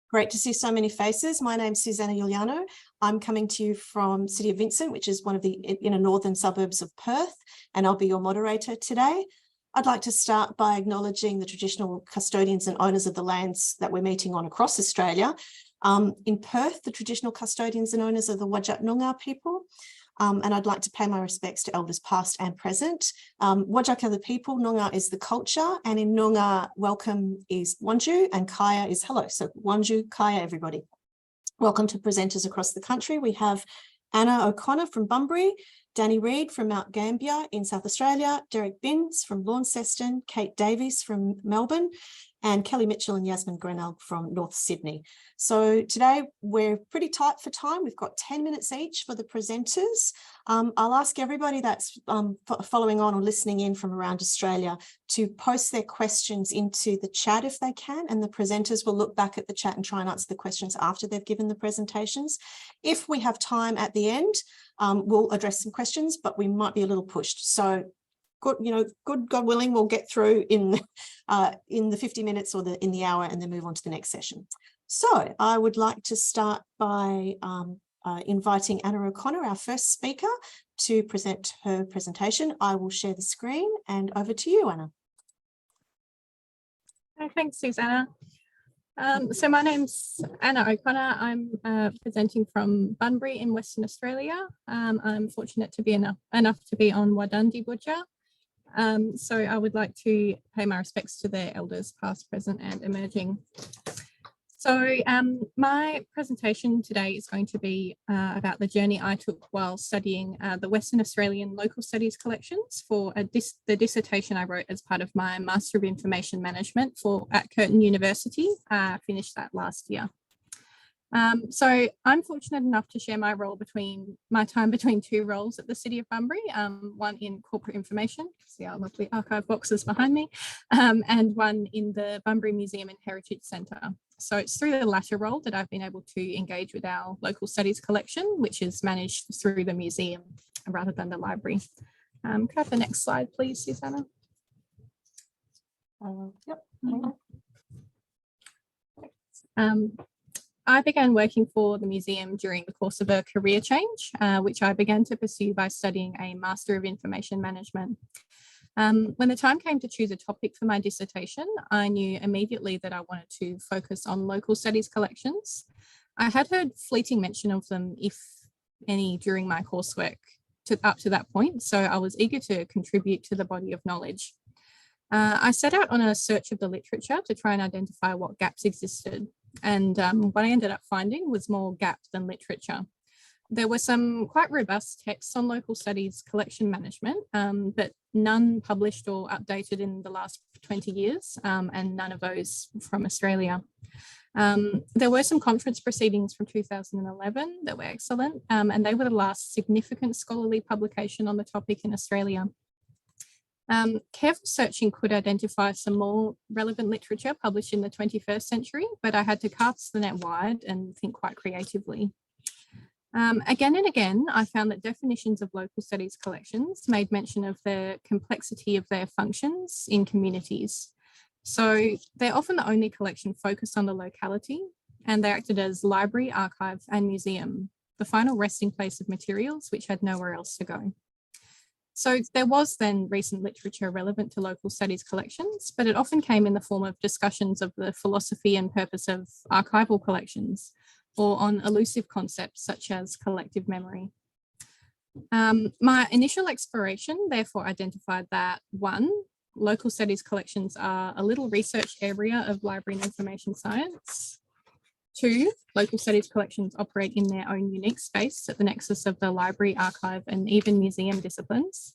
Great to see so many faces. My name's Susanna Giuliano. I'm coming to you from City of Vincent, which is one of the inner northern suburbs of Perth, and I'll be your moderator today. I'd like to start by acknowledging the traditional custodians and owners of the lands that we're meeting on across Australia. In Perth, the traditional custodians and owners are the Whadjuk Noongar people. And I'd like to pay my respects to elders past and present. Whadjuk are the people, Noongar is the culture, and in Noongar, welcome is Wanju and Kaya is hello. So Wanju, Kaya, everybody. Welcome to presenters across the country. We have Anna O'Connor from Bunbury, Danny Reid from Mount Gambier in South Australia, Derek Binns from Launceston, Kate Davies from Melbourne, and Kelly Mitchell and Yasmin Grenell from North Sydney. So today we're pretty tight for time. We've got 10 minutes each for the presenters. I'll ask everybody that's following on or listening in from around Australia to post their questions into the chat if they can, and the presenters will look back at the chat and try and answer the questions after they've given the presentations. If we have time at the end, we'll address some questions, but we might be a little pushed. So good, God willing, we'll get through in the 50 minutes or in the hour and then move on to the next session. So I would like to start by inviting Anna O'Connor, our first speaker, to present her presentation. I will share the screen and over to you, Anna. Thanks, Susanna. So my name's Anna O'Connor. I'm presenting from Bunbury in Western Australia. I'm fortunate to be enough to be on Wadandi Budja. So I would like to pay my respects to their elders, past, present and emerging. So my presentation today is going to be about the journey I took while studying the Western Australian local studies collections for the dissertation I wrote as part of my Master of Information Management at Curtin University. I finished that last year. So I'm fortunate enough to share my time between two roles at the City of Bunbury, one in corporate information, see our lovely archive boxes behind me, and one in the Bunbury Museum and Heritage Centre. So it's through the latter role that I've been able to engage with our local studies collection, which is managed through the museum rather than the library. Could I have the next slide, please, Susanna? Yep. I began working for the museum during the course of a career change, which I began to pursue by studying a Master of Information Management. When the time came to choose a topic for my dissertation, I knew immediately that I wanted to focus on local studies collections. I had heard fleeting mention of them, if any, during my coursework up to that point, so I was eager to contribute to the body of knowledge. I set out on a search of the literature to try and identify what gaps existed, and what I ended up finding was more gaps than literature. There were some quite robust texts on local studies collection management, but none published or updated in the last 20 years, and none of those from Australia. There were some conference proceedings from 2011 that were excellent, and they were the last significant scholarly publication on the topic in Australia. Careful searching could identify some more relevant literature published in the 21st century, but I had to cast the net wide and think quite creatively. Again and again, I found that definitions of local studies collections made mention of the complexity of their functions in communities. So they're often the only collection focused on the locality, and they acted as library, archive and museum, the final resting place of materials which had nowhere else to go. So there was then recent literature relevant to local studies collections, but it often came in the form of discussions of the philosophy and purpose of archival collections, or on elusive concepts such as collective memory. My initial exploration therefore identified that 1, local studies collections are a little research area of library and information science. 2, local studies collections operate in their own unique space at the nexus of the library, archive, and even museum disciplines.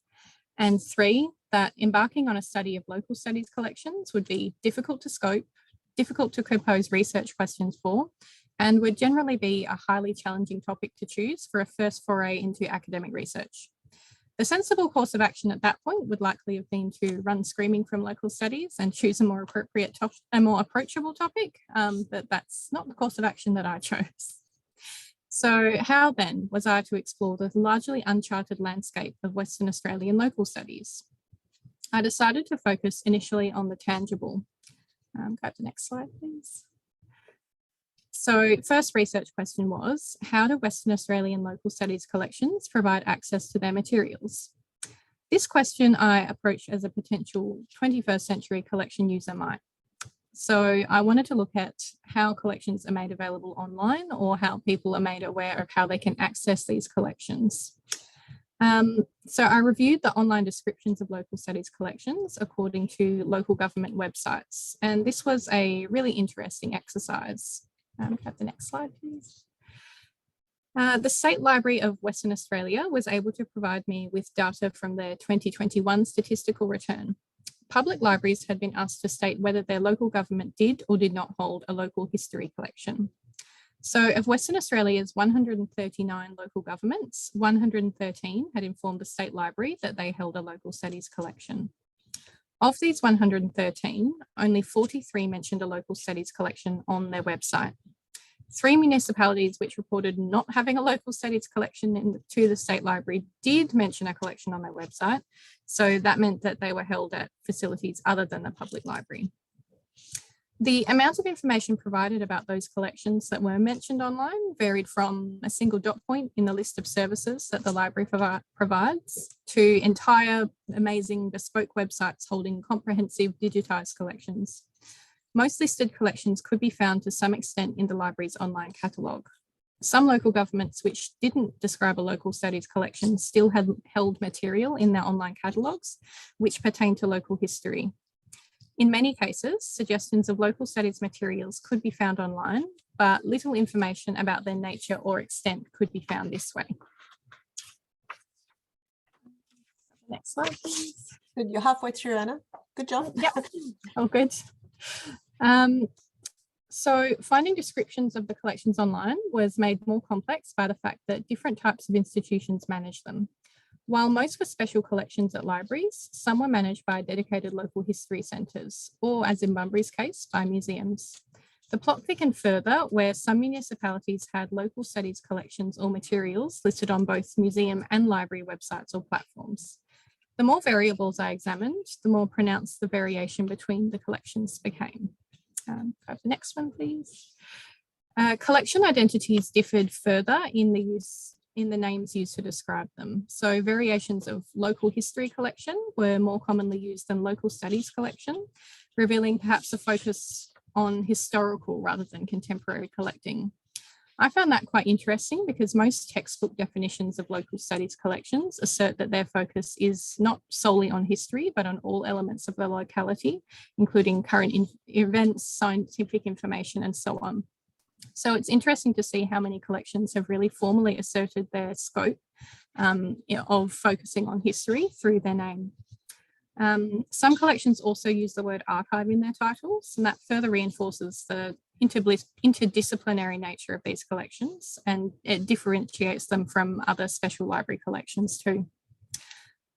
And 3, that embarking on a study of local studies collections would be difficult to scope, difficult to compose research questions for, and would generally be a highly challenging topic to choose for a first foray into academic research. The sensible course of action at that point would likely have been to run screaming from local studies and choose a more appropriate, a more approachable topic, but that's not the course of action that I chose. So how then was I to explore the largely uncharted landscape of Western Australian local studies? I decided to focus initially on the tangible. Go to the next slide, please. So first research question was, how do Western Australian local studies collections provide access to their materials? This question I approached as a potential 21st century collection user might. So I wanted to look at how collections are made available online, or how people are made aware of how they can access these collections. So I reviewed the online descriptions of local studies collections according to local government websites, and this was a really interesting exercise. Have the next slide, please. The State Library of Western Australia was able to provide me with data from their 2021 statistical return. Public libraries had been asked to state whether their local government did or did not hold a local history collection. So of Western Australia's 139 local governments, 113 had informed the State Library that they held a local studies collection. Of these 113, only 43 mentioned a local studies collection on their website. 3 municipalities which reported not having a local studies collection to the State Library did mention a collection on their website. So that meant that they were held at facilities other than the public library. The amount of information provided about those collections that were mentioned online varied from a single dot point in the list of services that the library provides to entire amazing bespoke websites holding comprehensive digitised collections. Most listed collections could be found to some extent in the library's online catalogue. Some local governments which didn't describe a local studies collection still had held material in their online catalogues which pertain to local history. In many cases, suggestions of local studies materials could be found online, but little information about their nature or extent could be found this way. Next slide, please. Good. You're halfway through, Anna. Good job. Yep. Oh, good. So finding descriptions of the collections online was made more complex by the fact that different types of institutions manage them. While most were special collections at libraries, some were managed by dedicated local history centres, or as in Bunbury's case, by museums. The plot thickened further where some municipalities had local studies collections or materials listed on both museum and library websites or platforms. The more variables I examined, the more pronounced the variation between the collections became. Go to the next one, please. Collection identities differed further in the names used to describe them. So variations of local history collection were more commonly used than local studies collection, revealing perhaps a focus on historical rather than contemporary collecting. I found that quite interesting because most textbook definitions of local studies collections assert that their focus is not solely on history, but on all elements of the locality, including current events, scientific information, and so on. So it's interesting to see how many collections have really formally asserted their scope of focusing on history through their name. Some collections also use the word archive in their titles, and that further reinforces the interdisciplinary nature of these collections, and it differentiates them from other special library collections too.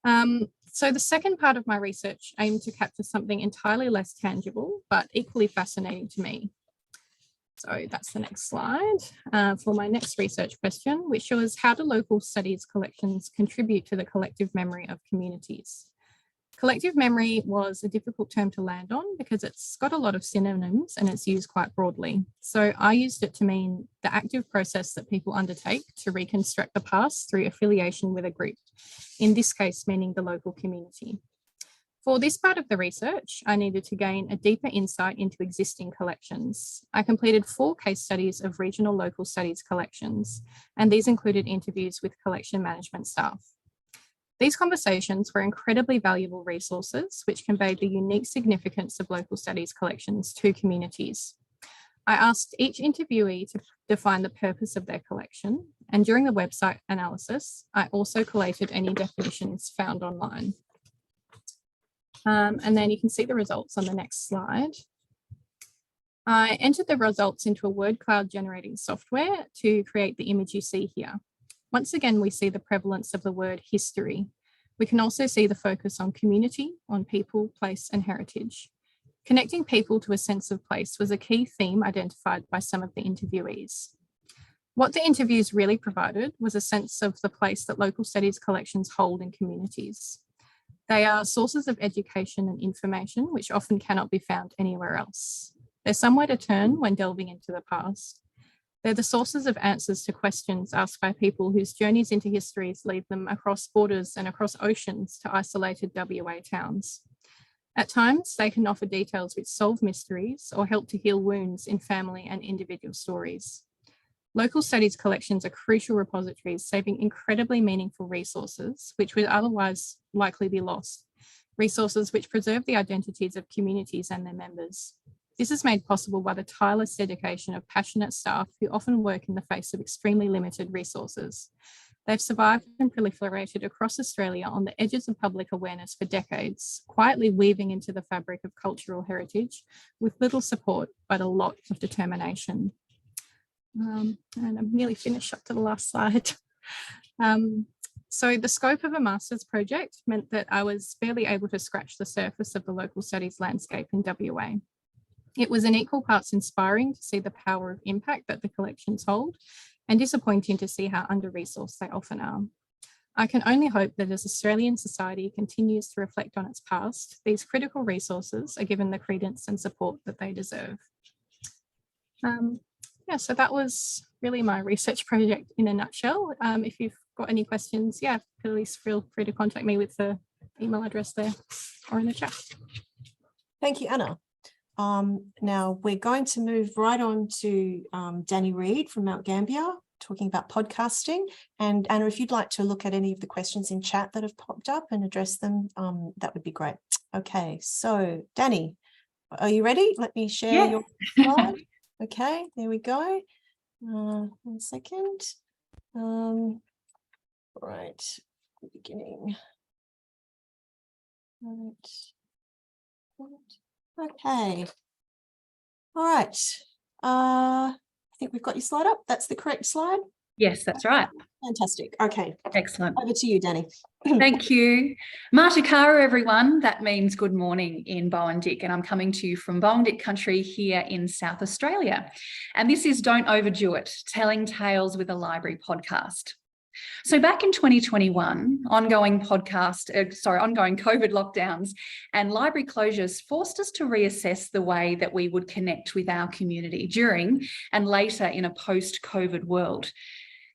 So the second part of my research aimed to capture something entirely less tangible, but equally fascinating to me. So that's the next slide for my next research question, which was, how do local studies collections contribute to the collective memory of communities? Collective memory was a difficult term to land on because it's got a lot of synonyms and it's used quite broadly. So I used it to mean the active process that people undertake to reconstruct the past through affiliation with a group, in this case meaning the local community. For this part of the research, I needed to gain a deeper insight into existing collections. I completed 4 case studies of regional local studies collections, and these included interviews with collection management staff. These conversations were incredibly valuable resources which conveyed the unique significance of local studies collections to communities. I asked each interviewee to define the purpose of their collection, and during the website analysis, I also collated any definitions found online. And then you can see the results on the next slide. I entered the results into a word cloud generating software to create the image you see here. Once again, we see the prevalence of the word history. We can also see the focus on community, on people, place, and heritage. Connecting people to a sense of place was a key theme identified by some of the interviewees. What the interviews really provided was a sense of the place that local studies collections hold in communities. They are sources of education and information which often cannot be found anywhere else. They're somewhere to turn when delving into the past. They're the sources of answers to questions asked by people whose journeys into histories lead them across borders and across oceans to isolated WA towns. At times, they can offer details which solve mysteries or help to heal wounds in family and individual stories. Local studies collections are crucial repositories, saving incredibly meaningful resources, which would otherwise likely be lost, resources which preserve the identities of communities and their members. This is made possible by the tireless dedication of passionate staff who often work in the face of extremely limited resources. They've survived and proliferated across Australia on the edges of public awareness for decades, quietly weaving into the fabric of cultural heritage with little support, but a lot of determination. And I'm nearly finished up to the last slide. So the scope of a master's project meant that I was barely able to scratch the surface of the local studies landscape in WA. It was in equal parts inspiring to see the power of impact that the collections hold, and disappointing to see how under-resourced they often are. I can only hope that as Australian society continues to reflect on its past, these critical resources are given the credence and support that they deserve. Yeah, so that was really my research project in a nutshell. If you've got any questions, yeah, please feel free to contact me with the email address there or in the chat. Thank you, Anna. Now we're going to move right on to Danny Reid from Mount Gambier, talking about podcasting. And Anna, if you'd like to look at any of the questions in chat that have popped up and address them, that would be great. Okay, so Danny, are you ready? Let me share your slide. Okay, there we go. 1 second. Right, beginning. Right. Okay. All right. I think we've got your slide up. That's the correct slide. Yes, that's right. Fantastic. Okay. Excellent. Over to you, Danny. Thank you. Matakara, everyone. That means good morning in Bowen Dick, and I'm coming to you from Bowen Dick country here in South Australia. And this is Don't Overdo It, Telling Tales with a Library podcast. So back in 2021, ongoing COVID lockdowns and library closures forced us to reassess the way that we would connect with our community during and later in a post-COVID world.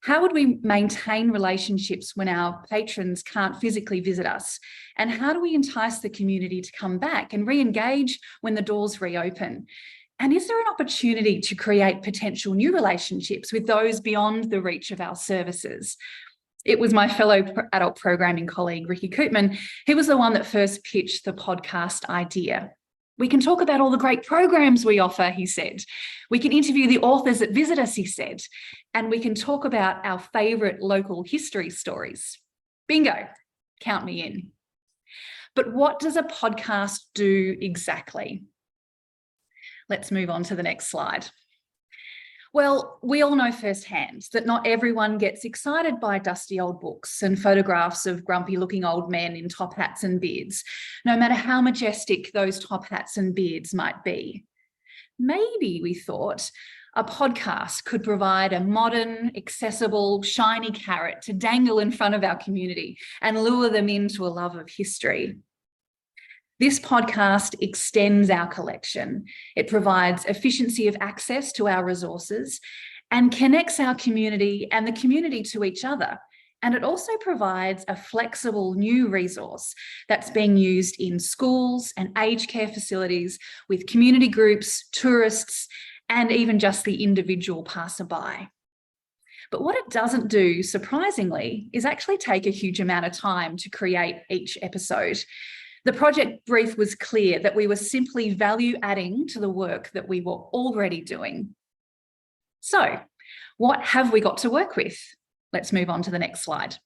How would we maintain relationships when our patrons can't physically visit us? And how do we entice the community to come back and re-engage when the doors reopen? And is there an opportunity to create potential new relationships with those beyond the reach of our services? It was my fellow adult programming colleague, Ricky Koopman, who was the one that first pitched the podcast idea. We can talk about all the great programs we offer, he said. We can interview the authors that visit us, he said. And we can talk about our favourite local history stories. Bingo, count me in. But what does a podcast do exactly? Let's move on to the next slide. Well, we all know firsthand that not everyone gets excited by dusty old books and photographs of grumpy-looking old men in top hats and beards, no matter how majestic those top hats and beards might be. Maybe, we thought, a podcast could provide a modern, accessible, shiny carrot to dangle in front of our community and lure them into a love of history. This podcast extends our collection. It provides efficiency of access to our resources and connects our community and the community to each other. And it also provides a flexible new resource that's being used in schools and aged care facilities with community groups, tourists, and even just the individual passerby. But what it doesn't do, surprisingly, is actually take a huge amount of time to create each episode. The project brief was clear that we were simply value adding to the work that we were already doing. So, what have we got to work with? Let's move on to the next slide.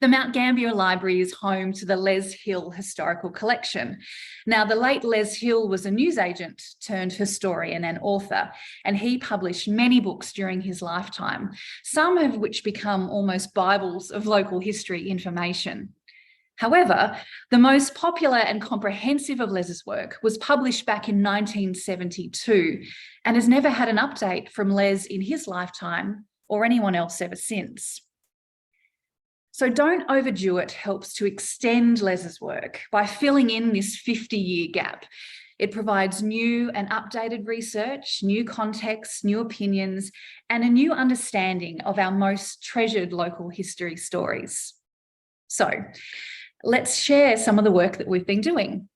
The Mount Gambier Library is home to the Les Hill Historical Collection. Now, the late Les Hill was a newsagent turned historian and author, and he published many books during his lifetime, some of which become almost Bibles of local history information. However, the most popular and comprehensive of Les's work was published back in 1972 and has never had an update from Les in his lifetime or anyone else ever since. So Don't Overdo It helps to extend Les's work by filling in this 50-year gap. It provides new and updated research, new contexts, new opinions, and a new understanding of our most treasured local history stories. So let's share some of the work that we've been doing.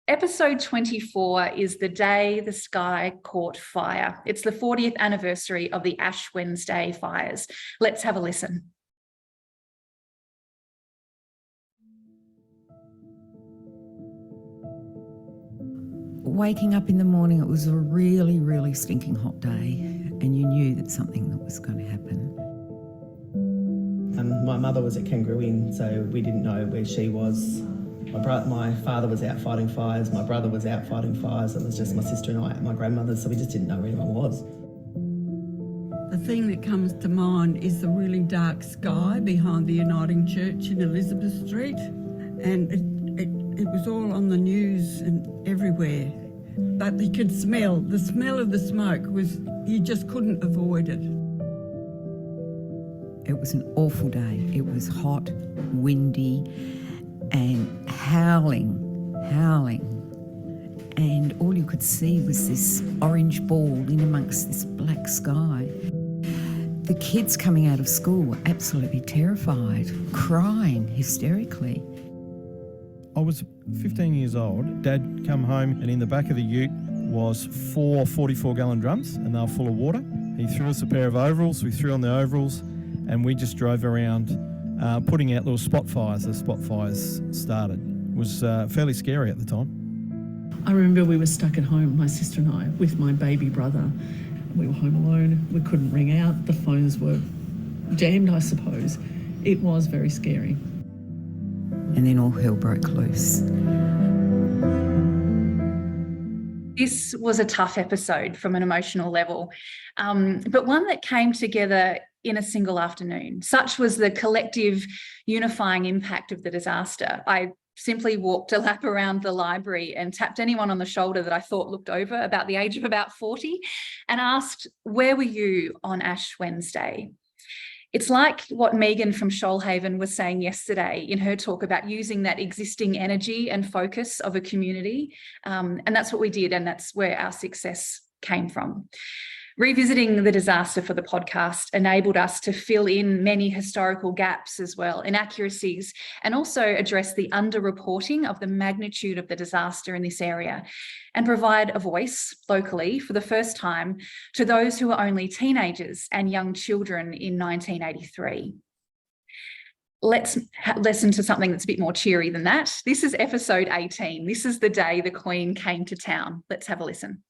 Episode 24 is The Day the Sky Caught Fire. It's the 40th anniversary of the Ash Wednesday fires. Let's have a listen. Waking up in the morning, it was a really, really stinking hot day, and you knew that something was going to happen. My mother was at Kangaroo Inn, so we didn't know where she was. My father was out fighting fires, my brother was out fighting fires. It was just my sister and I at my grandmother's, so we just didn't know where anyone was. The thing that comes to mind is the really dark sky behind the Uniting Church in Elizabeth Street, and it was all on the news and everywhere. But you could smell, the smell of the smoke was, you just couldn't avoid it. It was an awful day. It was hot, windy, and howling. And all you could see was this orange ball in amongst this black sky. The kids coming out of school were absolutely terrified, crying hysterically. I was 15 years old. Dad come home and in the back of the ute was 4 44-gallon drums and they were full of water. He threw us a pair of overalls. We threw on the overalls and we just drove around putting out little spot fires as spot fires started. It was fairly scary at the time. I remember we were stuck at home, my sister and I, with my baby brother. We were home alone. We couldn't ring out. The phones were jammed, I suppose. It was very scary. And then all hell broke loose. This was a tough episode from an emotional level, but one that came together in a single afternoon. Such was the collective unifying impact of the disaster. I simply walked a lap around the library and tapped anyone on the shoulder that I thought looked over about the age of about 40 and asked, where were you on Ash Wednesday? It's like what Megan from Shoalhaven was saying yesterday in her talk about using that existing energy and focus of a community. And that's what we did, and that's where our success came from. Revisiting the disaster for the podcast enabled us to fill in many historical gaps as well, inaccuracies, and also address the underreporting of the magnitude of the disaster in this area and provide a voice locally for the first time to those who were only teenagers and young children in 1983. Let's listen to something that's a bit more cheery than that. This is episode 18. This is the day the Queen came to town. Let's have a listen.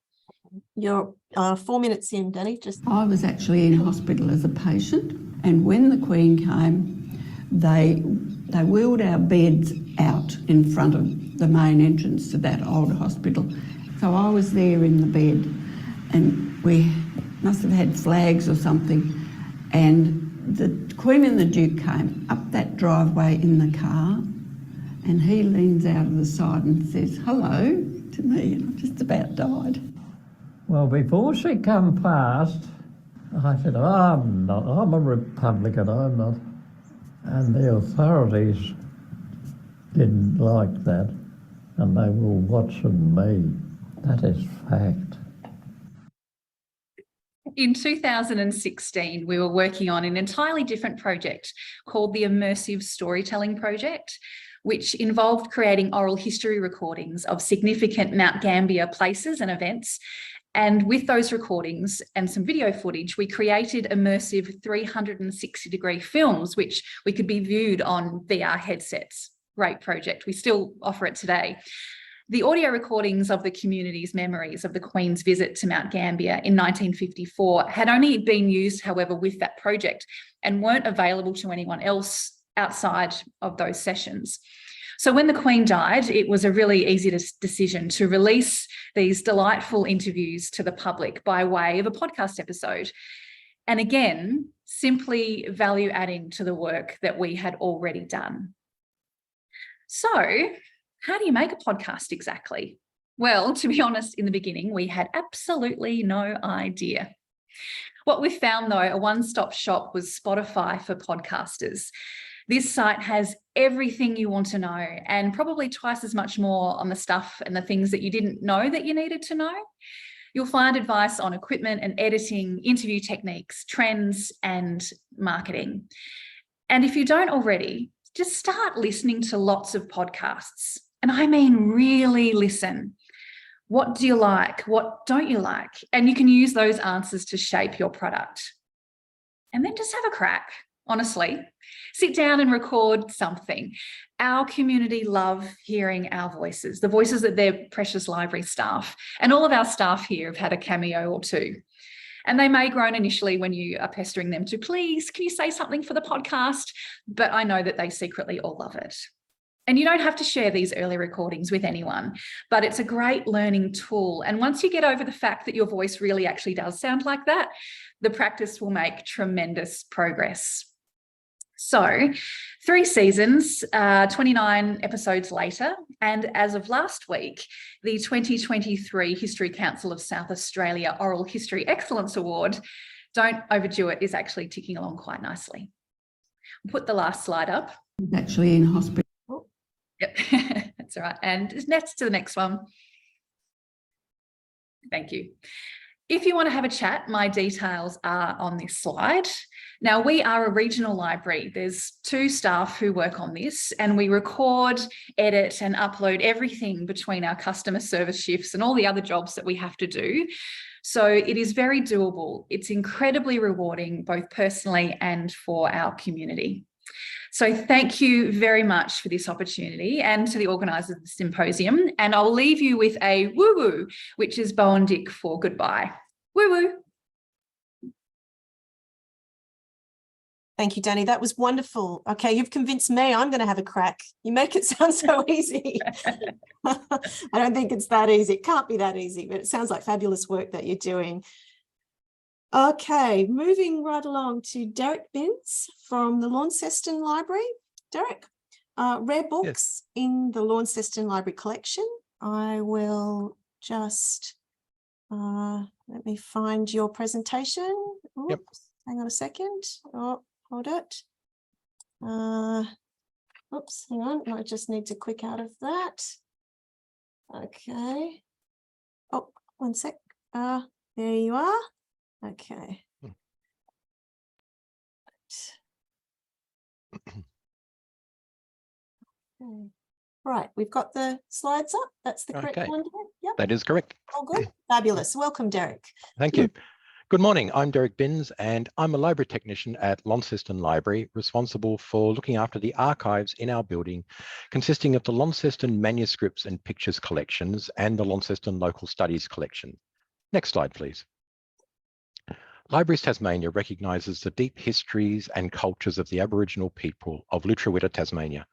You're 4 minutes in, Danny. I was actually in hospital as a patient, and when the Queen came, they wheeled our beds out in front of the main entrance to that old hospital. So I was there in the bed, and we must have had flags or something, and the Queen and the Duke came up that driveway in the car, and he leans out of the side and says, hello, to me, and I just about died. Well, before she come past, I said, I'm a Republican, I'm not. And the authorities didn't like that, and they were watching me. That is fact. In 2016, we were working on an entirely different project called the Immersive Storytelling Project, which involved creating oral history recordings of significant Mount Gambier places and events. And with those recordings and some video footage, we created immersive 360-degree films, which we could be viewed on VR headsets. Great project. We still offer it today. The audio recordings of the community's memories of the Queen's visit to Mount Gambier in 1954 had only been used, however, with that project and weren't available to anyone else outside of those sessions. So when the Queen died, it was a really easy decision to release these delightful interviews to the public by way of a podcast episode. And again, simply value adding to the work that we had already done. So how do you make a podcast exactly? Well, to be honest, in the beginning, we had absolutely no idea. What we found, though, a one-stop shop was Spotify for podcasters. This site has everything you want to know, and probably twice as much more on the stuff and the things that you didn't know that you needed to know. You'll find advice on equipment and editing, interview techniques, trends, and marketing. And if you don't already, just start listening to lots of podcasts. And I mean, really listen. What do you like? What don't you like? And you can use those answers to shape your product. And then just have a crack, honestly. Sit down and record something. Our community love hearing our voices, the voices of their precious library staff. And all of our staff here have had a cameo or two. And they may groan initially when you are pestering them to, please, can you say something for the podcast? But I know that they secretly all love it. And you don't have to share these early recordings with anyone, but it's a great learning tool. And once you get over the fact that your voice really actually does sound like that, the practice will make tremendous progress. So 3 seasons, 29 episodes later, and as of last week, the 2023 History Council of South Australia Oral History Excellence Award, Don't Overdo It, is actually ticking along quite nicely. I'll put the last slide up. Actually in hospital. Yep, that's all right. And next to the next one. Thank you. If you want to have a chat, my details are on this slide. Now, we are a regional library. There's 2 staff who work on this, and we record, edit, and upload everything between our customer service shifts and all the other jobs that we have to do. So it is very doable. It's incredibly rewarding, both personally and for our community. So thank you very much for this opportunity, and to the organisers of the symposium. And I'll leave you with a woo-woo, which is Bowen Dick for goodbye. Woo-woo. Thank you, Danny. That was wonderful. Okay, you've convinced me. I'm going to have a crack. You make it sound so easy. I don't think it's that easy. It can't be that easy, but it sounds like fabulous work that you're doing. Okay, moving right along to Derek Binns from the Launceston Library. Derek, rare books in the Launceston Library collection. I will just, let me find your presentation. Oops, hang on a second. Oh, hold it. Oops, hang on. I just need to click out of that. Okay. Oh, one sec. There you are. Okay. Okay. Right, we've got the slides up. That's the correct one. Yep. That is correct. Oh, good. Fabulous. Welcome, Derek. Thank you. Good morning. I'm Derek Binns, and I'm a library technician at Launceston Library, responsible for looking after the archives in our building, consisting of the Launceston manuscripts and pictures collections and the Launceston Local Studies collection. Next slide, please. Libraries Tasmania recognises the deep histories and cultures of the Aboriginal people of Lutruwita, Tasmania.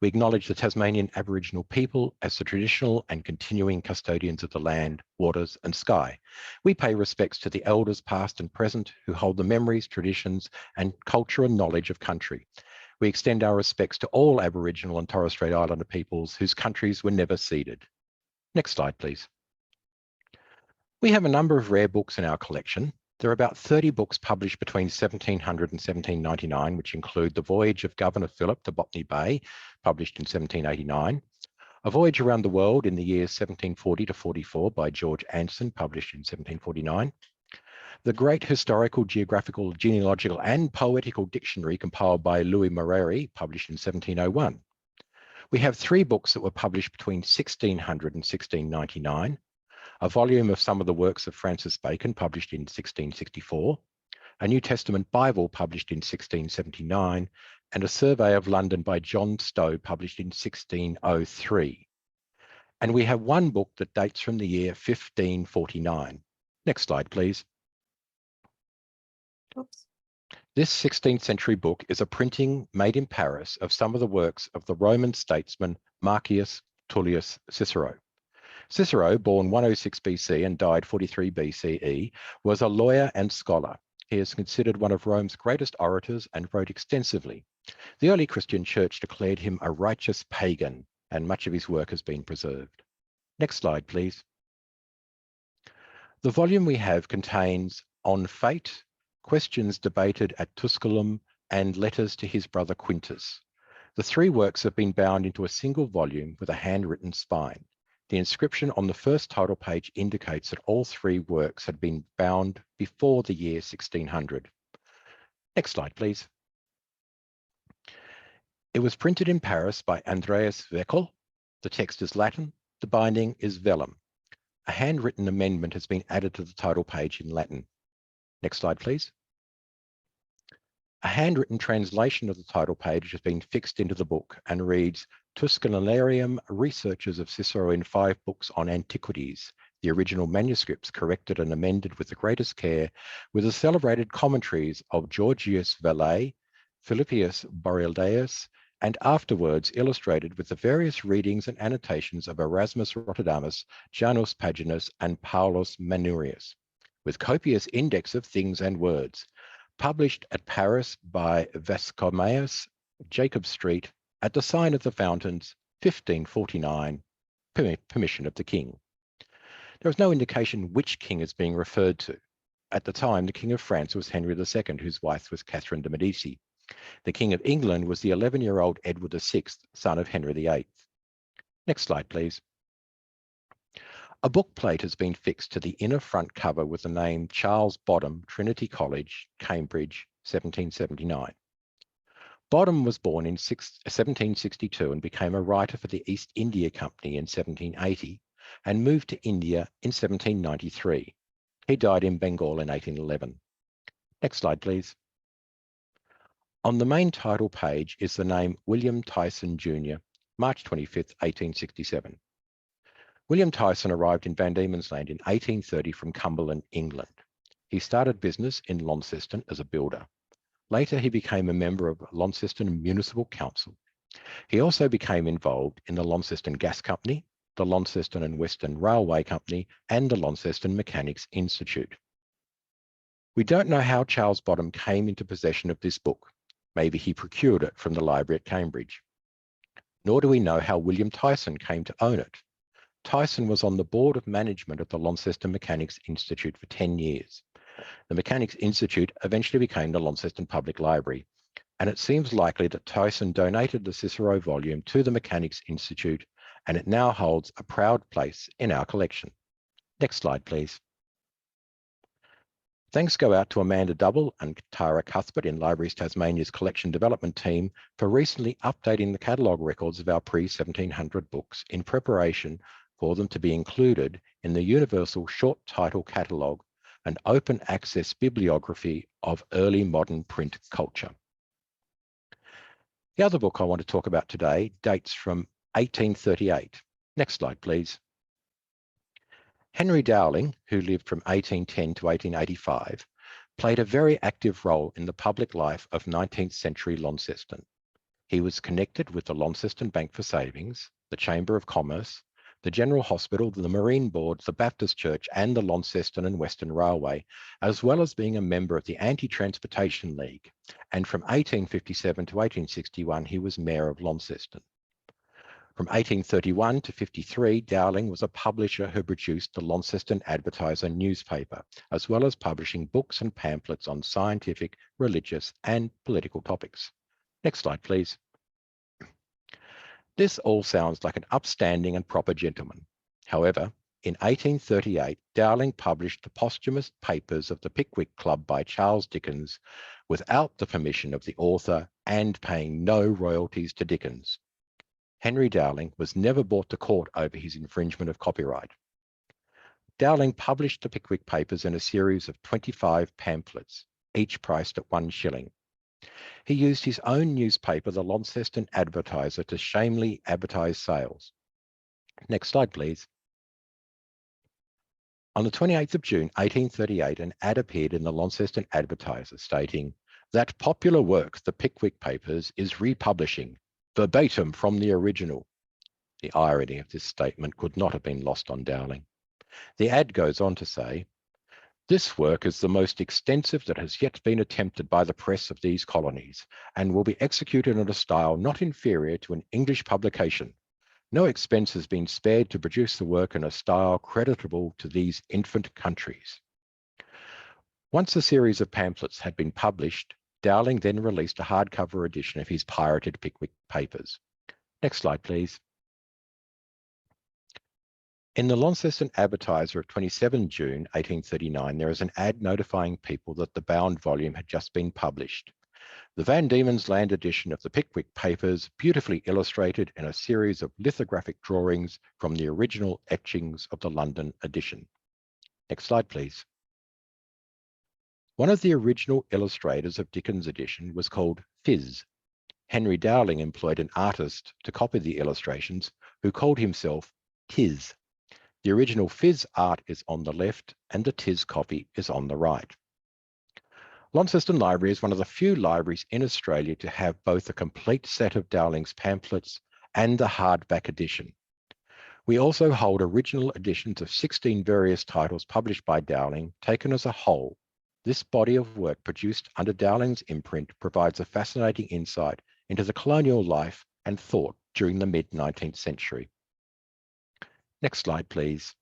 We acknowledge the Tasmanian Aboriginal people as the traditional and continuing custodians of the land, waters and sky. We pay respects to the elders past and present who hold the memories, traditions and culture and knowledge of country. We extend our respects to all Aboriginal and Torres Strait Islander peoples whose countries were never ceded. Next slide, please. We have a number of rare books in our collection. There are about 30 books published between 1700 and 1799, which include The Voyage of Governor Phillip to Botany Bay, published in 1789, A Voyage Around the World in the years 1740 to 44 by George Anson, published in 1749, The Great Historical, Geographical, Genealogical and Poetical Dictionary compiled by Louis Mareri, published in 1701. We have 3 books that were published between 1600 and 1699, a volume of some of the works of Francis Bacon, published in 1664, a New Testament Bible, published in 1679, and a survey of London by John Stowe, published in 1603. And we have 1 book that dates from the year 1549. Next slide, please. Oops. This 16th century book is a printing made in Paris of some of the works of the Roman statesman Marcus Tullius Cicero. Cicero, born 106 BC and died 43 BCE, was a lawyer and scholar. He is considered one of Rome's greatest orators and wrote extensively. The early Christian church declared him a righteous pagan, and much of his work has been preserved. Next slide, please. The volume we have contains On Fate, Questions Debated at Tusculum and Letters to his brother Quintus. The three works have been bound into a single volume with a handwritten spine. The inscription on the first title page indicates that all three works had been bound before the year 1600. Next slide, please. It was printed in Paris by Andreas Weckel. The text is Latin. The binding is vellum. A handwritten amendment has been added to the title page in Latin. Next slide, please. A handwritten translation of the title page has been fixed into the book and reads, Tuscularium, Researches of Cicero in 5 books on antiquities, the original manuscripts corrected and amended with the greatest care, with the celebrated commentaries of Georgius Vallet, Philippius Borealdaeus, and afterwards illustrated with the various readings and annotations of Erasmus Rotterdamus, Janus Paginus, and Paulus Manurius, with copious index of things and words, published at Paris by Vascomaeus, Jacob Street, at the sign of the Fountains, 1549, permission of the king. There is no indication which king is being referred to. At the time, the King of France was Henry II, whose wife was Catherine de' Medici. The King of England was the 11-year-old Edward VI, son of Henry VIII. Next slide, please. A book plate has been fixed to the inner front cover with the name Charles Boddam, Trinity College, Cambridge, 1779. Boddam was born in 1762 and became a writer for the East India Company in 1780 and moved to India in 1793. He died in Bengal in 1811. Next slide, please. On the main title page is the name William Tyson Jr., March 25th, 1867. William Tyson arrived in Van Diemen's Land in 1830 from Cumberland, England. He started business in Launceston as a builder. Later, he became a member of Launceston Municipal Council. He also became involved in the Launceston Gas Company, the Launceston and Western Railway Company, and the Launceston Mechanics Institute. We don't know how Charles Boddam came into possession of this book. Maybe he procured it from the library at Cambridge. Nor do we know how William Tyson came to own it. Tyson was on the board of management at the Launceston Mechanics Institute for 10 years. The Mechanics Institute eventually became the Launceston Public Library, and it seems likely that Tyson donated the Cicero volume to the Mechanics Institute, and it now holds a proud place in our collection. Next slide, please. Thanks go out to Amanda Double and Tara Cuthbert in Libraries Tasmania's collection development team for recently updating the catalogue records of our pre-1700 books in preparation for them to be included in the Universal Short Title Catalogue, an open access bibliography of early modern print culture. The other book I want to talk about today dates from 1838. Next slide, please. Henry Dowling, who lived from 1810 to 1885, played a very active role in the public life of 19th century Launceston. He was connected with the Launceston Bank for Savings, the Chamber of Commerce, the General Hospital, the Marine Board, the Baptist Church, and the Launceston and Western Railway, as well as being a member of the Anti-Transportation League. And from 1857 to 1861, he was Mayor of Launceston. From 1831 to 53, Dowling was a publisher who produced the Launceston Advertiser newspaper, as well as publishing books and pamphlets on scientific, religious, and political topics. Next slide, please. This all sounds like an upstanding and proper gentleman. However, in 1838, Dowling published the posthumous papers of the Pickwick Club by Charles Dickens without the permission of the author and paying no royalties to Dickens. Henry Dowling was never brought to court over his infringement of copyright. Dowling published the Pickwick Papers in a series of 25 pamphlets, each priced at 1 shilling. He used his own newspaper, the Launceston Advertiser, to shamefully advertise sales. Next slide, please. On the 28th of June, 1838, an ad appeared in the Launceston Advertiser stating, "That popular work, the Pickwick Papers, is republishing, verbatim from the original." The irony of this statement could not have been lost on Dowling. The ad goes on to say, "This work is the most extensive that has yet been attempted by the press of these colonies, and will be executed in a style not inferior to an English publication. No expense has been spared to produce the work in a style creditable to these infant countries." Once a series of pamphlets had been published, Dowling then released a hardcover edition of his pirated Pickwick Papers. Next slide, please. In the Launceston Advertiser of 27 June 1839, there is an ad notifying people that the bound volume had just been published. The Van Diemen's Land edition of the Pickwick Papers, beautifully illustrated in a series of lithographic drawings from the original etchings of the London edition. Next slide, please. One of the original illustrators of Dickens' edition was called Phiz. Henry Dowling employed an artist to copy the illustrations who called himself Tiz. The original Phiz art is on the left and the Tiz copy is on the right. Launceston Library is one of the few libraries in Australia to have both a complete set of Dowling's pamphlets and the hardback edition. We also hold original editions of 16 various titles published by Dowling, taken as a whole. This body of work produced under Dowling's imprint provides a fascinating insight into the colonial life and thought during the mid-19th century. Next slide, please.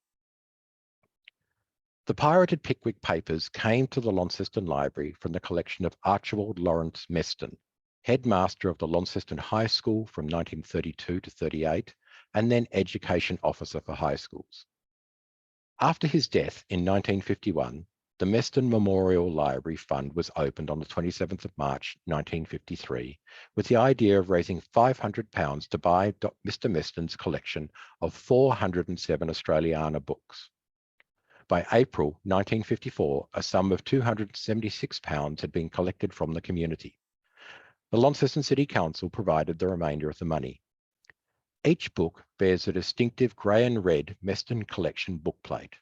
The pirated Pickwick Papers came to the Launceston Library from the collection of Archibald Lawrence Meston, headmaster of the Launceston High School from 1932 to 38, and then education officer for high schools. After his death in 1951, the Meston Memorial Library Fund was opened on the 27th of March 1953 with the idea of raising £500 to buy Mr. Meston's collection of 407 Australiana books. By April 1954, a sum of £276 had been collected from the community. The Launceston City Council provided the remainder of the money. Each book bears a distinctive grey and red Meston collection bookplate.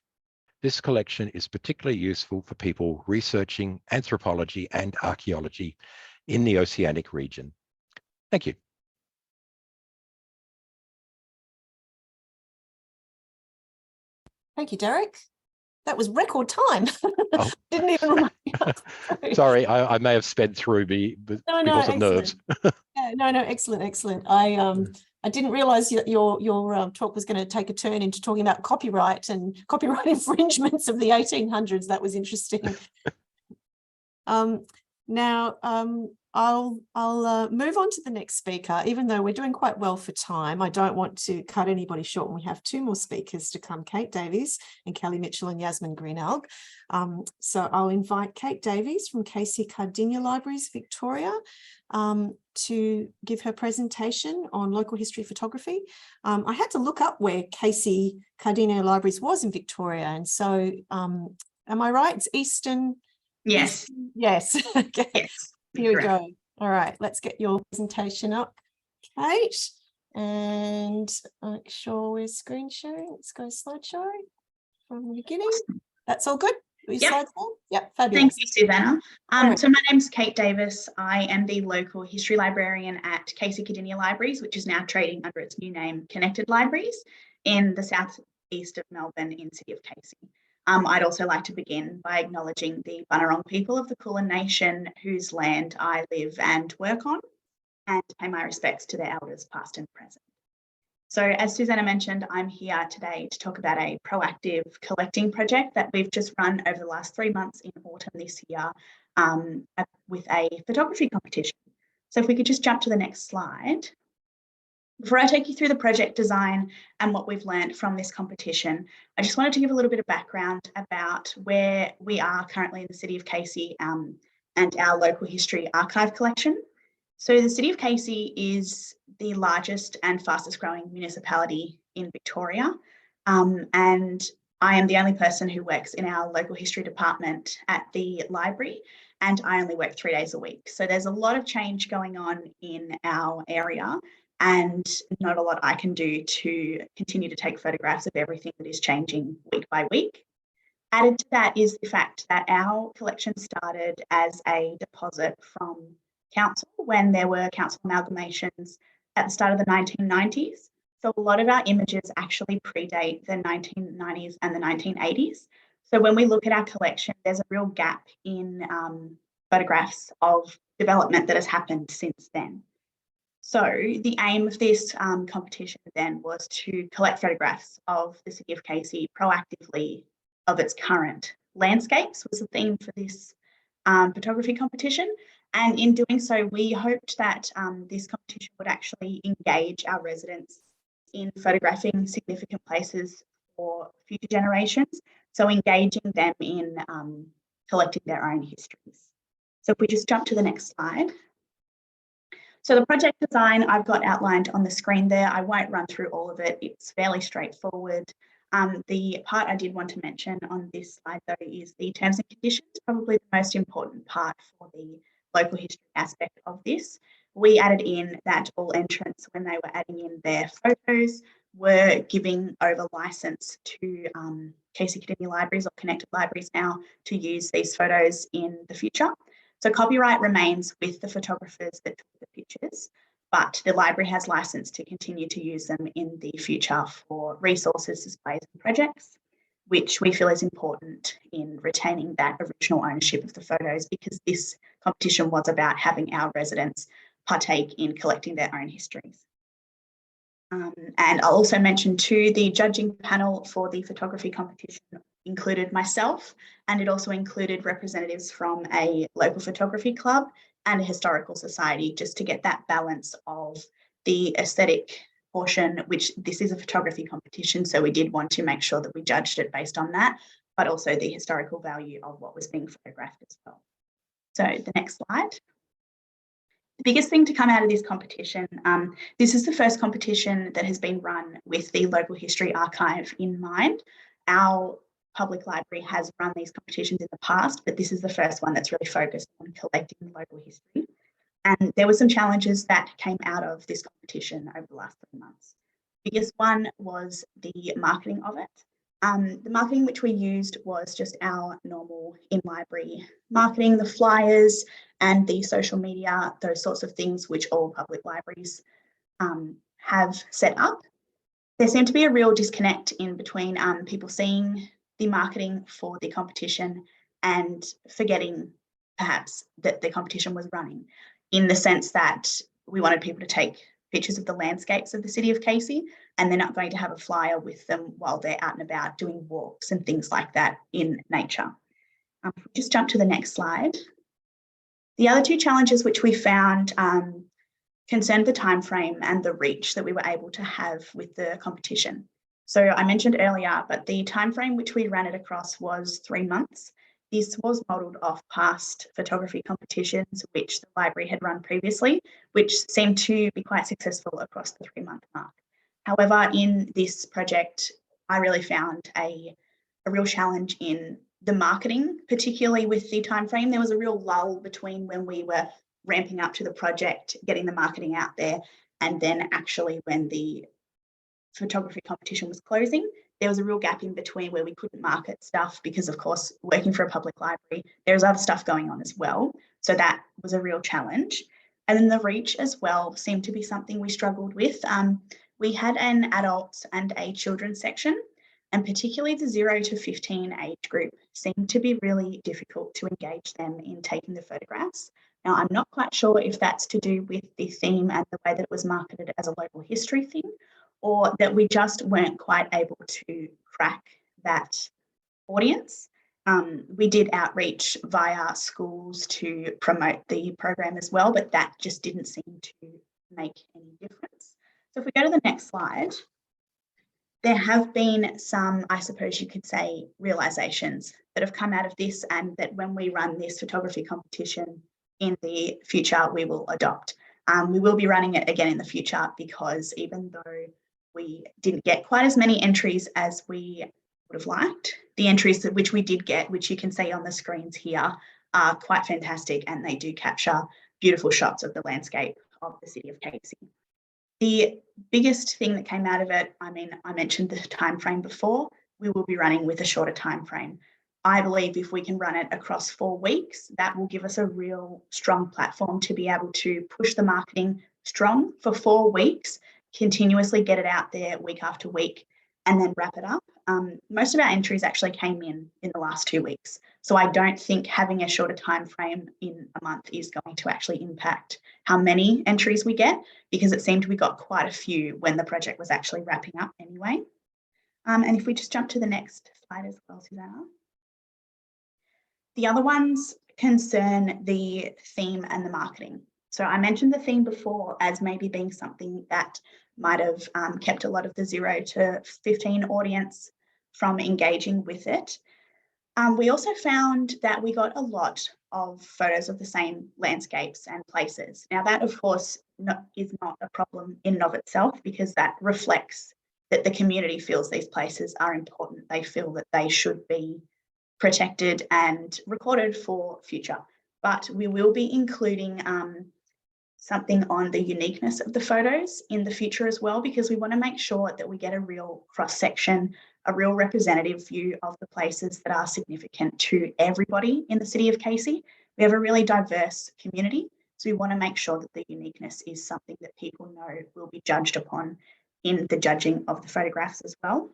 This collection is particularly useful for people researching anthropology and archaeology in the Oceanic region. Thank you. Thank you, Derek. That was record time. Oh. Didn't even remind me. Sorry, I may have sped through because of nerves. Yeah, no, excellent. I didn't realise your talk was going to take a turn into talking about copyright and copyright infringements of the 1800s. That was interesting. Now, I'll move on to the next speaker. Even though we're doing quite well for time, I don't want to cut anybody short, and we have two more speakers to come, Kate Davies and Kelly Mitchell and Yasmin Greenalg. So I'll invite Kate Davies from Casey Cardinia Libraries, Victoria, to give her presentation on local history photography. I had to look up where Casey Cardinia Libraries was in Victoria, and so am I right? It's Eastern? Yes. Yes. Okay. Yes. Here we go. All right, let's get your presentation up, Kate, and make sure we're screen sharing. Let's go slideshow from the beginning. That's all good? Yep. Yep, fabulous. Thank you, Susanna. Right. So my name's Kate Davis. I am the local history librarian at Casey Cardinia Libraries, which is now trading under its new name, Connected Libraries, in the southeast of Melbourne in City of Casey. I'd also like to begin by acknowledging the Bunurong people of the Kulin Nation, whose land I live and work on, and pay my respects to their elders past and present. So as Susanna mentioned, I'm here today to talk about a proactive collecting project that we've just run over the last 3 months in autumn this year with a photography competition. So if we could just jump to the next slide. Before I take you through the project design and what we've learned from this competition, I just wanted to give a little bit of background about where we are currently in the City of Casey and our local history archive collection. So the City of Casey is the largest and fastest growing municipality in Victoria, and I am the only person who works in our local history department at the library, and I only work 3 days a week. So there's a lot of change going on in our area, and not a lot I can do to continue to take photographs of everything that is changing week by week. Added to that is the fact that our collection started as a deposit from council when there were council amalgamations at the start of the 1990s. So a lot of our images actually predate the 1990s and the 1980s. So when we look at our collection, there's a real gap in photographs of development that has happened since then. So the aim of this competition then was to collect photographs of the City of Casey proactively of its current landscapes was the theme for this photography competition. And in doing so, we hoped that this competition would actually engage our residents in photographing significant places for future generations. So engaging them in collecting their own histories. So if we just jump to the next slide. So the project design I've got outlined on the screen there. I won't run through all of it. It's fairly straightforward. The part I did want to mention on this slide though is the terms and conditions, probably the most important part for the local history aspect of this. We added in that all entrants, when they were adding in their photos, were giving over license to Casey Kidinia Libraries or connected libraries now to use these photos in the future. So copyright remains with the photographers that took the pictures, but the library has license to continue to use them in the future for resources, displays and projects, which we feel is important in retaining that original ownership of the photos, because this competition was about having our residents partake in collecting their own histories. And I'll also mention too, the judging panel for the photography competition included myself, and it also included representatives from a local photography club and a historical society, just to get that balance of the aesthetic portion, which this is a photography competition, so we did want to make sure that we judged it based on that, but also the historical value of what was being photographed as well. So the next slide. The biggest thing to come out of this competition, this is the first competition that has been run with the local history archive in mind. Our public library has run these competitions in the past, but this is the first one that's really focused on collecting local history. And there were some challenges that came out of this competition over the last 3 months. The biggest one was the marketing of it. The marketing which we used was just our normal in-library marketing, the flyers and the social media, those sorts of things which all public libraries have set up. There seemed to be a real disconnect in between people seeing the marketing for the competition and forgetting perhaps that the competition was running, in the sense that we wanted people to take pictures of the landscapes of the city of Casey, and they're not going to have a flyer with them while they're out and about doing walks and things like that in nature. Just jump to the next slide. The other two challenges which we found concerned the time frame and the reach that we were able to have with the competition. So I mentioned earlier, but the time frame which we ran it across was 3 months. This was modelled off past photography competitions which the library had run previously, which seemed to be quite successful across the 3-month mark. However, in this project, I really found a real challenge in the marketing, particularly with the time frame. There was a real lull between when we were ramping up to the project, getting the marketing out there, and then actually when the photography competition was closing. There was a real gap in between where we couldn't market stuff because, of course, working for a public library, there's other stuff going on as well. So that was a real challenge. And then the reach as well seemed to be something we struggled with. We had an adults and a children's section, and particularly the 0 to 15 age group seemed to be really difficult to engage them in taking the photographs. Now, I'm not quite sure if that's to do with the theme and the way that it was marketed as a local history thing, or that we just weren't quite able to crack that audience. We did outreach via schools to promote the program as well, but that just didn't seem to make any difference. So if we go to the next slide, there have been some, I suppose you could say, realisations that have come out of this, and that when we run this photography competition in the future, we will adopt. We will be running it again in the future, because even though we didn't get quite as many entries as we would have liked, the entries which we did get, which you can see on the screens here, are quite fantastic, and they do capture beautiful shots of the landscape of the city of Casey. The biggest thing that came out of it, I mean, I mentioned the time frame before, we will be running with a shorter time frame. I believe if we can run it across 4 weeks, that will give us a real strong platform to be able to push the marketing strong for 4 weeks, continuously get it out there week after week, and then wrap it up. Most of our entries actually came in the last 2 weeks. So I don't think having a shorter time frame in a month is going to actually impact how many entries we get, because it seemed we got quite a few when the project was actually wrapping up anyway. And if we just jump to the next slide as well, Susanna. The other ones concern the theme and the marketing. So I mentioned the theme before as maybe being something that might have kept a lot of the 0 to 15 audience from engaging with it. We also found that we got a lot of photos of the same landscapes and places. Now that, of course, is not a problem in and of itself, because that reflects that the community feels these places are important. They feel that they should be protected and recorded for future. But we will be including something on the uniqueness of the photos in the future as well, because we want to make sure that we get a real cross-section, a real representative view of the places that are significant to everybody in the city of Casey. We have a really diverse community, so we want to make sure that the uniqueness is something that people know will be judged upon in the judging of the photographs as well.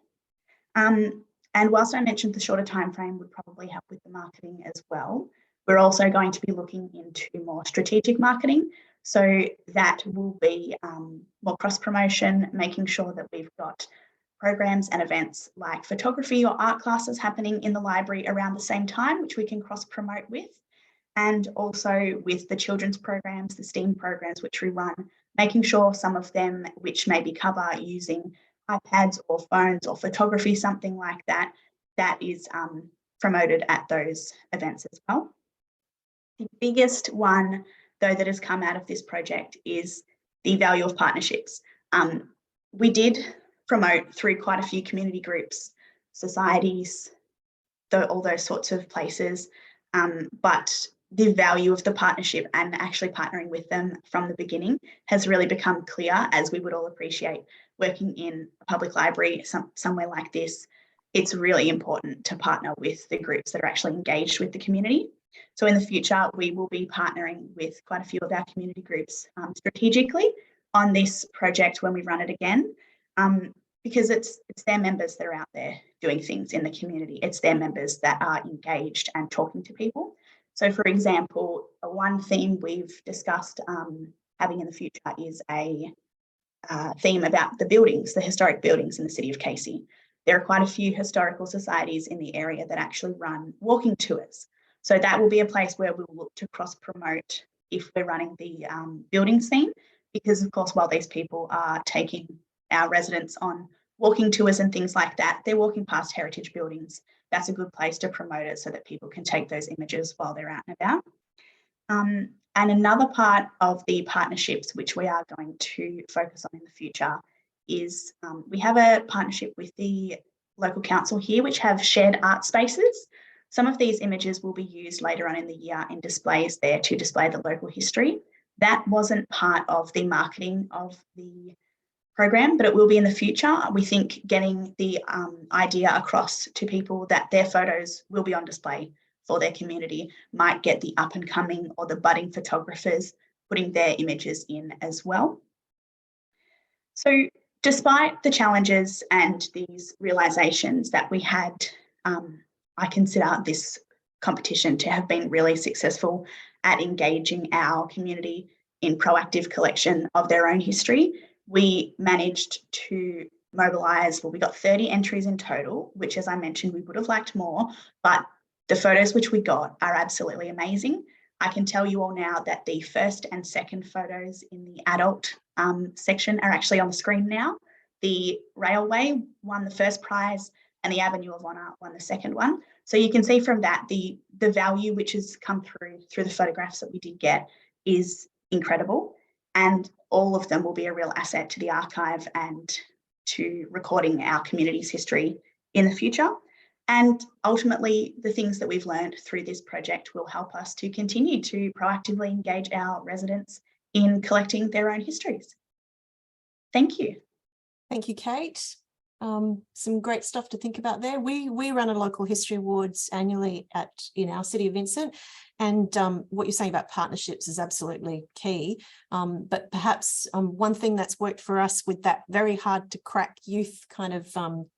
And whilst I mentioned the shorter time frame would probably help with the marketing as well, we're also going to be looking into more strategic marketing. So that will be more cross-promotion, making sure that we've got programs and events like photography or art classes happening in the library around the same time, which we can cross-promote with. And also with the children's programs, the STEAM programs which we run, making sure some of them which maybe cover using iPads or phones or photography, something like that, that is promoted at those events as well. The biggest one, though, that has come out of this project is the value of partnerships. We did promote through quite a few community groups, societies, all those sorts of places, but the value of the partnership and actually partnering with them from the beginning has really become clear, as we would all appreciate working in a public library, somewhere like this. It's really important to partner with the groups that are actually engaged with the community. So in the future, we will be partnering with quite a few of our community groups strategically on this project when we run it again, because it's their members that are out there doing things in the community. It's their members that are engaged and talking to people. So for example, one theme we've discussed having in the future is a theme about the buildings, the historic buildings in the city of Casey. There are quite a few historical societies in the area that actually run walking tours. So that will be a place where we'll look to cross-promote if we're running the building scene, because of course, while these people are taking our residents on walking tours and things like that, they're walking past heritage buildings. That's a good place to promote it so that people can take those images while they're out and about. And another part of the partnerships which we are going to focus on in the future is we have a partnership with the local council here, which have shared art spaces. Some of these images will be used later on in the year in displays there to display the local history. That wasn't part of the marketing of the program, but it will be in the future. We think getting the idea across to people that their photos will be on display for their community might get the up and coming or the budding photographers putting their images in as well. So despite the challenges and these realizations that we had, I consider this competition to have been really successful at engaging our community in proactive collection of their own history. We managed to mobilise, well, we got 30 entries in total, which, as I mentioned, we would have liked more, but the photos which we got are absolutely amazing. I can tell you all now that the first and second photos in the adult section are actually on the screen now. The railway won the first prize and the Avenue of Honour won the second one. So you can see from that the value which has come through the photographs that we did get is incredible, and all of them will be a real asset to the archive and to recording our community's history in the future. And ultimately, the things that we've learned through this project will help us to continue to proactively engage our residents in collecting their own histories. Thank you. Thank you, Kate. Some great stuff to think about there. We run a local history awards annually in our City of Vincent, and what you're saying about partnerships is absolutely key. But perhaps one thing that's worked for us with that very hard to crack youth kind of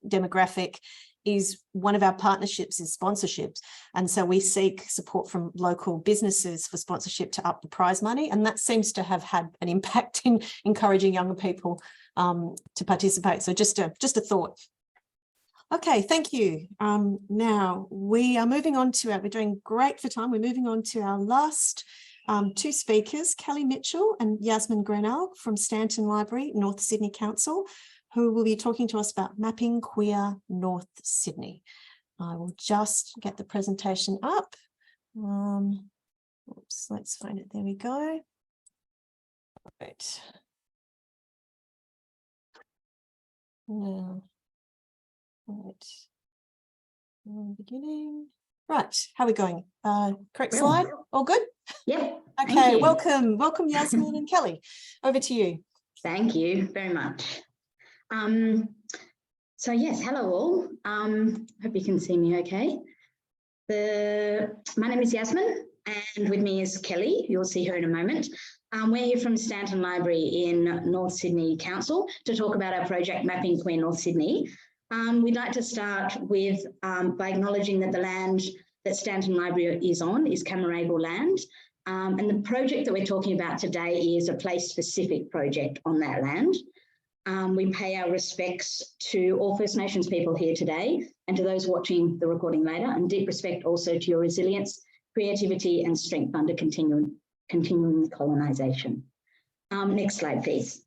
demographic is one of our partnerships is sponsorships. And so we seek support from local businesses for sponsorship to up the prize money. And that seems to have had an impact in encouraging younger people to participate. So just a thought. Okay, thank you. Now we are moving on to we're doing great for time. We're moving on to our last two speakers, Kelly Mitchell and Yasmin Grenell from Stanton Library, North Sydney Council, who will be talking to us about mapping queer North Sydney. I will just get the presentation up. Oops, let's find it. There we go. Right. Now, right. Beginning. Right, how are we going? Correct slide? All good? Yep. Okay, welcome Yasmin and Kelly. Over to you. Thank you very much. So yes, hello all. Hope you can see me okay. My name is Yasmin and with me is Kelly. You'll see her in a moment. We're here from Stanton Library in North Sydney Council to talk about our project Mapping Queer North Sydney. We'd like to start with by acknowledging that the land that Stanton Library is on is Cammeraygal land. And the project that we're talking about today is a place-specific project on that land. We pay our respects to all First Nations people here today and to those watching the recording later, and deep respect also to your resilience, creativity and strength under continuing colonisation. Next slide, please.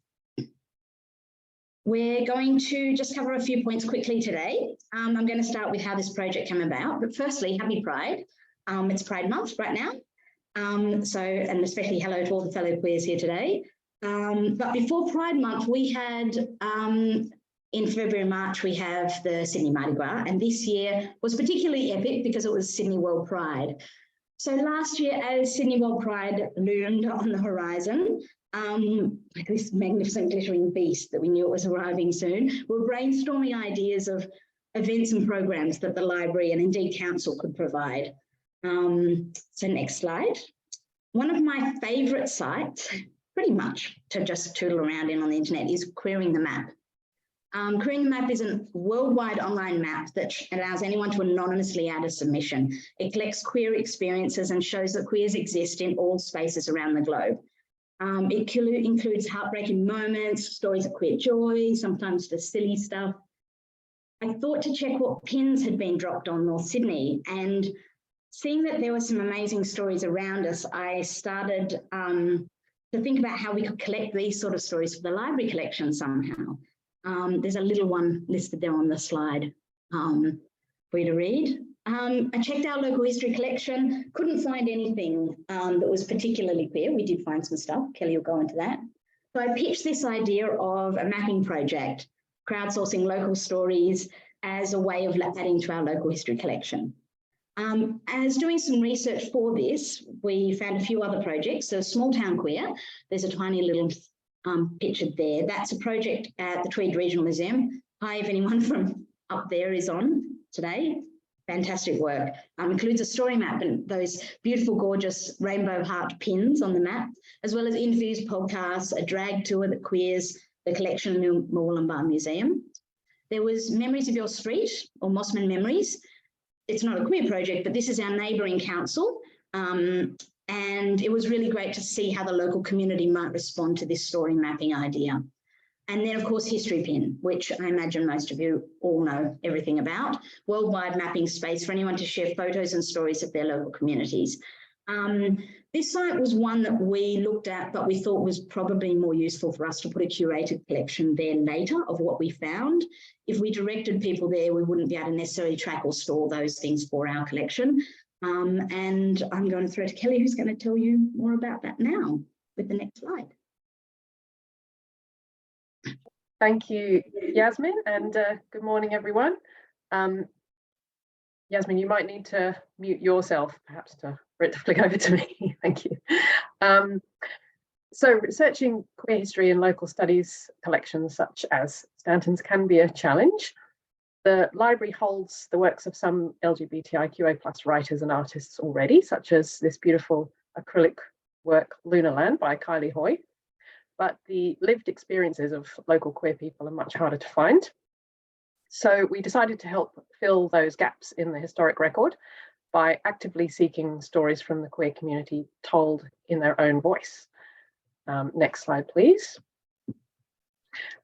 We're going to just cover a few points quickly today. I'm going to start with how this project came about, but firstly, happy Pride. It's Pride Month right now. And especially hello to all the fellow queers here today. But before Pride Month, we had, in February and March, we have the Sydney Mardi Gras, and this year was particularly epic because it was Sydney World Pride. So last year, as Sydney World Pride loomed on the horizon, like this magnificent glittering beast that we knew it was arriving soon, we're brainstorming ideas of events and programs that the library and indeed council could provide. So next slide. One of my favourite sites, pretty much to just tootle around in on the internet, is Queering the Map. Queering the Map is a worldwide online map that allows anyone to anonymously add a submission. It collects queer experiences and shows that queers exist in all spaces around the globe. It includes heartbreaking moments, stories of queer joy, sometimes the silly stuff. I thought to check what pins had been dropped on North Sydney, and seeing that there were some amazing stories around us, I started to think about how we could collect these sort of stories for the library collection somehow. There's a little one listed there on the slide for you to read. I checked our local history collection, couldn't find anything that was particularly queer. We did find some stuff, Kelly will go into that. So I pitched this idea of a mapping project, crowdsourcing local stories as a way of adding to our local history collection. As doing some research for this, we found a few other projects. So Small Town Queer, there's a tiny little pictured there. That's a project at the Tweed Regional Museum. Hi, if anyone from up there is on today. Fantastic work. Includes a story map and those beautiful, gorgeous rainbow heart pins on the map, as well as interviews, podcasts, a drag tour that queers the collection in the Murwillumbah Museum. There was Memories of Your Street, or Mossman Memories. It's not a queer project, but this is our neighbouring council. And it was really great to see how the local community might respond to this story mapping idea. And then, of course, History Pin, which I imagine most of you all know everything about. Worldwide mapping space for anyone to share photos and stories of their local communities. This site was one that we looked at, but we thought was probably more useful for us to put a curated collection there later of what we found. If we directed people there, we wouldn't be able to necessarily track or store those things for our collection. And I'm going to throw to Kelly, who's going to tell you more about that now with the next slide. Thank you, Yasmin, and good morning, everyone. Yasmin, you might need to mute yourself, perhaps for it to flick over to me. Thank you. So researching queer history in local studies collections such as Stanton's can be a challenge. The library holds the works of some LGBTIQA+ writers and artists already, such as this beautiful acrylic work, Lunaland by Kylie Hoy. But the lived experiences of local queer people are much harder to find. So we decided to help fill those gaps in the historic record by actively seeking stories from the queer community told in their own voice. Next slide, please.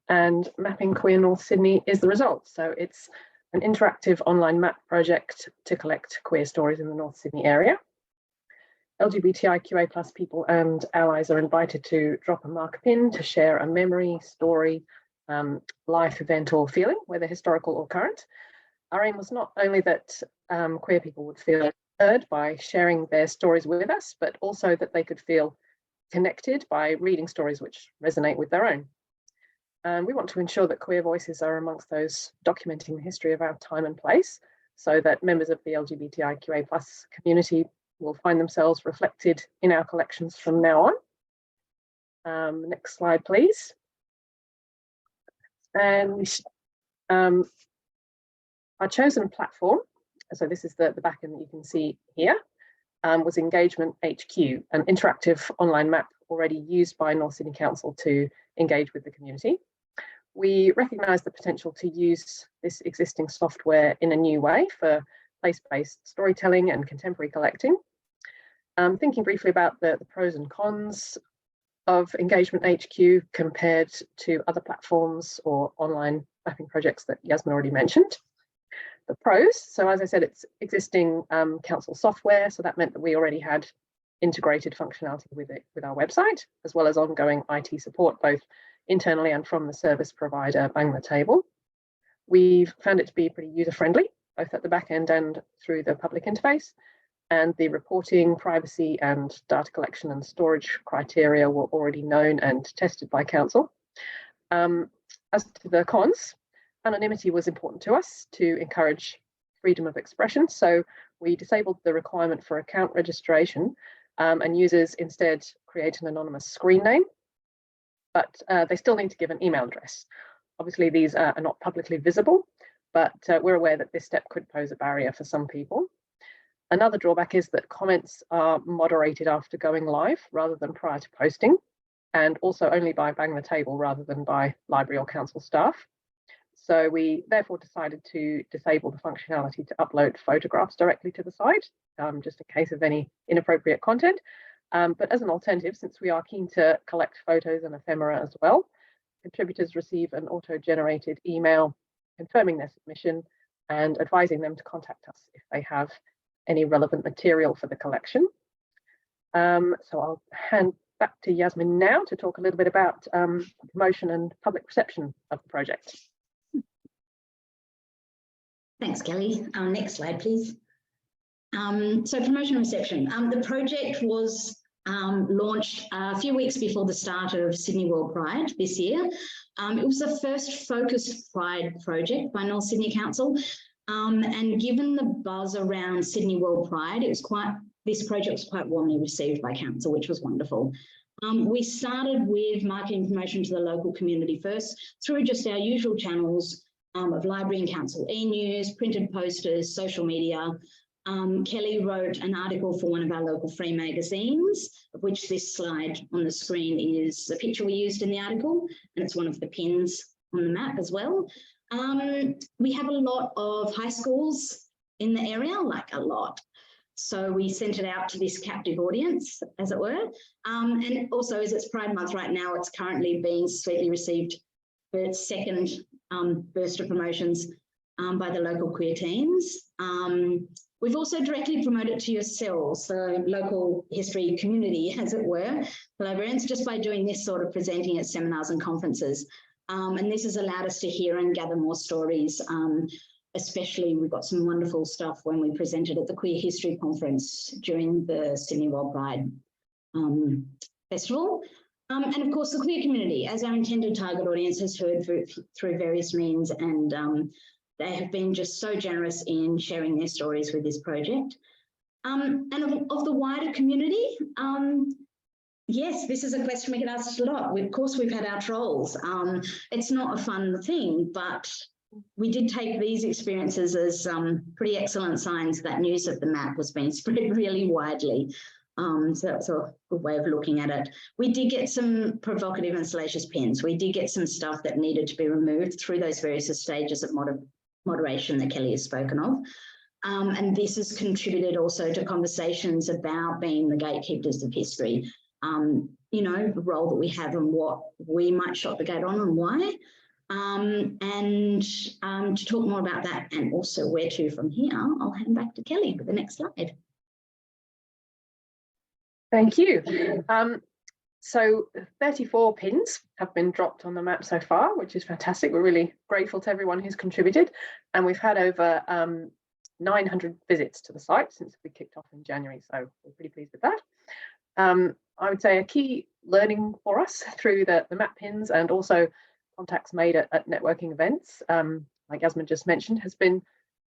And Mapping Queer North Sydney is the result. So it's an interactive online map project to collect queer stories in the North Sydney area. LGBTIQA+ people and allies are invited to drop a marker pin to share a memory, story, life event or feeling, whether historical or current. Our aim was not only that queer people would feel heard by sharing their stories with us, but also that they could feel connected by reading stories which resonate with their own. We want to ensure that queer voices are amongst those documenting the history of our time and place, so that members of the LGBTIQA+ community will find themselves reflected in our collections from now on. Next slide, please. And our chosen platform, so this is the backend that you can see here, was Engagement HQ, an interactive online map already used by North Sydney Council to engage with the community. We recognise the potential to use this existing software in a new way for place-based storytelling and contemporary collecting. Thinking briefly about the pros and cons of Engagement HQ compared to other platforms or online mapping projects that Yasmin already mentioned. The pros, so as I said, it's existing council software, so that meant that we already had integrated functionality with our website, as well as ongoing IT support, both internally and from the service provider Bang the Table. We've found it to be pretty user-friendly, both at the back end and through the public interface, and the reporting, privacy and data collection and storage criteria were already known and tested by council. As to the cons, anonymity was important to us to encourage freedom of expression, so we disabled the requirement for account registration and users instead create an anonymous screen name, but they still need to give an email address. Obviously, these are not publicly visible, but we're aware that this step could pose a barrier for some people. Another drawback is that comments are moderated after going live rather than prior to posting, and also only by Bang the Table rather than by library or council staff. So we therefore decided to disable the functionality to upload photographs directly to the site, just in case of any inappropriate content. But as an alternative, since we are keen to collect photos and ephemera as well, contributors receive an auto-generated email confirming their submission and advising them to contact us if they have any relevant material for the collection. So I'll hand back to Yasmin now to talk a little bit about promotion and public reception of the project. Thanks, Kelly. Next slide, please. So promotion reception. The project was launched a few weeks before the start of Sydney World Pride this year. It was the first focused Pride project by North Sydney Council. And given the buzz around Sydney World Pride, this project was quite warmly received by Council, which was wonderful. We started with marketing promotion to the local community first through just our usual channels of library and council e-news, printed posters, social media. Kelly wrote an article for one of our local free magazines, of which this slide on the screen is the picture we used in the article, and it's one of the pins on the map as well. We have a lot of high schools in the area, like a lot. So we sent it out to this captive audience, as it were. And also, as it's Pride Month right now, it's currently being sweetly received for its second burst of promotions by the local queer teens. We've also directly promoted to yourselves, the local history community, as it were, librarians, just by doing this sort of presenting at seminars and conferences. And this has allowed us to hear and gather more stories. Especially, we've got some wonderful stuff when we presented at the Queer History Conference during the Sydney World Pride Festival. And of course, the queer community, as our intended target audience, has heard through various means, and they have been just so generous in sharing their stories with this project. And of the wider community, yes, this is a question we get asked a lot. Of course, we've had our trolls. It's not a fun thing, but we did take these experiences as pretty excellent signs that news of the map was being spread really widely. So that's a good way of looking at it. We did get some provocative and salacious pins. We did get some stuff that needed to be removed through those various stages of moderation that Kelly has spoken of. And this has contributed also to conversations about being the gatekeepers of history. You know, the role that we have and what we might shut the gate on and why. To talk more about that and also where to from here, I'll hand back to Kelly with the next slide. Thank you. So 34 pins have been dropped on the map so far, which is fantastic. We're really grateful to everyone who's contributed. And we've had over 900 visits to the site since we kicked off in January. So we're pretty pleased with that. I would say a key learning for us through the map pins and also contacts made at networking events, like Yasmin just mentioned, has been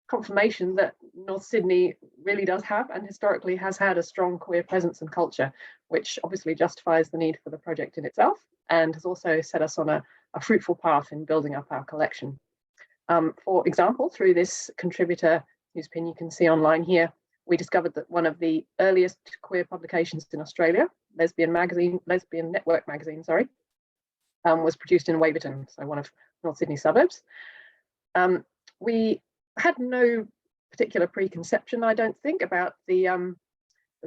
confirmation that North Sydney really does have and historically has had a strong queer presence and culture, which obviously justifies the need for the project in itself and has also set us on a fruitful path in building up our collection. For example, through this contributor whose pin you can see online here, we discovered that one of the earliest queer publications in Australia, Lesbian Network magazine, was produced in Waverton, so one of North Sydney suburbs. We had no particular preconception, I don't think, about the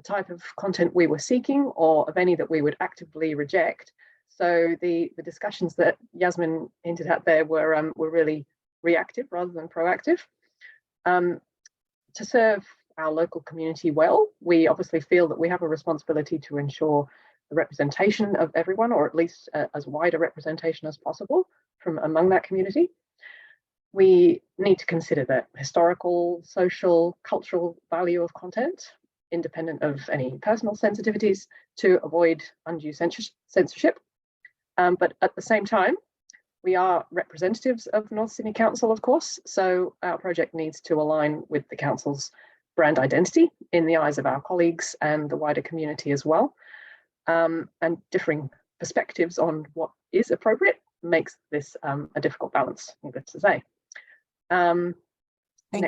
type of content we were seeking or of any that we would actively reject. So the discussions that Yasmin hinted at there were really reactive rather than proactive. To serve our local community well, we obviously feel that we have a responsibility to ensure the representation of everyone, or at least as wide a representation as possible from among that community. We need to consider the historical, social, cultural value of content, independent of any personal sensitivities, to avoid undue censorship. But at the same time, we are representatives of North Sydney Council, of course, so our project needs to align with the council's brand identity in the eyes of our colleagues and the wider community as well. And differing perspectives on what is appropriate makes this a difficult balance, needless to say. Thank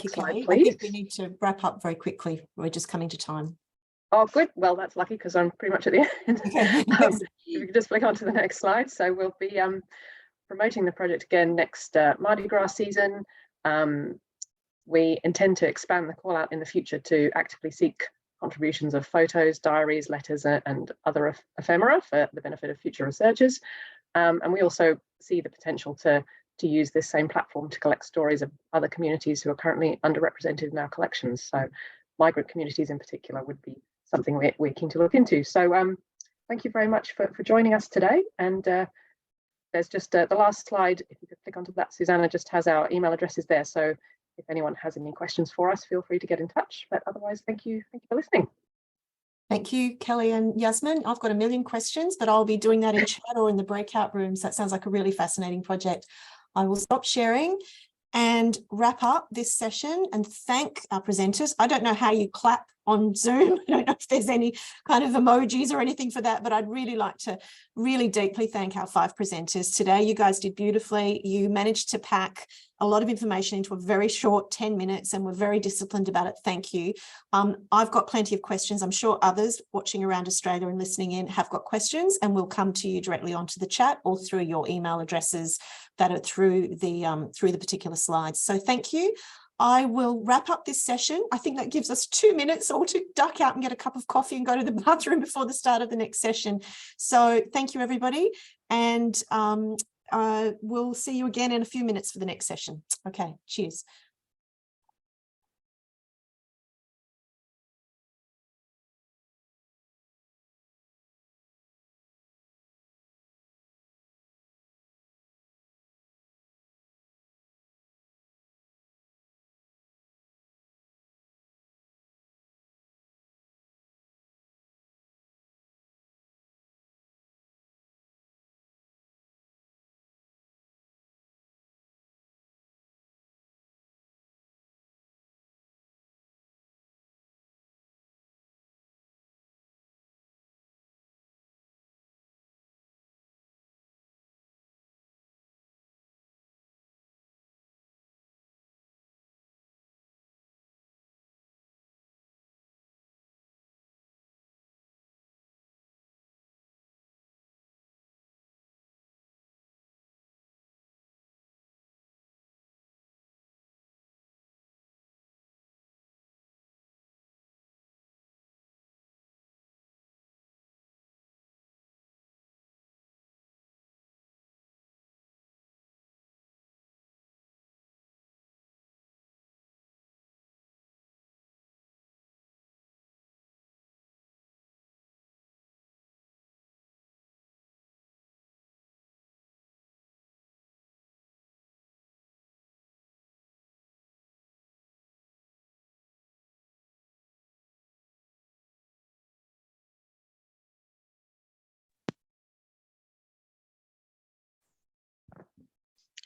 you, Kelly. I think we need to wrap up very quickly. We're just coming to time. Oh, good. Well, that's lucky because I'm pretty much at the end. Okay. If we could just flick on to the next slide. So we'll be promoting the project again next Mardi Gras season. We intend to expand the call out in the future to actively seek contributions of photos, diaries, letters, and other ephemera for the benefit of future researchers. And we also see the potential to use this same platform to collect stories of other communities who are currently underrepresented in our collections. So migrant communities in particular would be something we're keen to look into. So thank you very much for joining us today. And there's just the last slide. If you could click onto that, Susanna just has our email addresses there. So if anyone has any questions for us, feel free to get in touch. But otherwise, thank you for listening. Thank you, Kelly and Yasmin. I've got a million questions, but I'll be doing that in chat or in the breakout rooms. That sounds like a really fascinating project. I will stop sharing and wrap up this session and thank our presenters. I don't know how you clap on Zoom. I don't know if there's any kind of emojis or anything for that, but I'd really like to really deeply thank our 5 presenters today. You guys did beautifully. You managed to pack a lot of information into a very short 10 minutes and were very disciplined about it. Thank you. I've got plenty of questions. I'm sure others watching around Australia and listening in have got questions, and we'll come to you directly onto the chat or through your email addresses that are through the particular slides. So thank you. I will wrap up this session. I think that gives us 2 minutes or to duck out and get a cup of coffee and go to the bathroom before the start of the next session. So thank you, everybody. And we'll see you again in a few minutes for the next session. Okay, cheers.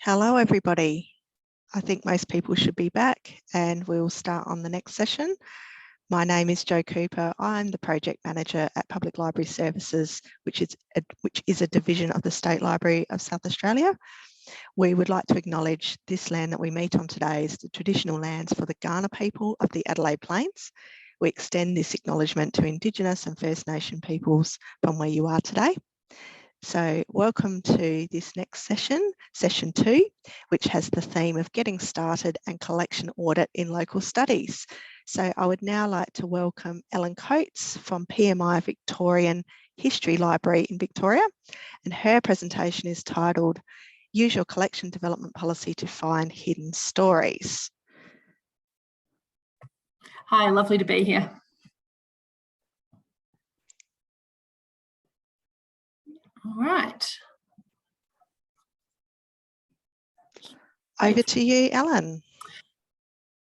Hello, everybody. I think most people should be back and we'll start on the next session. My name is Jo Cooper. I'm the project manager at Public Library Services, which is a division of the State Library of South Australia. We would like to acknowledge this land that we meet on today is the traditional lands for the Kaurna people of the Adelaide Plains. We extend this acknowledgement to Indigenous and First Nation peoples from where you are today. So welcome to this next session, session 2, which has the theme of getting started and collection audit in local studies. So I would now like to welcome Ellen Coates from PMI Victorian History Library in Victoria, and her presentation is titled Use Your Collection Development Policy to Find Hidden Stories. Hi, lovely to be here. All right. Over to you, Ellen.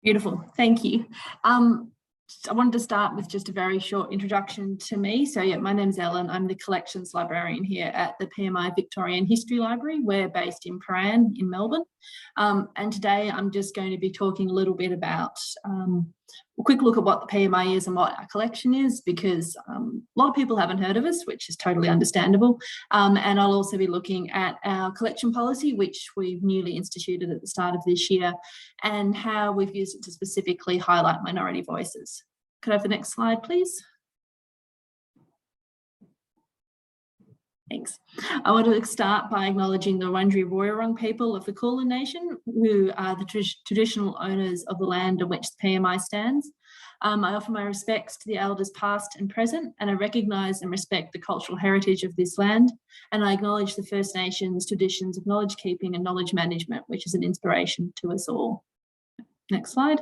Beautiful, thank you. I wanted to start with just a very short introduction to me. So yeah, my name's Ellen. I'm the collections librarian here at the PMI Victorian History Library. We're based in Prahran in Melbourne. And today I'm just going to be talking a little bit about a quick look at what the PMI is and what our collection is, because a lot of people haven't heard of us, which is totally understandable. And I'll also be looking at our collection policy, which we've newly instituted at the start of this year, and how we've used it to specifically highlight minority voices. Could I have the next slide, please? Thanks. I want to start by acknowledging the Wurundjeri Woiwurrung people of the Kulin Nation, who are the traditional owners of the land on which the PMI stands. I offer my respects to the elders past and present, and I recognise and respect the cultural heritage of this land, and I acknowledge the First Nations traditions of knowledge keeping and knowledge management, which is an inspiration to us all. Next slide.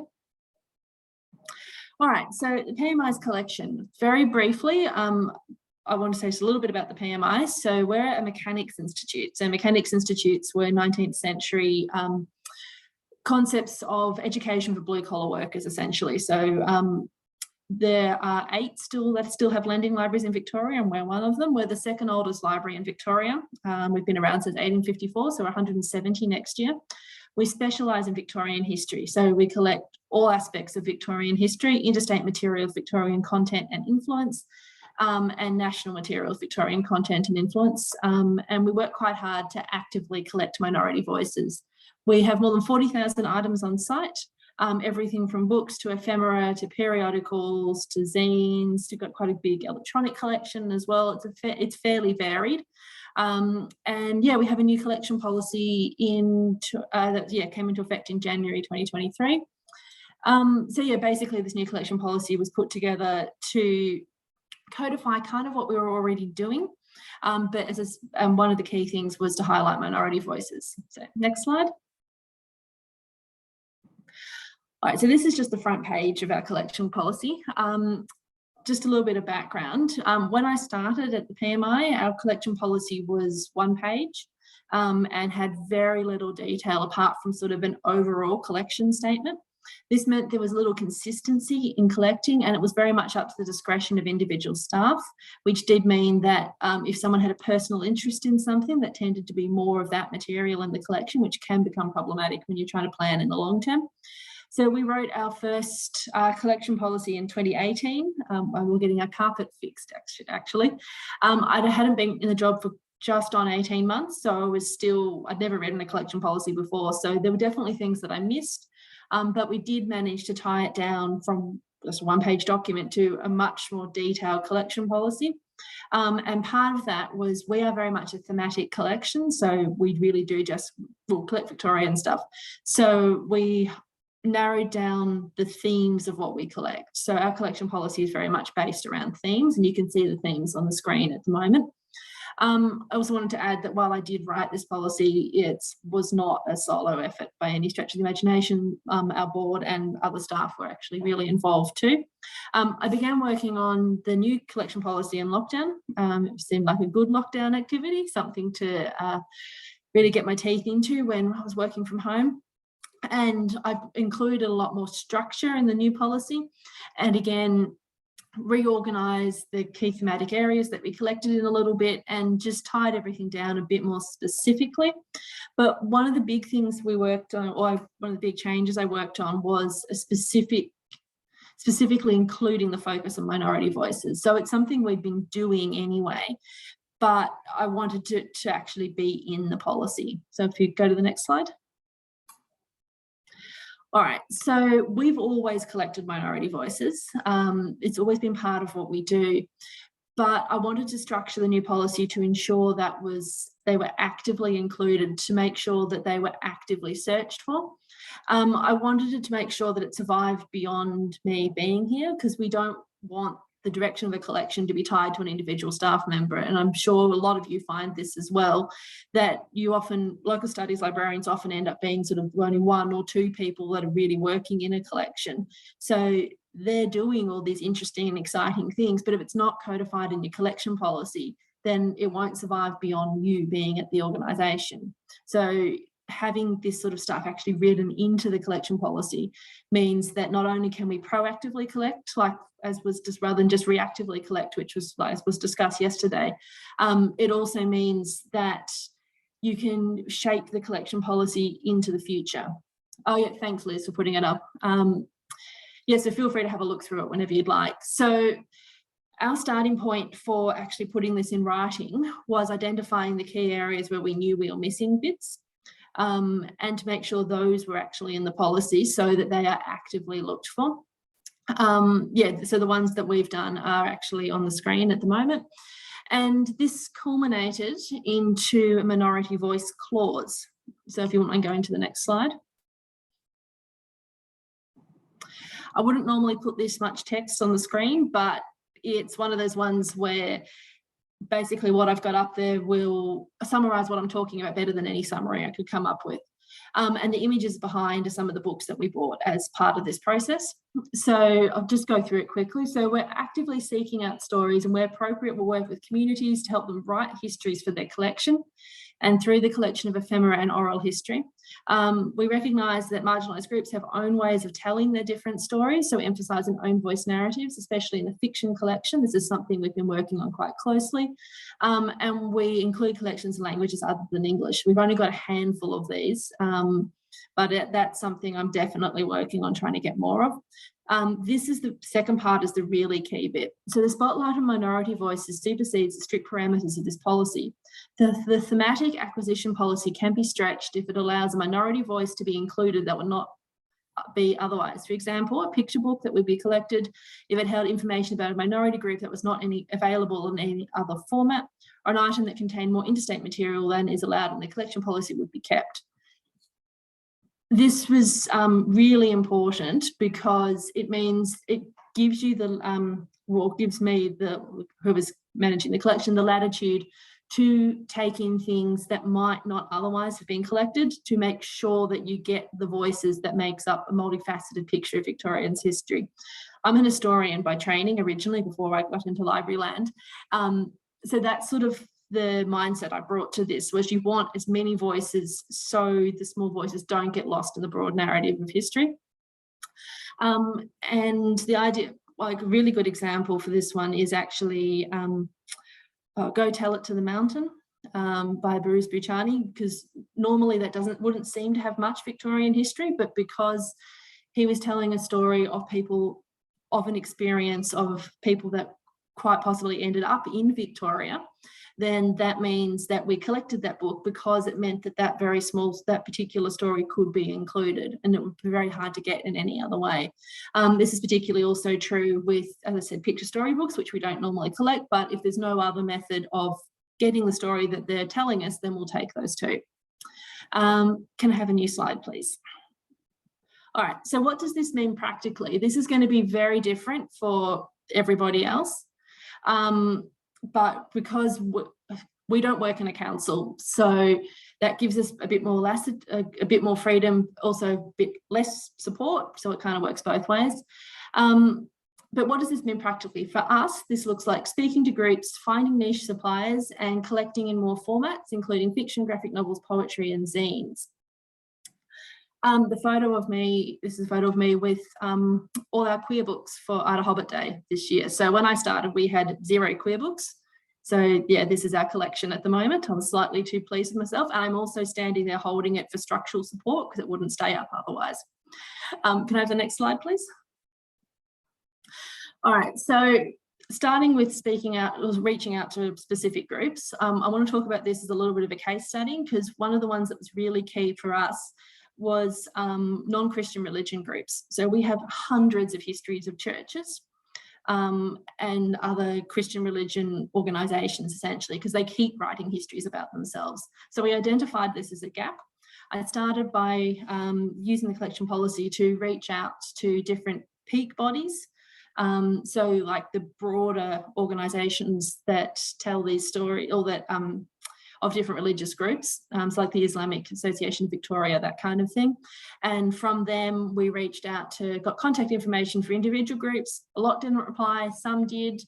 All right, so the PMI's collection, very briefly, I want to say just a little bit about the PMI. So we're a mechanics institute. So mechanics institutes were 19th century concepts of education for blue collar workers, essentially. So there are 8 that still have lending libraries in Victoria, and we're one of them. We're the second oldest library in Victoria. We've been around since 1854, so 170 next year. We specialise in Victorian history, so we collect all aspects of Victorian history, interstate materials, Victorian content and influence, and national materials, Victorian content and influence. And we work quite hard to actively collect minority voices. We have more than 40,000 items on site, everything from books to ephemera to periodicals to zines. We've got quite a big electronic collection as well. It's fairly varied. And yeah, we have a new collection policy that came into effect in January 2023. So yeah, basically this new collection policy was put together to codify kind of what we were already doing, but one of the key things was to highlight minority voices. So next slide. All right, so this is just the front page of our collection policy. Just a little bit of background. When I started at the PMI, our collection policy was 1 page and had very little detail apart from sort of an overall collection statement. This meant there was little consistency in collecting, and it was very much up to the discretion of individual staff, which did mean that if someone had a personal interest in something, that tended to be more of that material in the collection, which can become problematic when you're trying to plan in the long term. So we wrote our first collection policy in 2018, and we're getting our carpet fixed actually. I hadn't been in the job for just on 18 months, so I'd never written a collection policy before, so there were definitely things that I missed. But we did manage to tie it down from just a 1-page document to a much more detailed collection policy. And part of that was we are very much a thematic collection, so we really do we'll collect Victorian stuff. So we narrowed down the themes of what we collect. So our collection policy is very much based around themes, and you can see the themes on the screen at the moment. I also wanted to add that while I did write this policy, it was not a solo effort by any stretch of the imagination. Our board and other staff were actually really involved too. I began working on the new collection policy in lockdown. It seemed like a good lockdown activity, something to really get my teeth into when I was working from home. And I've included a lot more structure in the new policy. And again, reorganise the key thematic areas that we collected in a little bit, and just tied everything down a bit more specifically. But one of the big things we worked on, or one of the big changes I worked on, was a specifically including the focus on minority voices. So it's something we've been doing anyway, but I wanted to actually be in the policy. So if you go to the next slide. All right, so we've always collected minority voices. It's always been part of what we do, but I wanted to structure the new policy to ensure that they were actively included, to make sure that they were actively searched for. I wanted it to make sure that it survived beyond me being here, because we don't want the direction of a collection to be tied to an individual staff member. And I'm sure a lot of you find this as well, that local studies librarians often end up being sort of only one or two people that are really working in a collection. So they're doing all these interesting and exciting things, but if it's not codified in your collection policy, then it won't survive beyond you being at the organisation. So having this sort of stuff actually written into the collection policy means that not only can we proactively collect, rather than just reactively collect, which was discussed yesterday, it also means that you can shape the collection policy into the future. Oh yeah, thanks Liz for putting it up. Yeah, so feel free to have a look through it whenever you'd like. So our starting point for actually putting this in writing was identifying the key areas where we knew we were missing bits. And to make sure those were actually in the policy so that they are actively looked for. Yeah, so the ones that we've done are actually on the screen at the moment. And this culminated into a minority voice clause. So if you wouldn't mind going to the next slide. I wouldn't normally put this much text on the screen, but it's one of those ones where basically what I've got up there will summarise what I'm talking about better than any summary I could come up with. And the images behind are some of the books that we bought as part of this process. So I'll just go through it quickly. So we're actively seeking out stories, and where appropriate, we'll work with communities to help them write histories for their collection, and through the collection of ephemera and oral history. We recognise that marginalised groups have own ways of telling their different stories, so emphasising own voice narratives, especially in the fiction collection. This is something we've been working on quite closely. And we include collections in languages other than English. We've only got a handful of these, but that's something I'm definitely working on trying to get more of. This is the second part, is the really key bit. So the spotlight on minority voices supersedes the strict parameters of this policy. The thematic acquisition policy can be stretched if it allows a minority voice to be included that would not be otherwise. For example, a picture book that would be collected if it held information about a minority group that was not available in any other format, or an item that contained more interstate material than is allowed in the collection policy would be kept. This was really important because it means it gives you gives me, who was managing the collection, the latitude to take in things that might not otherwise have been collected, to make sure that you get the voices that makes up a multifaceted picture of Victorians' history. I'm an historian by training originally, before I got into library land. So that's sort of the mindset I brought to this, was you want as many voices so the small voices don't get lost in the broad narrative of history. And the idea, like a really good example for this one is actually Go Tell It to the Mountain by Bruce Bucciani, because normally that wouldn't seem to have much Victorian history, but because he was telling a story of people, of an experience of people that quite possibly ended up in Victoria, then that means that we collected that book because it meant that that particular story could be included, and it would be very hard to get in any other way. This is particularly also true with, as I said, picture storybooks, which we don't normally collect, but if there's no other method of getting the story that they're telling us, then we'll take those too. Can I have a new slide, please? All right, so what does this mean practically? This is going to be very different for everybody else. But because we don't work in a council, so that gives us a bit more freedom, also a bit less support, so it kind of works both ways. But what does this mean practically? For us, this looks like speaking to groups, finding niche suppliers, and collecting in more formats, including fiction, graphic novels, poetry, and zines. The photo of me, this is a photo of me with all our queer books for Ida Hobbit Day this year. So when I started, we had 0 queer books. So yeah, this is our collection at the moment. I was slightly too pleased with myself. And I'm also standing there holding it for structural support because it wouldn't stay up otherwise. Can I have the next slide, please? All right, so starting with speaking out, reaching out to specific groups, I want to talk about this as a little bit of a case study, because one of the ones that was really key for us was non-Christian religion groups. So we have hundreds of histories of churches and other Christian religion organisations, essentially, because they keep writing histories about themselves. So we identified this as a gap. I started by using the collection policy to reach out to different peak bodies. So like the broader organisations that tell these stories, or that of different religious groups, so like the Islamic Association of Victoria, that kind of thing. And from them, we reached out to, got contact information for individual groups. A lot didn't reply, some did.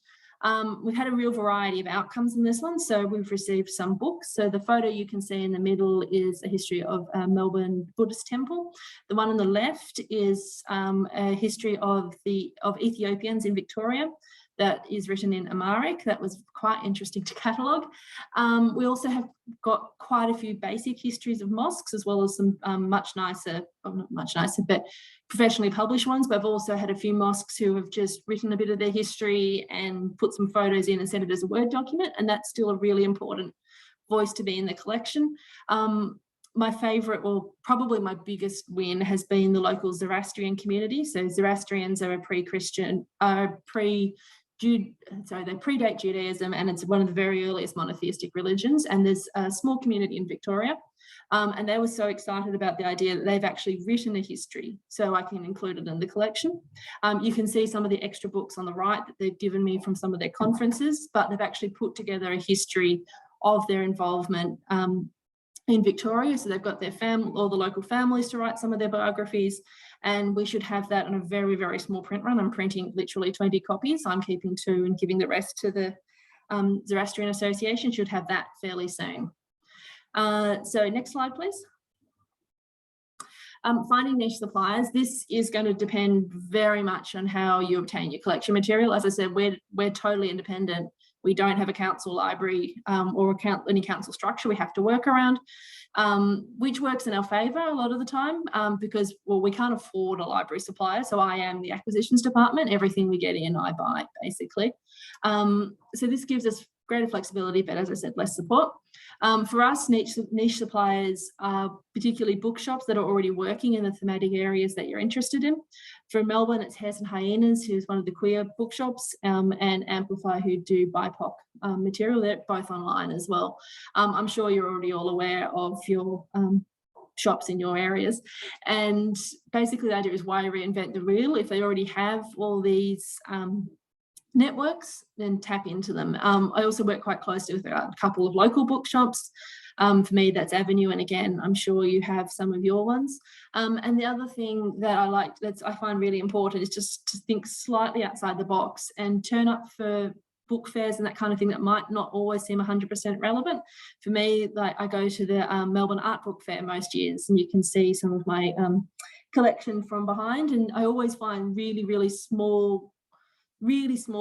We've had a real variety of outcomes in this one. So we've received some books. So the photo you can see in the middle is a history of Melbourne Buddhist temple. The one on the left is a history of Ethiopians in Victoria. That is written in Amharic. That was quite interesting to catalogue. We also have got quite a few basic histories of mosques, as well as some much nicer, well, not much nicer, but professionally published ones. But I've also had a few mosques who have just written a bit of their history and put some photos in and sent it as a Word document. And that's still a really important voice to be in the collection. My favourite, or probably my biggest win, has been the local Zoroastrian community. So Zoroastrians are a pre-Christian, they predate Judaism, and it's one of the very earliest monotheistic religions. And there's a small community in Victoria, and they were so excited about the idea that they've actually written a history, so I can include it in the collection. You can see some of the extra books on the right that they've given me from some of their conferences, but they've actually put together a history of their involvement in Victoria. So they've got their family, all the local families, to write some of their biographies. And we should have that on a very, very small print run. I'm printing literally 20 copies. I'm keeping 2 and giving the rest to the Zoroastrian Association. Should have that fairly soon. So next slide, please. Finding niche suppliers. This is going to depend very much on how you obtain your collection material. As I said, we're totally independent. We don't have a council library or any council structure we have to work around, which works in our favour a lot of the time because, well, we can't afford a library supplier. So I am the acquisitions department. Everything we get in, I buy, basically. So this gives us greater flexibility, but as I said, less support. For us, niche suppliers are particularly bookshops that are already working in the thematic areas that you're interested in. For Melbourne, it's Hares and Hyenas, who's one of the queer bookshops, and Amplify, who do BIPOC material. They're both online as well. I'm sure you're already all aware of your shops in your areas. And basically the idea is, why reinvent the wheel? If they already have all these networks, then tap into them. I also work quite closely with a couple of local bookshops. For me, that's Avenue, and again, I'm sure you have some of your ones. And the other thing that I find really important is just to think slightly outside the box and turn up for book fairs and that kind of thing that might not always seem 100% relevant. For me, like, I go to the Melbourne Art Book Fair most years, and you can see some of my collection from behind, and I always find really small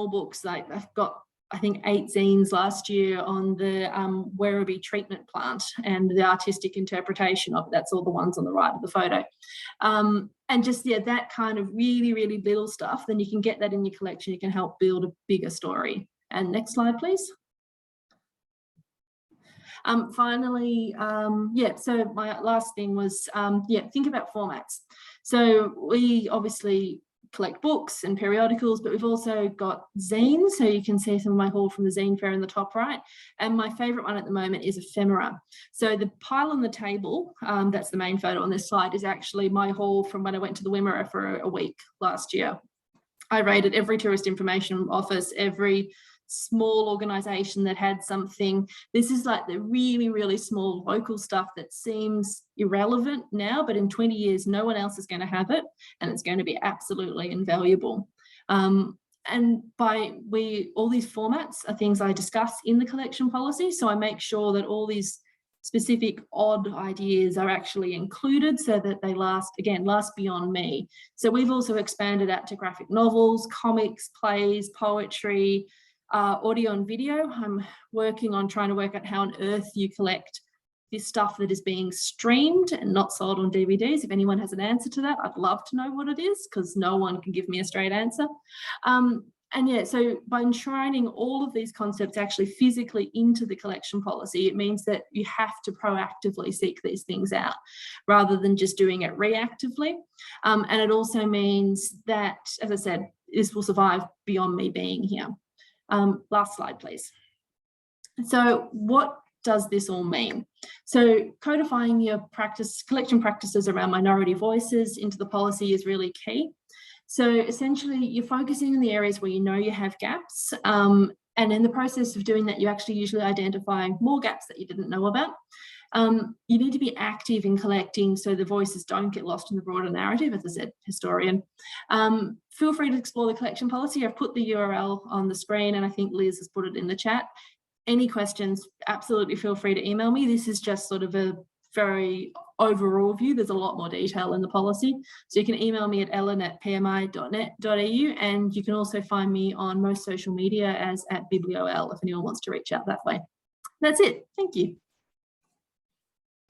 books. Like, I've got, I think, 8 zines last year on the Werribee treatment plant and the artistic interpretation of it. That's all the ones on the right of the photo. And just, yeah, that kind of really little stuff, then you can get that in your collection. You can help build a bigger story. And next slide, please. Finally, so my last thing was, think about formats. So we obviously collect books and periodicals, but we've also got zines. So you can see some of my haul from the zine fair in the top right. And my favourite one at the moment is ephemera. So the pile on the table, that's the main photo on this slide, is actually my haul from when I went to the Wimmera for a week last year. I raided every tourist information office, every small organisation that had something. This is like the really small local stuff that seems irrelevant now, but in 20 years, no one else is going to have it, and it's going to be absolutely invaluable. And all these formats are things I discuss in the collection policy. So I make sure that all these specific odd ideas are actually included so that they last beyond me. So we've also expanded out to graphic novels, comics, plays, poetry, audio and video. I'm working on trying to work out how on earth you collect this stuff that is being streamed and not sold on DVDs. If anyone has an answer to that, I'd love to know what it is, because no one can give me a straight answer. And yeah, so by enshrining all of these concepts actually physically into the collection policy, it means that you have to proactively seek these things out rather than just doing it reactively. And it also means that, as I said, this will survive beyond me being here. Last slide, please. So what does this all mean? So codifying your collection practices around minority voices into the policy is really key. So essentially you're focusing on the areas where you know you have gaps, and in the process of doing that, you actually usually identify more gaps that you didn't know about. You need to be active in collecting so the voices don't get lost in the broader narrative, as I said, historian. Feel free to explore the collection policy. I've put the URL on the screen, and I think Liz has put it in the chat. Any questions, absolutely feel free to email me. This is just sort of a very overall view. There's a lot more detail in the policy. So you can email me at ellen@pmi.net.au, and you can also find me on most social media as @bibliol if anyone wants to reach out that way. That's it. Thank you.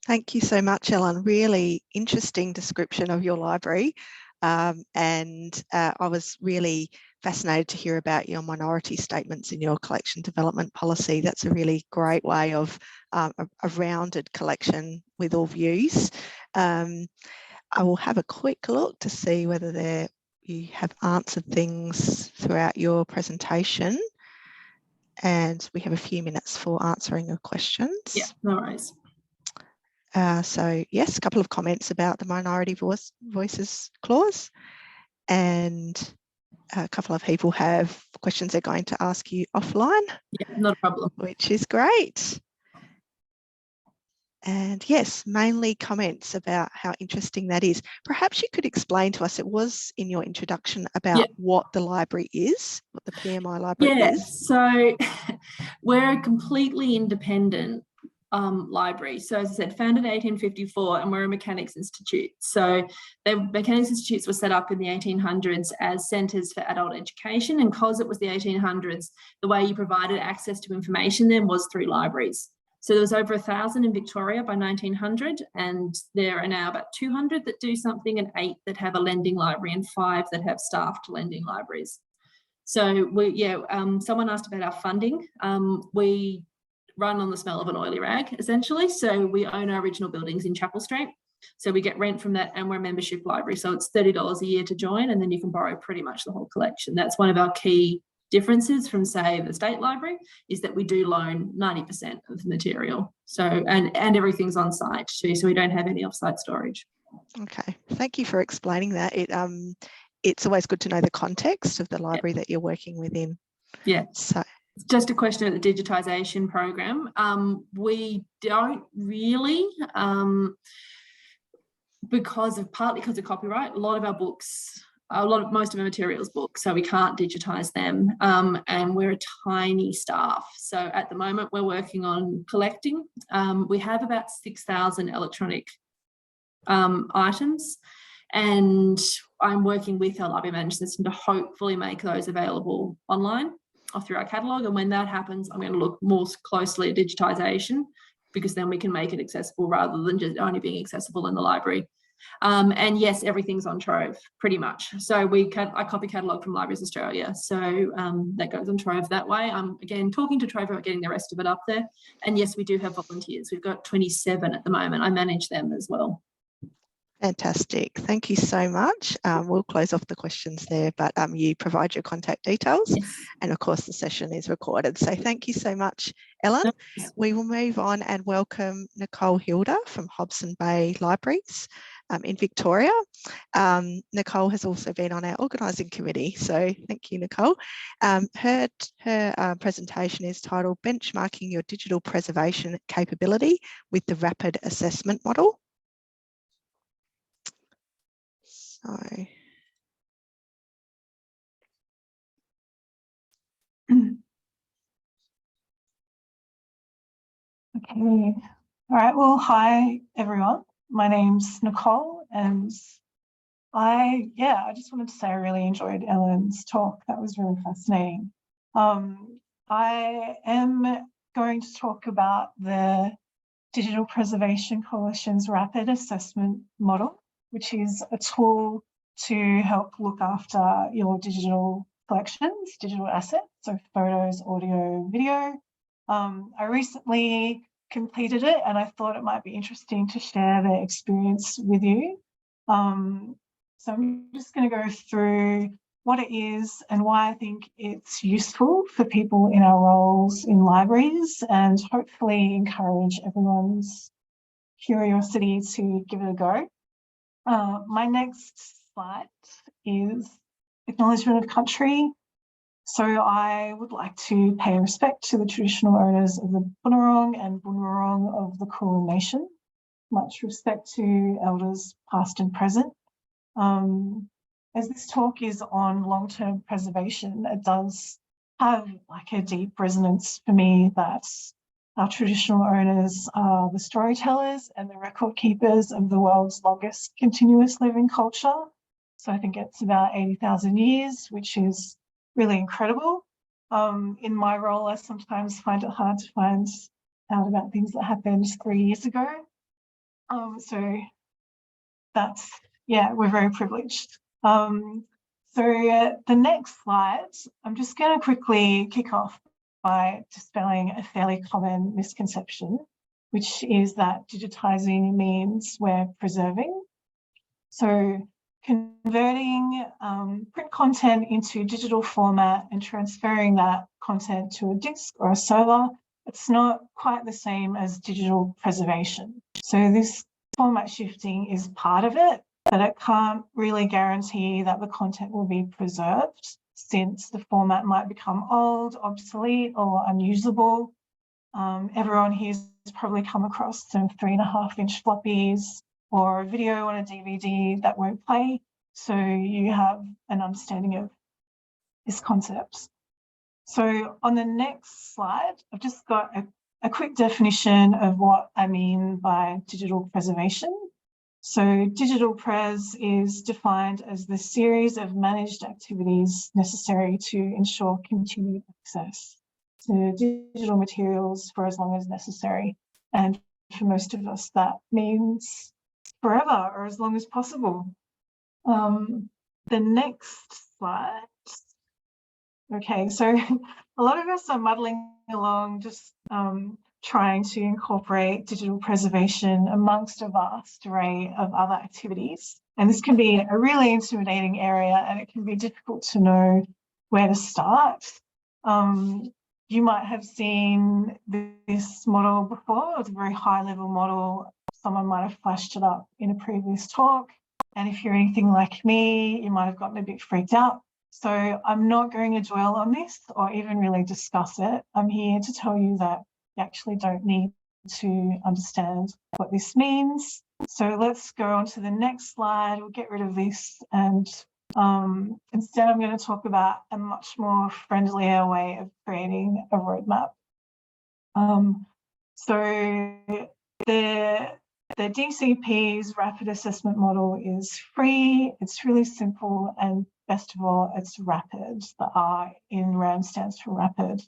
Thank you so much, Ellen. Really interesting description of your library. I was really fascinated to hear about your minority statements in your collection development policy. That's a really great way of a rounded collection with all views. I will have a quick look to see whether you have answered things throughout your presentation. And we have a few minutes for answering your questions. Yeah, no worries. So yes, a couple of comments about the minority voices clause, and a couple of people have questions they're going to ask you offline. Yeah, not a problem. Which is great. And yes, mainly comments about how interesting that is. Perhaps you could explain to us, it was in your introduction, about what the library is, what the PMI library is. So we're a completely independent library. So as I said, founded in 1854, and we're a mechanics institute. So the mechanics institutes were set up in the 1800s as centres for adult education, and because it was the 1800s, the way you provided access to information then was through libraries. So there was over 1,000 in Victoria by 1900, and there are now about 200 that do something, and 8 that have a lending library, and 5 that have staffed lending libraries. So someone asked about our funding. We run on the smell of an oily rag, essentially. So we own our original buildings in Chapel Street. So we get rent from that, and we're a membership library. So it's $30 a year to join, and then you can borrow pretty much the whole collection. That's one of our key differences from, say, the State Library, is that we do loan 90% of the material. So, and everything's on site too, so we don't have any off-site storage. Okay, thank you for explaining that. It's always good to know the context of the library that you're working within. Yeah. So just a question of the digitisation program. We don't really, partly because of copyright, a lot of our books, most of our materials books, so we can't digitise them, and we're a tiny staff. So at the moment we're working on collecting. We have about 6,000 electronic items, and I'm working with our library management system to hopefully make those available online or through our catalogue. And when that happens, I'm going to look more closely at digitisation, because then we can make it accessible rather than just only being accessible in the library. And yes, everything's on Trove pretty much. So I copy catalogue from Libraries Australia. So that goes on Trove that way. I'm again talking to Trove about getting the rest of it up there. And yes, we do have volunteers. We've got 27 at the moment. I manage them as well. fantastic. Thank you so much. We'll close off the questions there, but you provide your contact details. Yes. And of course the session is recorded. So thank you so much, Ellen. We will move on and welcome Nicole Hilder from Hobson Bay Libraries in Victoria. Nicole has also been on our organising committee, so thank you, Nicole. Her presentation is titled Benchmarking Your Digital Preservation Capability with the Rapid Assessment Model. So, okay, All right, well, hi everyone. My name's Nicole, and I just wanted to say I really enjoyed Ellen's talk. That was really fascinating. I am going to talk about the Digital Preservation Coalition's Rapid Assessment Model, which is a tool to help look after your digital collections, digital assets, so photos, audio, video. I recently completed it and I thought it might be interesting to share the experience with you. So I'm just going to go through what it is and why I think it's useful for people in our roles in libraries, and hopefully encourage everyone's curiosity to give it a go. My next slide is acknowledgement of country. So I would like to pay respect to the traditional owners of the Bunurong and Bunurong of the Kulin Nation. Much respect to elders past and present. As this talk is on long-term preservation, it does have like a deep resonance for me that our traditional owners are the storytellers and the record keepers of the world's longest continuous living culture. So I think it's about 80,000 years, which is really incredible. In my role, I sometimes find it hard to find out about things that happened 3 years ago. So that's, yeah, we're very privileged. So the next slide, I'm just going to quickly kick off by dispelling a fairly common misconception, which is that digitizing means we're preserving. So converting print content into digital format and transferring that content to a disk or a server, it's not quite the same as digital preservation. So this format shifting is part of it, but it can't really guarantee that the content will be preserved, since the format might become old, obsolete, or unusable. Everyone here's probably come across some 3.5-inch floppies or a video on a DVD that won't play. So you have an understanding of this concept. So on the next slide, I've just got a quick definition of what I mean by digital preservation. So digital pres is defined as the series of managed activities necessary to ensure continued access to digital materials for as long as necessary. And for most of us, that means forever or as long as possible. The next slide. Okay, so a lot of us are muddling along, just trying to incorporate digital preservation amongst a vast array of other activities. And this can be a really intimidating area, and it can be difficult to know where to start. You might have seen this model before. It's a very high level model. Someone might have flashed it up in a previous talk. And if you're anything like me, you might have gotten a bit freaked out. So I'm not going to dwell on this or even really discuss it. I'm here to tell you that you actually don't need to understand what this means. So let's go on to the next slide. We'll get rid of this, and instead I'm going to talk about a much more friendlier way of creating a roadmap. So the DCP's rapid assessment model is free, it's really simple, and best of all, it's rapid. The R in RAM stands for rapid.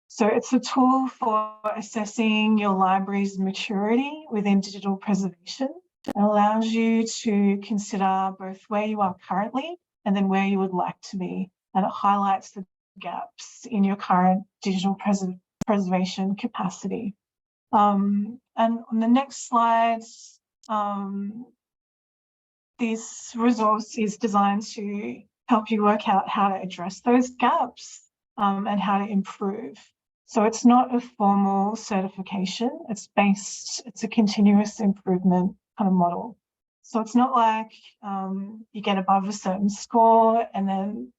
So it's a tool for assessing your library's maturity within digital preservation. It allows you to consider both where you are currently and then where you would like to be. And it highlights the gaps in your current digital preservation capacity. And on the next slide, this resource is designed to help you work out how to address those gaps and how to improve. So it's not a formal certification, it's a continuous improvement kind of model. So it's not like you get above a certain score and then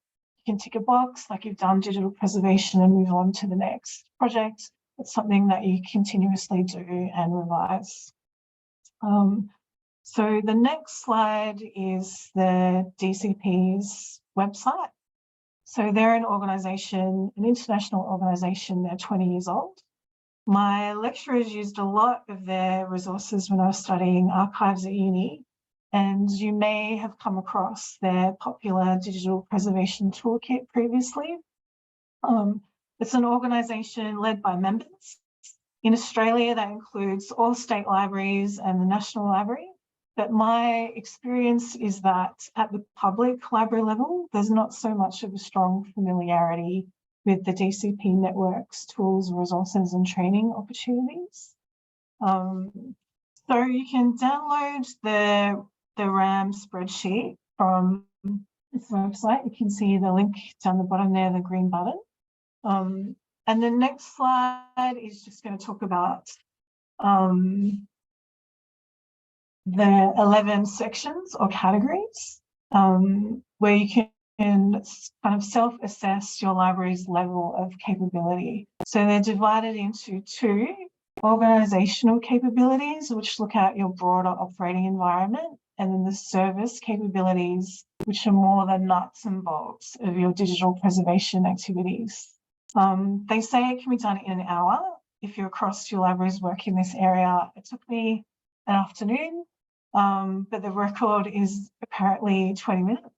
you can tick a box like you've done digital preservation and move on to the next project. It's something that you continuously do and revise. So the next slide is the DCP's website. So they're an organisation, an international organisation, they're 20 years old. My lecturers used a lot of their resources when I was studying archives at uni, and you may have come across their popular digital preservation toolkit previously. It's an organisation led by members. In Australia, that includes all state libraries and the National Library. But my experience is that at the public library level, there's not so much of a strong familiarity with the DCP network's tools, resources and training opportunities. So you can download the RAM spreadsheet from this website. You can see the link down the bottom there, the green button. And the next slide is just going to talk about the 11 sections or categories where you can kind of self-assess your library's level of capability. So they're divided into two: organisational capabilities, which look at your broader operating environment, and then the service capabilities, which are more the nuts and bolts of your digital preservation activities. They say it can be done in an hour. If you're across your library's work in this area, it took me an afternoon, but the record is apparently 20 minutes,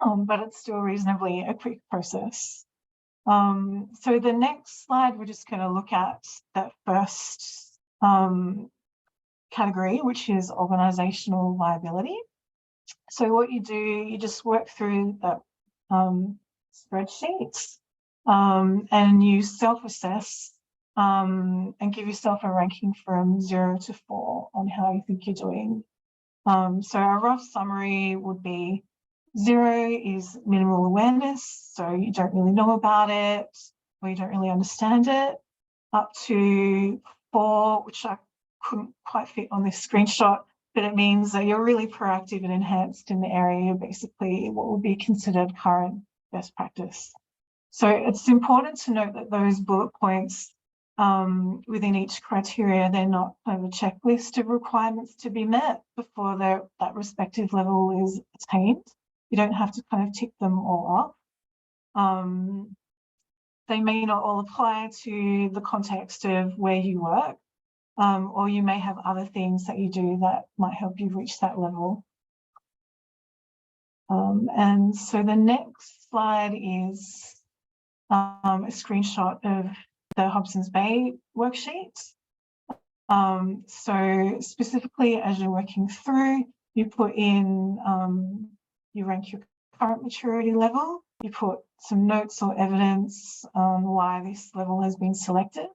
but it's still reasonably a quick process. So the next slide, we're just going to look at that first category, which is organisational viability. So what you do, you just work through the spreadsheets and you self-assess and give yourself a ranking from 0 to 4 on how you think you're doing. So a rough summary would be 0 is minimal awareness, so you don't really know about it or you don't really understand it, up to 4, which I couldn't quite fit on this screenshot, but it means that you're really proactive and enhanced in the area, basically what would be considered current best practice. So it's important to note that those bullet points within each criteria, they're not kind of a checklist of requirements to be met before that respective level is attained. You don't have to kind of tick them all off. They may not all apply to the context of where you work, or you may have other things that you do that might help you reach that level. And so the next slide is a screenshot of the Hobsons Bay worksheet. So specifically, as you're working through, you put in, you rank your current maturity level, you put some notes or evidence on why this level has been selected.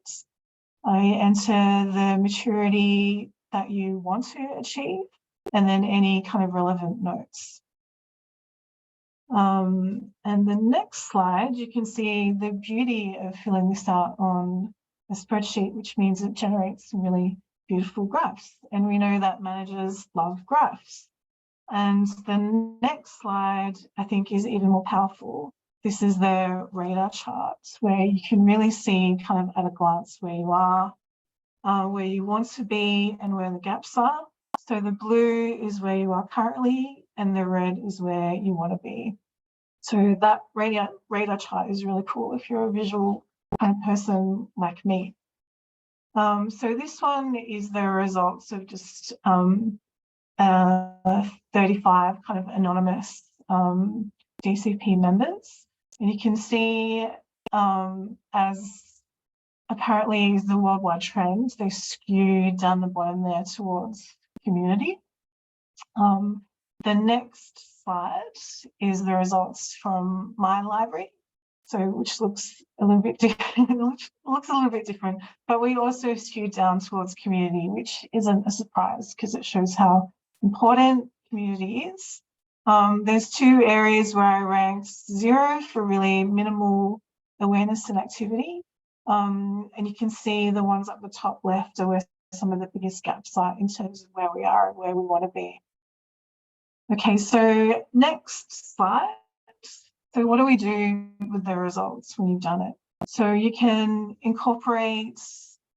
You enter the maturity that you want to achieve, and then any kind of relevant notes. And the next slide, you can see the beauty of filling this out on a spreadsheet, which means it generates some really beautiful graphs. And we know that managers love graphs. And the next slide, I think, is even more powerful. This is the radar chart, where you can really see kind of at a glance where you are, where you want to be, and where the gaps are. So the blue is where you are currently, and the red is where you want to be. So that radar chart is really cool if you're a visual kind of person like me. So this one is the results of just 35 kind of anonymous DCP members. And you can see as apparently is the worldwide trend, they skew down the bottom there towards community. The next slide is the results from my library, so which looks a little bit different. looks a little bit different, but we also skew down towards community, which isn't a surprise because it shows how important community is. There's two areas where I ranked 0 for really minimal awareness and activity, and you can see the ones at the top left are where some of the biggest gaps are in terms of where we are and where we want to be. Okay, so next slide. So what do we do with the results when you've done it? So you can incorporate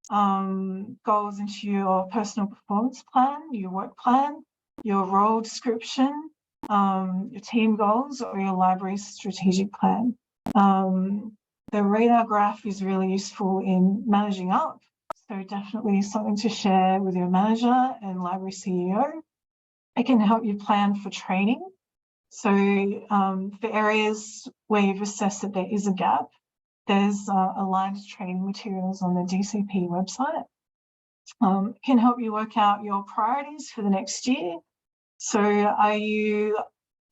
goals into your personal performance plan, your work plan, your role description, your team goals, or your library's strategic plan. The radar graph is really useful in managing up. So definitely something to share with your manager and library CEO. It can help you plan for training. So for areas where you've assessed that there is a gap, there's aligned training materials on the DCP website. It can help you work out your priorities for the next year. So are you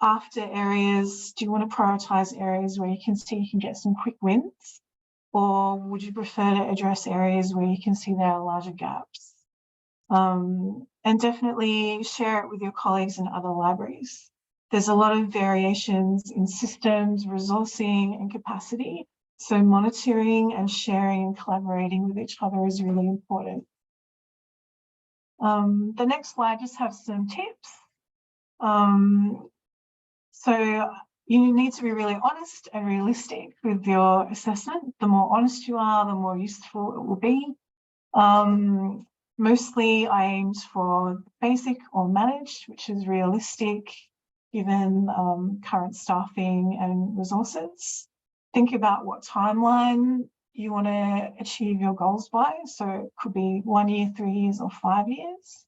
after areas, do you want to prioritise areas where you can see you can get some quick wins? Or would you prefer to address areas where you can see there are larger gaps? And definitely share it with your colleagues in other libraries. There's a lot of variations in systems, resourcing and capacity. So monitoring and sharing and collaborating with each other is really important. The next slide just have some tips. So you need to be really honest and realistic with your assessment. The more honest you are, the more useful it will be. Mostly I aimed for basic or managed, which is realistic given current staffing and resources. Think about what timeline you want to achieve your goals by. So it could be 1 year, 3 years, or 5 years.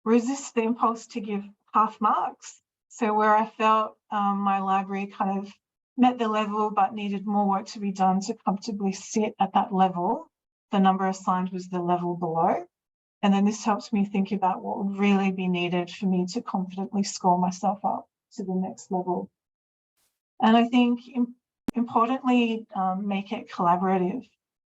Resist the impulse to give half marks. So where I felt my library kind of met the level but needed more work to be done to comfortably sit at that level, the number assigned was the level below. And then this helps me think about what would really be needed for me to confidently score myself up to the next level. And I think importantly, make it collaborative.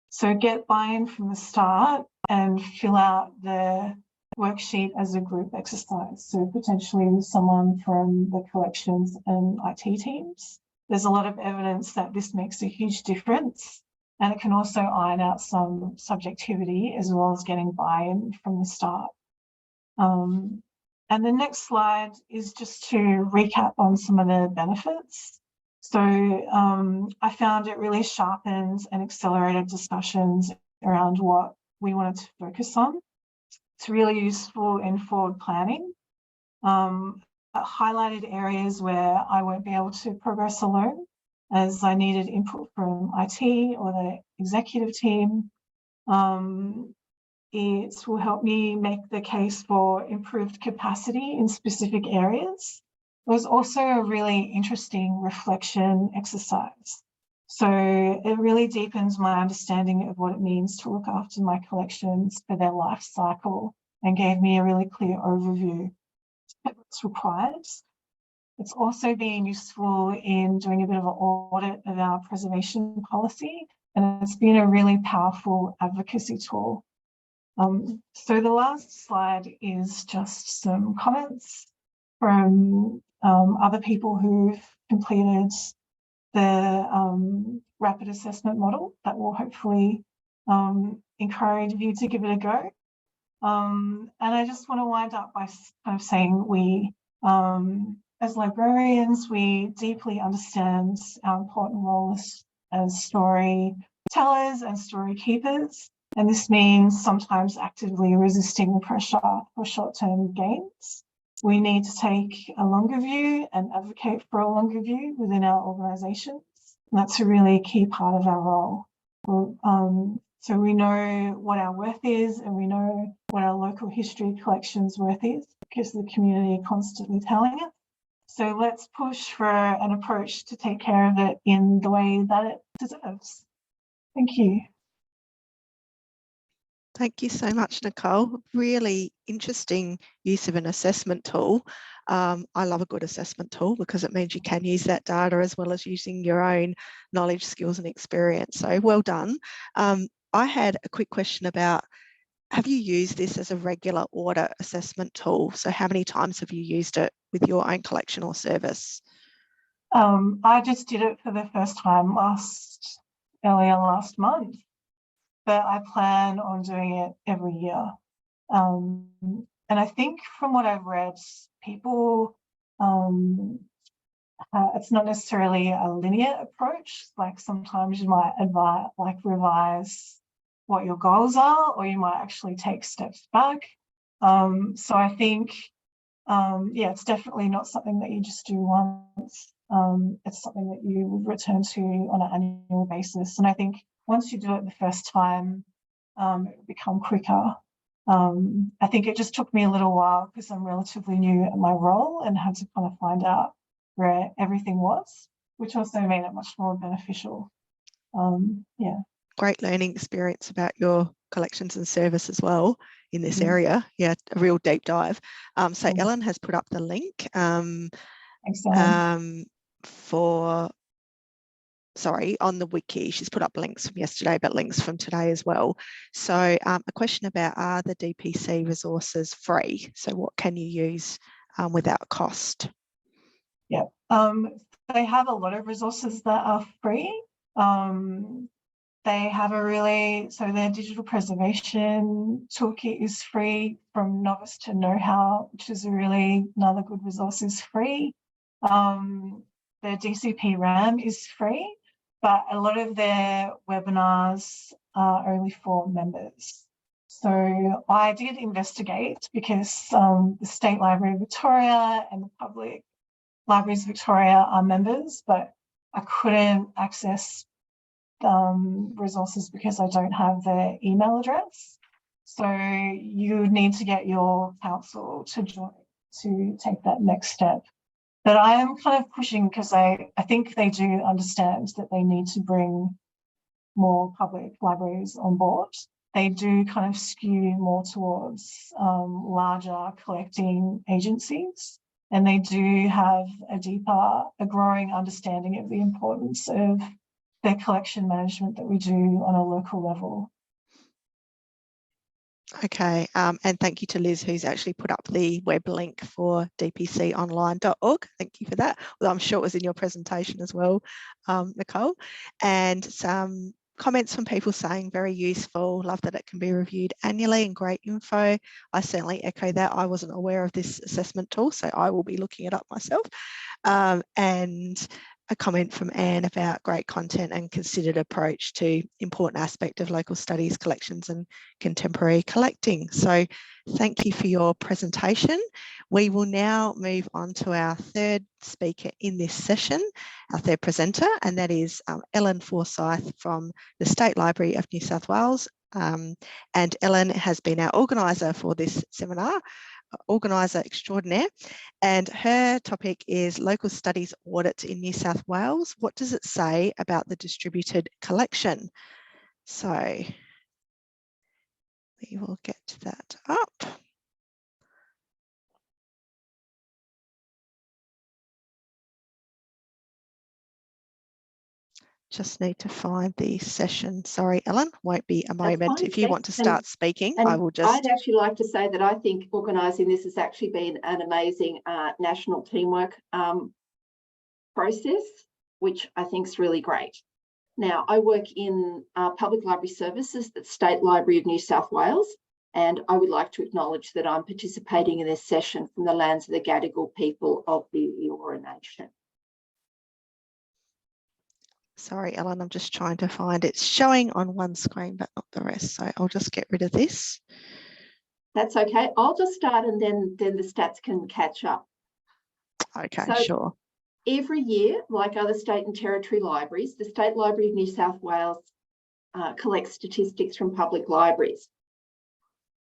So get buy-in from the start and fill out the worksheet as a group exercise. So potentially with someone from the collections and IT teams. There's a lot of evidence that this makes a huge difference, and it can also iron out some subjectivity as well as getting buy-in from the start. And the next slide is just to recap on some of the benefits. So I found it really sharpened and accelerated discussions around what we wanted to focus on. It's really useful in forward planning. Highlighted areas where I won't be able to progress alone, as I needed input from IT or the executive team. It will help me make the case for improved capacity in specific areas. It was also a really interesting reflection exercise. So it really deepens my understanding of what it means to look after my collections for their life cycle and gave me a really clear overview of what's required. It's also been useful in doing a bit of an audit of our preservation policy, and it's been a really powerful advocacy tool. So the last slide is just some comments from other people who've completed the rapid assessment model that will hopefully encourage you to give it a go. And I just want to wind up by kind of saying we, as librarians, we deeply understand our important role as storytellers and story keepers. And this means sometimes actively resisting the pressure for short-term gains. We need to take a longer view and advocate for a longer view within our organisations. And that's a really key part of our role. So we know what our worth is, and we know what our local history collection's worth is, because the community are constantly telling it. So let's push for an approach to take care of it in the way that it deserves. Thank you. Thank you so much, Nicole. Really interesting use of an assessment tool. I love a good assessment tool because it means you can use that data as well as using your own knowledge, skills and experience. So well done. I had a quick question about, have you used this as a regular audit assessment tool? So how many times have you used it with your own collection or service? I just did it for the first time earlier last month. But I plan on doing it every year. And I think from what I've read, people, it's not necessarily a linear approach. Like sometimes you might revise what your goals are, or you might actually take steps back. So I think, yeah, it's definitely not something that you just do once. it's something that you would return to on an annual basis. And I think once you do it the first time, it will become quicker. I think it just took me a little while because I'm relatively new at my role and had to kind of find out where everything was, which also made it much more beneficial. Yeah. Great learning experience about your collections and service as well in this area. Yeah, a real deep dive. So Ellen has put up the link on the wiki. She's put up links from yesterday, but links from today as well. So a question about, are the DPC resources free? So what can you use without cost? Yeah, they have a lot of resources that are free. They have so their digital preservation toolkit is free, from novice to know-how, which is another good resource, is free. Their DCP RAM is free, but a lot of their webinars are only for members. So I did investigate, because the State Library of Victoria and the Public Libraries Victoria are members, but I couldn't access resources because I don't have their email address. So you need to get your council to join to take that next step. But I am kind of pushing, because I think they do understand that they need to bring more public libraries on board. They do kind of skew more towards larger collecting agencies, and they do have a growing understanding of the importance of their collection management that we do on a local level. Okay, and thank you to Liz, who's actually put up the web link for dpconline.org. Thank you for that. Well, I'm sure it was in your presentation as well, Nicole. And some comments from people saying very useful, love that it can be reviewed annually, and great info. I certainly echo that. I wasn't aware of this assessment tool, so I will be looking it up myself. And a comment from Anne about great content and considered approach to important aspect of local studies, collections and contemporary collecting. So thank you for your presentation. We will now move on to our third speaker in this session, our third presenter, and that is Ellen Forsyth from the State Library of New South Wales. And Ellen has been our organiser for this seminar, organiser extraordinaire, and her topic is local studies audits in New South Wales. What does it say about the distributed collection? So we will get that up. Just need to find the session. Sorry, Ellen, won't be a moment. If you want to start speaking, I will just... I'd actually like to say that I think organising this has actually been an amazing national teamwork process, which I think is really great. Now, I work in public library services at State Library of New South Wales, and I would like to acknowledge that I'm participating in this session from the lands of the Gadigal people of the Eora Nation. Sorry, Ellen, I'm just trying to find, it's showing on one screen, but not the rest. So I'll just get rid of this. That's okay. I'll just start and then the stats can catch up. Okay, so sure. Every year, like other state and territory libraries, the State Library of New South Wales collects statistics from public libraries.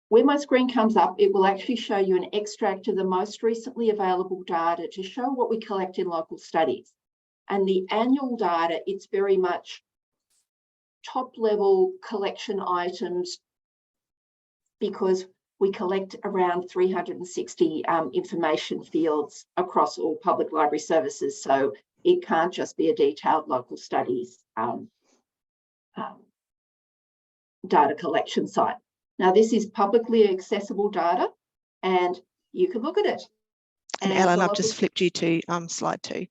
When my screen comes up, it will actually show you an extract of the most recently available data to show what we collect in local studies. And the annual data, it's very much top level collection items, because we collect around 360 information fields across all public library services. So it can't just be a detailed local studies data collection site. Now, this is publicly accessible data and you can look at it. And Ellen, I've just flipped you to slide 2.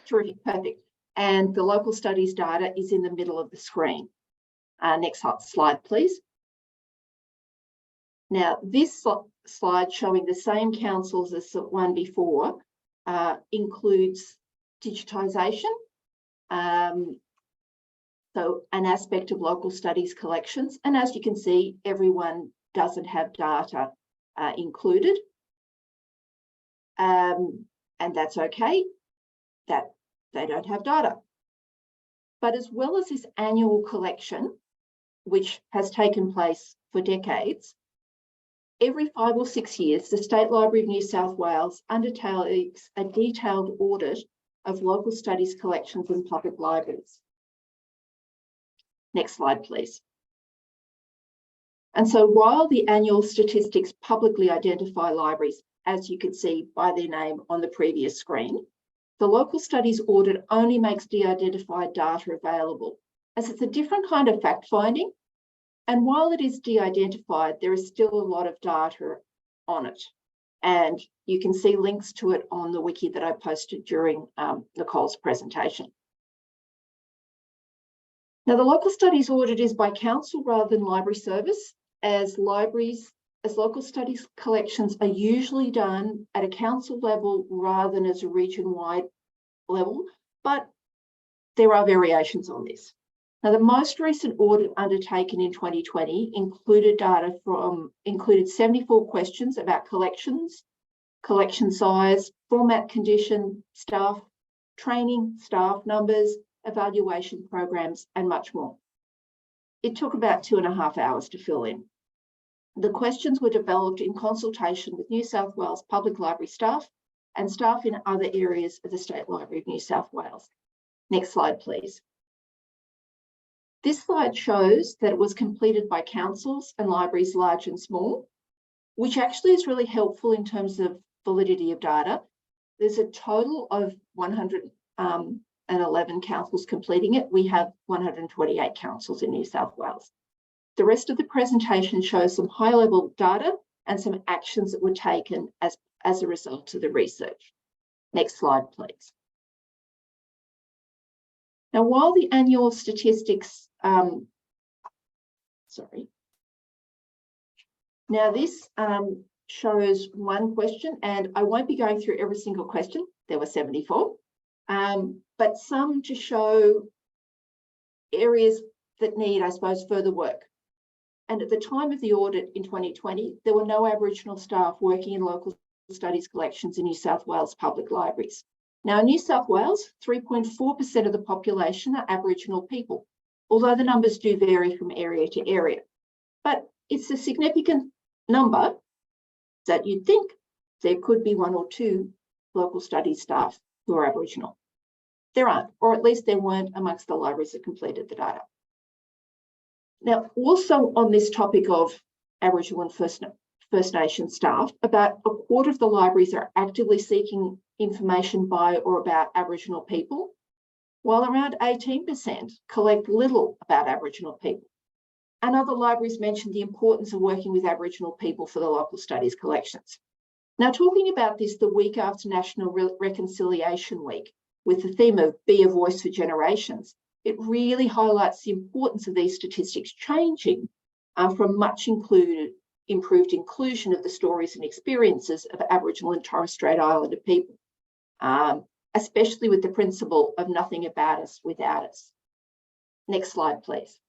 Terrific, perfect. And the local studies data is in the middle of the screen. Next slide, please. Now, this slide showing the same councils as the one before includes digitisation. So an aspect of local studies collections. And as you can see, everyone doesn't have data included. And that's okay. That they don't have data. But as well as this annual collection, which has taken place for decades, every 5 or 6 years, the State Library of New South Wales undertakes a detailed audit of local studies collections in public libraries. Next slide, please. And so while the annual statistics publicly identify libraries, as you can see by their name on the previous screen, the local studies audit only makes de-identified data available, as it's a different kind of fact-finding. And while it is de-identified, there is still a lot of data on it. And you can see links to it on the wiki that I posted during Nicole's presentation. Now, the local studies audit is by council rather than library service, as local studies collections are usually done at a council level rather than as a region-wide level, but there are variations on this. Now, the most recent audit undertaken in 2020 included 74 questions about collections, collection size, format condition, staff, training, staff numbers, evaluation programs, and much more. It took about 2.5 hours to fill in. The questions were developed in consultation with New South Wales Public Library staff and staff in other areas of the State Library of New South Wales. Next slide, please. This slide shows that it was completed by councils and libraries large and small, which actually is really helpful in terms of validity of data. There's a total of 111 councils completing it. We have 128 councils in New South Wales. The rest of the presentation shows some high-level data and some actions that were taken as a result of the research. Next slide, please. Now, while the annual statistics, Now this shows one question, and I won't be going through every single question. There were 74, but some to show areas that need, I suppose, further work. And at the time of the audit in 2020, there were no Aboriginal staff working in local studies collections in New South Wales public libraries. Now, in New South Wales, 3.4% of the population are Aboriginal people, although the numbers do vary from area to area. But it's a significant number that you'd think there could be 1 or 2 local studies staff who are Aboriginal. There aren't, or at least there weren't amongst the libraries that completed the data. Now, also on this topic of Aboriginal and First Nation staff, about a quarter of the libraries are actively seeking information by or about Aboriginal people, while around 18% collect little about Aboriginal people. And other libraries mentioned the importance of working with Aboriginal people for the local studies collections. Now, talking about this the week after National Reconciliation Week, with the theme of Be a Voice for Generations, it really highlights the importance of these statistics changing from much improved inclusion of the stories and experiences of Aboriginal and Torres Strait Islander people, especially with the principle of nothing about us without us. Next slide, please.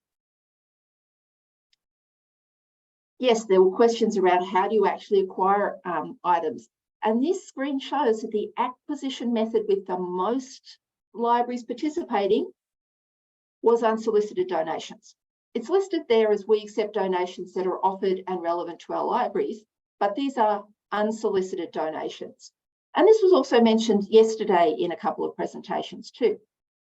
Yes, there were questions around how do you actually acquire items. And this screen shows that the acquisition method with the most libraries participating was unsolicited donations. It's listed there as we accept donations that are offered and relevant to our libraries, but these are unsolicited donations. And this was also mentioned yesterday in a couple of presentations too.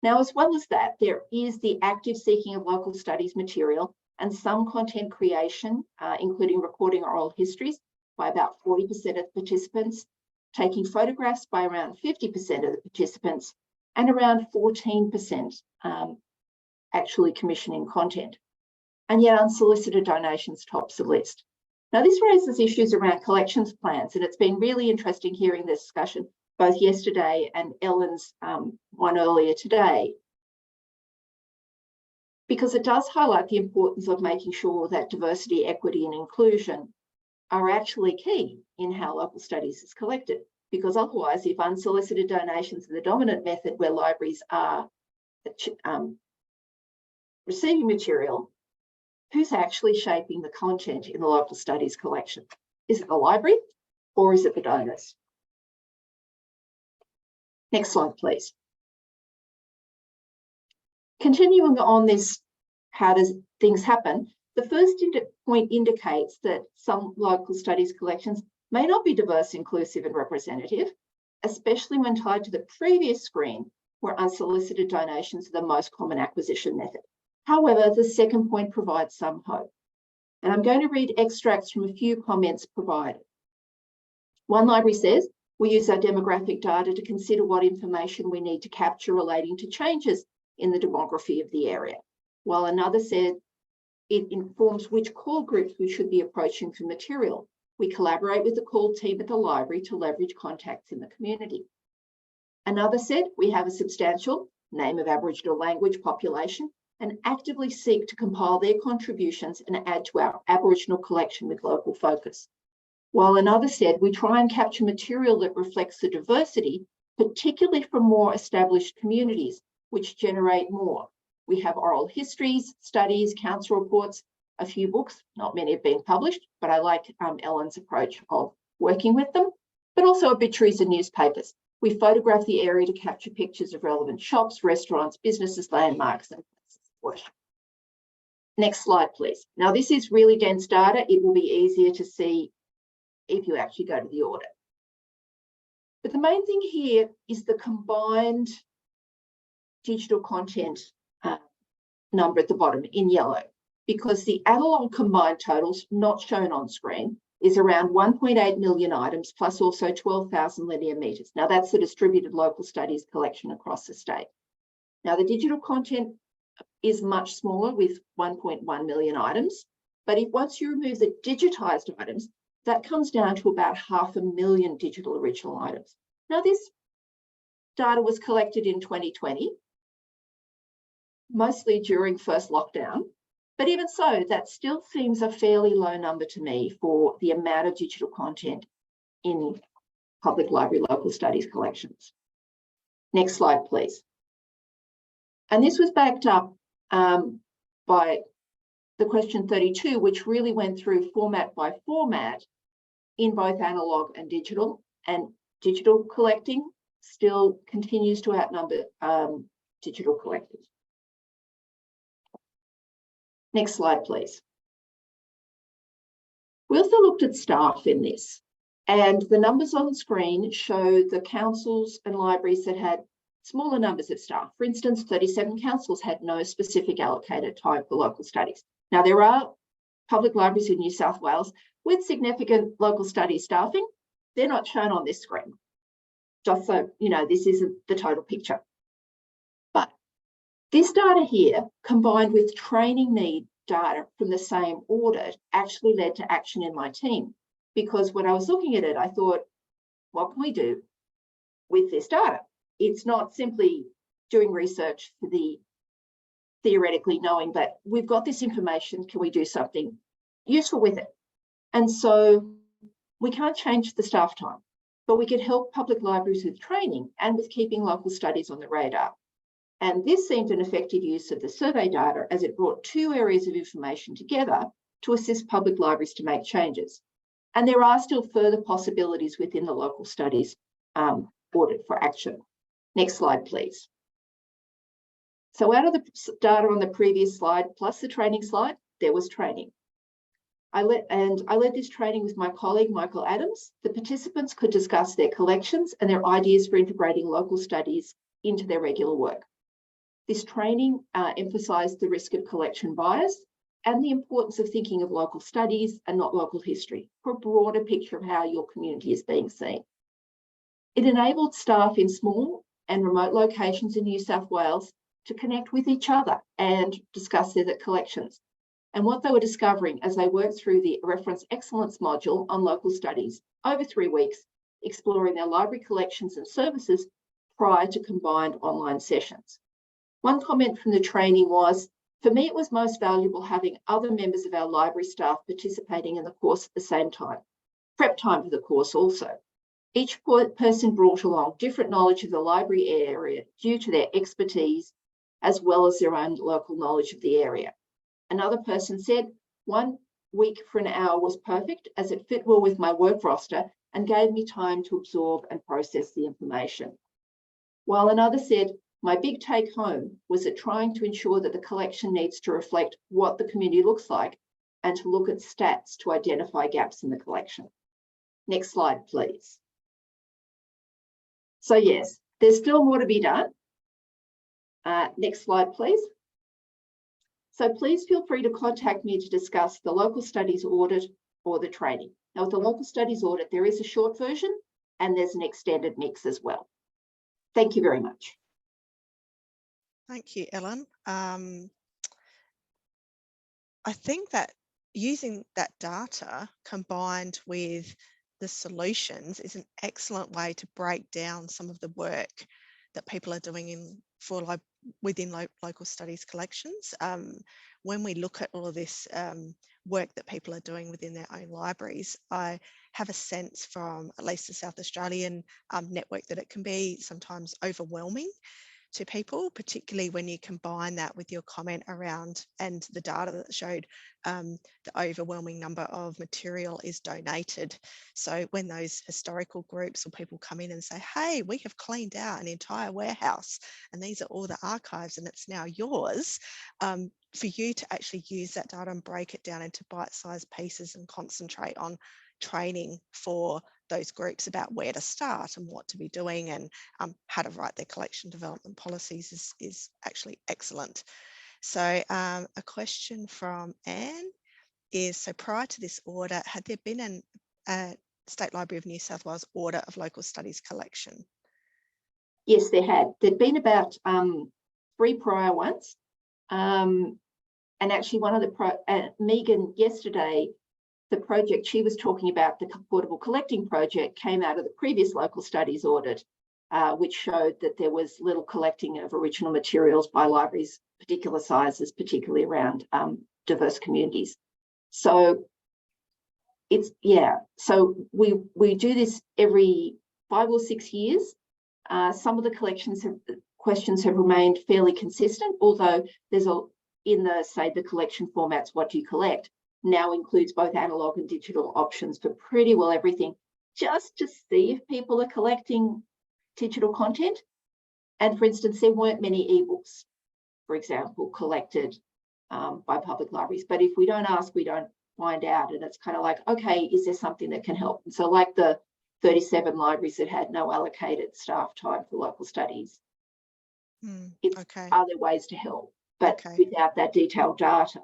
Now, as well as that, there is the active seeking of local studies material and some content creation, including recording oral histories by about 40% of participants, taking photographs by around 50% of the participants, and around 14% actually commissioning content. And yet unsolicited donations tops the list. Now, this raises issues around collections plans, and it's been really interesting hearing this discussion both yesterday and Ellen's one earlier today, because it does highlight the importance of making sure that diversity, equity, and inclusion are actually key in how local studies is collected. Because otherwise, if unsolicited donations are the dominant method where libraries are receiving material, who's actually shaping the content in the local studies collection? Is it the library or is it the donors? Next slide, please. Continuing on this, how does things happen? The first point indicates that some local studies collections may not be diverse, inclusive and representative, especially when tied to the previous screen where unsolicited donations are the most common acquisition method. However, the second point provides some hope. And I'm going to read extracts from a few comments provided. One library says, we use our demographic data to consider what information we need to capture relating to changes in the demography of the area. While another said, it informs which call groups we should be approaching for material. We collaborate with the call team at the library to leverage contacts in the community. Another said, we have a substantial name of Aboriginal language population and actively seek to compile their contributions and add to our Aboriginal collection with local focus. While another said, we try and capture material that reflects the diversity, particularly from more established communities, which generate more. We have oral histories, studies, council reports, a few books, not many have been published, but I like Ellen's approach of working with them, but also obituaries and newspapers. We photograph the area to capture pictures of relevant shops, restaurants, businesses, landmarks, and places of worship. Next slide, please. Now, this is really dense data. It will be easier to see if you actually go to the audit. But the main thing here is the combined digital content number at the bottom in yellow, because the analog combined totals not shown on screen is around 1.8 million items plus also 12,000 linear meters. Now that's the distributed local studies collection across the state. Now the digital content is much smaller with 1.1 million items, but if once you remove the digitized items, that comes down to about 500,000 digital original items. Now this data was collected in 2020, mostly during first lockdown, but even so, that still seems a fairly low number to me for the amount of digital content in public library local studies collections. Next slide, please. And this was backed up by the question 32, which really went through format by format in both analog and digital collecting still continues to outnumber digital collectors. Next slide, please. We also looked at staff in this, and the numbers on the screen show the councils and libraries that had smaller numbers of staff. For instance, 37 councils had no specific allocated time for local studies. Now, there are public libraries in New South Wales with significant local studies staffing. They're not shown on this screen, just so you know, this isn't the total picture. But this data here, combined with training need data from the same audit, actually led to action in my team. Because when I was looking at it, I thought, what can we do with this data? It's not simply doing research for the theoretically knowing, but we've got this information, can we do something useful with it? And so we can't change the staff time, but we could help public libraries with training and with keeping local studies on the radar. And this seemed an effective use of the survey data as it brought two areas of information together to assist public libraries to make changes. And there are still further possibilities within the local studies audit for action. Next slide, please. So out of the data on the previous slide, plus the training slide, there was training. I led this training with my colleague, Michael Adams. The participants could discuss their collections and their ideas for integrating local studies into their regular work. This training emphasised the risk of collection bias and the importance of thinking of local studies and not local history for a broader picture of how your community is being seen. It enabled staff in small and remote locations in New South Wales to connect with each other and discuss their collections. And what they were discovering as they worked through the Reference Excellence module on local studies over 3 weeks, exploring their library collections and services prior to combined online sessions. One comment from the training was, for me, it was most valuable having other members of our library staff participating in the course at the same time. Prep time for the course also. Each person brought along different knowledge of the library area due to their expertise, as well as their own local knowledge of the area. Another person said, 1 week for an hour was perfect as it fit well with my work roster and gave me time to absorb and process the information. While another said, My big take home was that trying to ensure that the collection needs to reflect what the community looks like and to look at stats to identify gaps in the collection. Next slide, please. So yes, there's still more to be done. Next slide, please. So please feel free to contact me to discuss the local studies audit or the training. Now with the local studies audit, there is a short version and there's an extended mix as well. Thank you very much. Thank you, Ellen. I think that using that data combined with the solutions is an excellent way to break down some of the work that people are doing within local studies collections. When we look at all of this work that people are doing within their own libraries, I have a sense from at least the South Australian network that it can be sometimes overwhelming to people, particularly when you combine that with your comment around and the data that showed the overwhelming number of material is donated. So when those historical groups or people come in and say, hey, we have cleaned out an entire warehouse and these are all the archives and it's now yours, for you to actually use that data and break it down into bite-sized pieces and concentrate on training for those groups about where to start and what to be doing and how to write their collection development policies is actually excellent. So a question from Anne is, so prior to this audit, had there been a State Library of New South Wales audit of local studies collection? Yes, there had. There'd been about 3 prior ones. And actually one of the, Megan yesterday, the project she was talking about, the Portable Collecting Project, came out of the previous local studies audit, which showed that there was little collecting of original materials by libraries, particular sizes, particularly around diverse communities. So it's, yeah, so we do this every 5 or 6 years. Some of the questions have remained fairly consistent, although there's in the, say, the collection formats, what do you collect, now includes both analog and digital options for pretty well everything, just to see if people are collecting digital content. And for instance, there weren't many ebooks, for example, collected by public libraries. But if we don't ask, we don't find out. And it's kind of like, okay, is there something that can help? And so like the 37 libraries that had no allocated staff time for local studies, are there ways to help? But without that detailed data,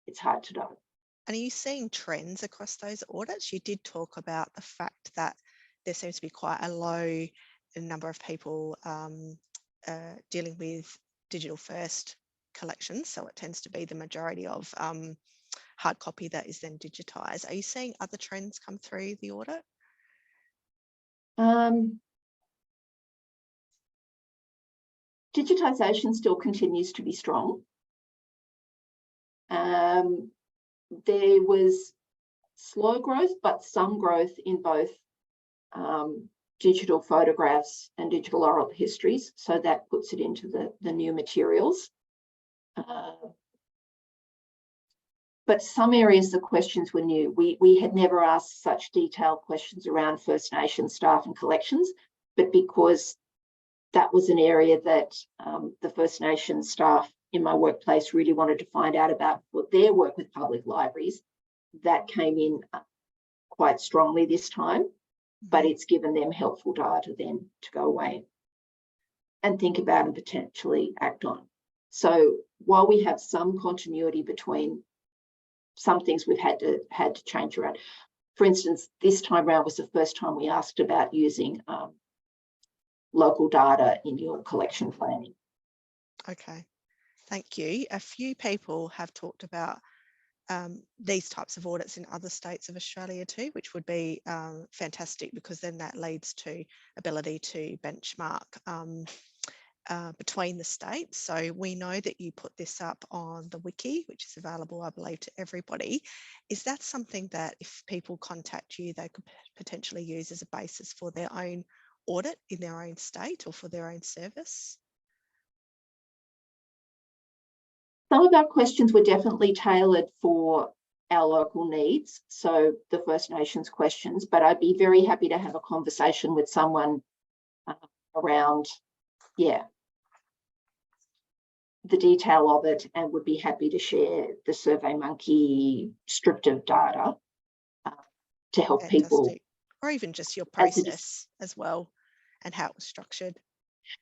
it's hard to know. And are you seeing trends across those audits? You did talk about the fact that there seems to be quite a low number of people dealing with digital first collections. So it tends to be the majority of hard copy that is then digitized. Are you seeing other trends come through the audit? Digitisation still continues to be strong. There was slow growth, but some growth in both digital photographs and digital oral histories. So that puts it into the new materials. But some areas the questions were new. We had never asked such detailed questions around First Nations staff and collections, but because that was an area that the First Nations staff in my workplace really wanted to find out about what their work with public libraries, that came in quite strongly this time, but it's given them helpful data then to go away and think about and potentially act on. So while we have some continuity between some things we've had to change around, for instance, this time around was the first time we asked about using local data in your collection planning. Okay, thank you. A few people have talked about these types of audits in other states of Australia too, which would be fantastic, because then that leads to ability to benchmark between the states. So we know that you put this up on the wiki, which is available, I believe, to everybody. Is that something that if people contact you, they could potentially use as a basis for their own audit in their own state or for their own service? Some of our questions were definitely tailored for our local needs, so the First Nations questions, but I'd be very happy to have a conversation with someone around, yeah, the detail of it, and would be happy to share the SurveyMonkey stripped of data to help people. Fantastic. Or even just your As a- process as well and how it was structured.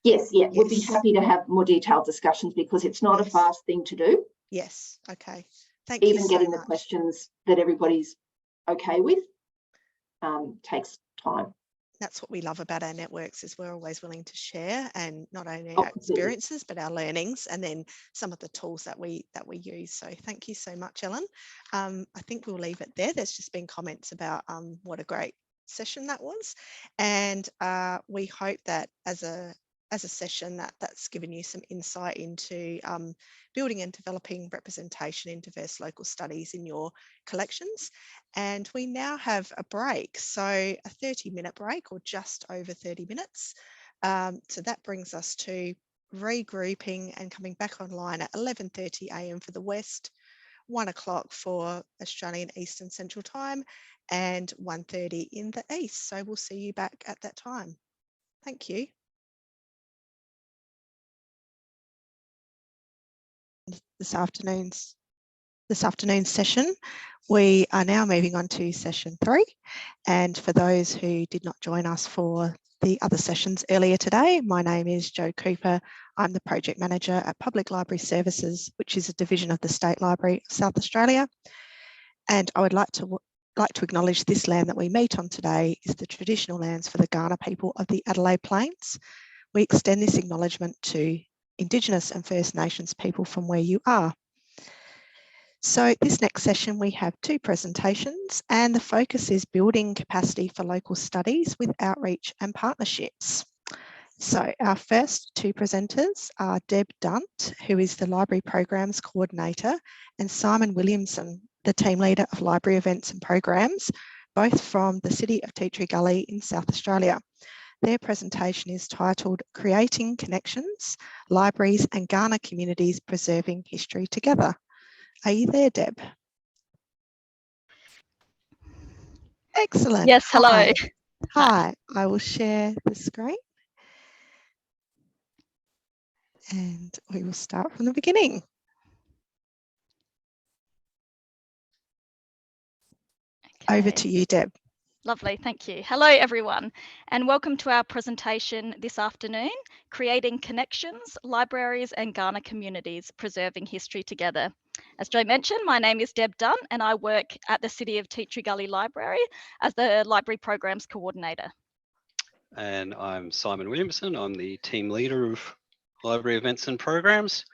Yes, yeah, would be Yes. happy to have more detailed discussions because it's not a Yes. fast thing to do. Yes. Okay. Thank you Even so getting the much. questions that everybody's okay with takes time. That's what we love about our networks is we're always willing to share, and not only Oh, our experiences but our learnings, and then some of the tools that we use. So thank you so much, Ellen. I think we'll leave it there. There's just been comments about what a great session that was, and we hope that as a session that's given you some insight into building and developing representation in diverse local studies in your collections. And we now have a break, so a 30-minute break, or just over 30 minutes. So that brings us to regrouping and coming back online at 11:30 a.m. for the West, 1 o'clock for Australian Eastern Central Time, and 1:30 in the East. So we'll see you back at that time. Thank you. This afternoon's session, we are now moving on to session 3. And for those who did not join us for the other sessions earlier today, my name is Jo Cooper. I'm the project manager at Public Library Services, which is a division of the State Library of South Australia. And I would like to acknowledge this land that we meet on today is the traditional lands for the Kaurna people of the Adelaide Plains. We extend this acknowledgement to Indigenous and First Nations people from where you are. So this next session, we have 2 presentations, and the focus is building capacity for local studies with outreach and partnerships. So our first 2 presenters are Deb Dunt, who is the Library Programs Coordinator, and Simon Williamson, the Team Leader of Library Events and Programs, both from the City of Tea Tree Gully in South Australia. Their presentation is titled Creating Connections, Libraries and Kaurna Communities Preserving History Together. Are you there, Deb? Excellent. Yes, hello. Hi. Hi, I will share the screen. And we will start from the beginning. Over to you, Deb. Lovely, thank you. Hello, everyone, and welcome to our presentation this afternoon, Creating Connections, Libraries and Kaurna Communities Preserving History Together. As Jo mentioned, my name is Deb Dunn, and I work at the City of Tea Tree Gully Library as the Library Programs Coordinator. And I'm Simon Williamson. I'm the Team Leader of Library Events and Programs.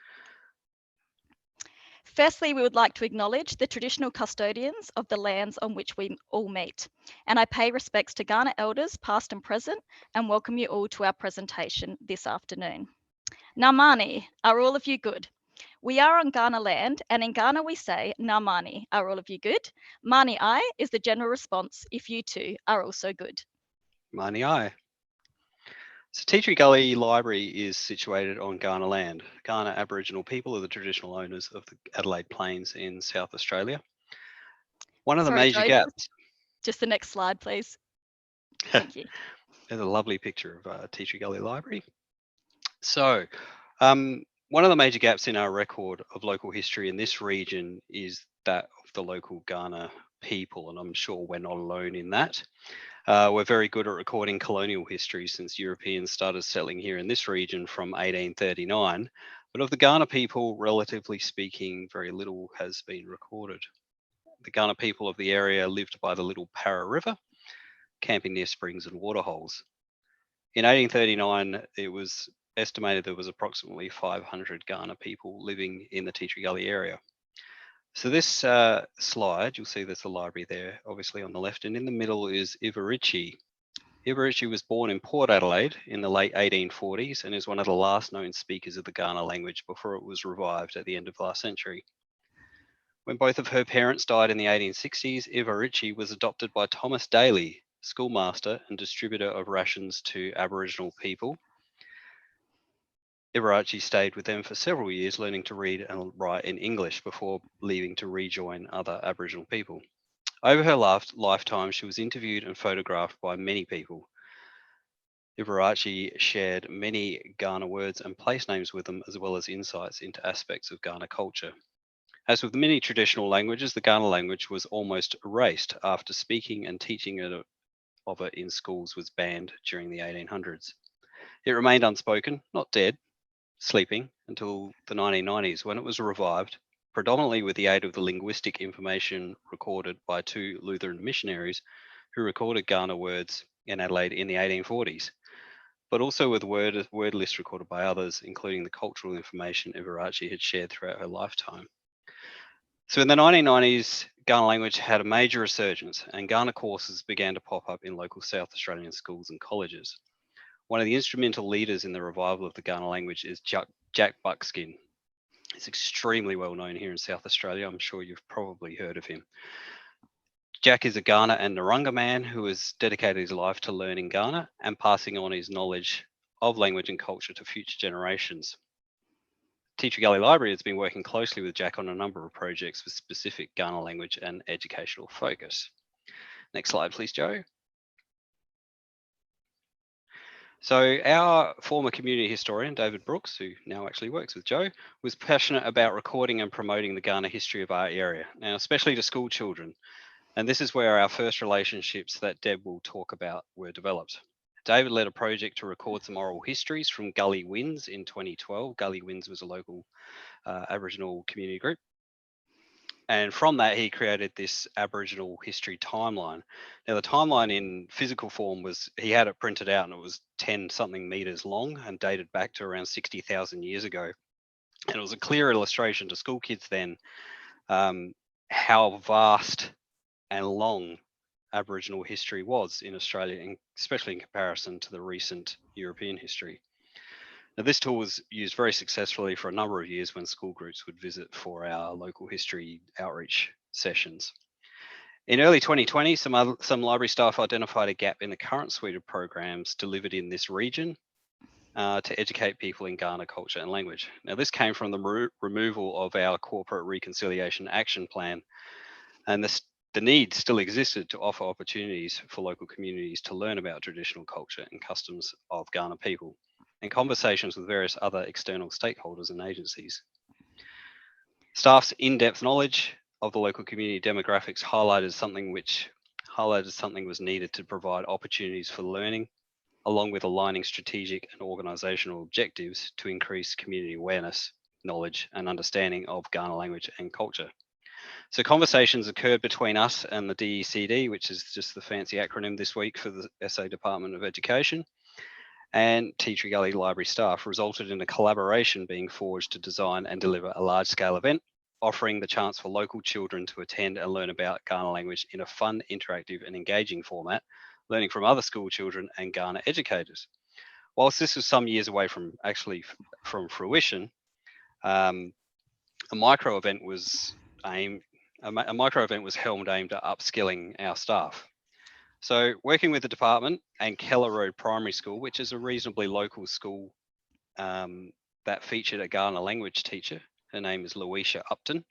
Firstly, we would like to acknowledge the traditional custodians of the lands on which we all meet, and I pay respects to Kaurna elders past and present, and welcome you all to our presentation this afternoon. Namani, are all of you good? We are on Kaurna land, and in Kaurna we say, Namani, are all of you good? Mani ai is the general response if you too are also good. Mani ai. So Tea Tree Gully Library is situated on Kaurna land. Kaurna Aboriginal people are the traditional owners of the Adelaide Plains in South Australia. One of the major gaps. Just the next slide, please. Thank you. There's a lovely picture of Tea Tree Gully Library. So one of the major gaps in our record of local history in this region is that of the local Kaurna people, and I'm sure we're not alone in that. We're very good at recording colonial history since Europeans started settling here in this region from 1839. But of the Kaurna people, relatively speaking, very little has been recorded. The Kaurna people of the area lived by the Little Parra River, camping near springs and waterholes. In 1839, it was estimated there was approximately 500 Kaurna people living in the Tea Tree Gully area. So this slide, you'll see there's a library there, obviously on the left, and in the middle is Ivorichi. Ivorichi was born in Port Adelaide in the late 1840s and is one of the last known speakers of the Kaurna language before it was revived at the end of last century. When both of her parents died in the 1860s, Ivorichi was adopted by Thomas Daly, schoolmaster and distributor of rations to Aboriginal people. Ivorichi stayed with them for several years, learning to read and write in English before leaving to rejoin other Aboriginal people. Over her lifetime, she was interviewed and photographed by many people. Ivarachi shared many Kaurna words and place names with them, as well as insights into aspects of Kaurna culture. As with many traditional languages, the Kaurna language was almost erased after speaking and teaching of it in schools was banned during the 1800s. It remained unspoken, not dead, sleeping, until the 1990s, when it was revived, predominantly with the aid of the linguistic information recorded by 2 Lutheran missionaries who recorded Kaurna words in Adelaide in the 1840s, but also with word lists recorded by others, including the cultural information Ivarachi had shared throughout her lifetime. So in the 1990s, Kaurna language had a major resurgence, and Kaurna courses began to pop up in local South Australian schools and colleges. One of the instrumental leaders in the revival of the Kaurna language is Jack Buckskin. He's extremely well known here in South Australia. I'm sure you've probably heard of him. Jack is a Kaurna and Narungga man who has dedicated his life to learning Kaurna and passing on his knowledge of language and culture to future generations. Teacher Gully Library has been working closely with Jack on a number of projects with specific Kaurna language and educational focus. Next slide, please, Joe. So our former community historian, David Brooks, who now actually works with Joe, was passionate about recording and promoting the Kaurna history of our area, now especially to school children. And this is where our first relationships that Deb will talk about were developed. David led a project to record some oral histories from Gully Winds in 2012. Gully Winds was a local Aboriginal community group. And from that, he created this Aboriginal history timeline. Now, the timeline in physical form was, he had it printed out and it was 10 something meters long and dated back to around 60,000 years ago. And it was a clear illustration to school kids then how vast and long Aboriginal history was in Australia, and especially in comparison to the recent European history. Now, this tool was used very successfully for a number of years when school groups would visit for our local history outreach sessions. In early 2020, some library staff identified a gap in the current suite of programs delivered in this region to educate people in Kaurna culture and language. Now, this came from the removal of our Corporate Reconciliation Action Plan, and the need still existed to offer opportunities for local communities to learn about traditional culture and customs of Kaurna people, and conversations with various other external stakeholders and agencies. Staff's in-depth knowledge of the local community demographics highlighted something was needed to provide opportunities for learning, along with aligning strategic and organisational objectives to increase community awareness, knowledge and understanding of Kaurna language and culture. So conversations occurred between us and the DECD, which is just the fancy acronym this week for the SA Department of Education, and Tea Gully Library staff, resulted in a collaboration being forged to design and deliver a large-scale event, offering the chance for local children to attend and learn about Kaurna language in a fun, interactive and engaging format, learning from other school children and Kaurna educators. Whilst this was some years away from fruition, a micro event was held aimed at upskilling our staff. So working with the department and Keller Road Primary School, which is a reasonably local school that featured a Kaurna language teacher, her name is Louisa Upton,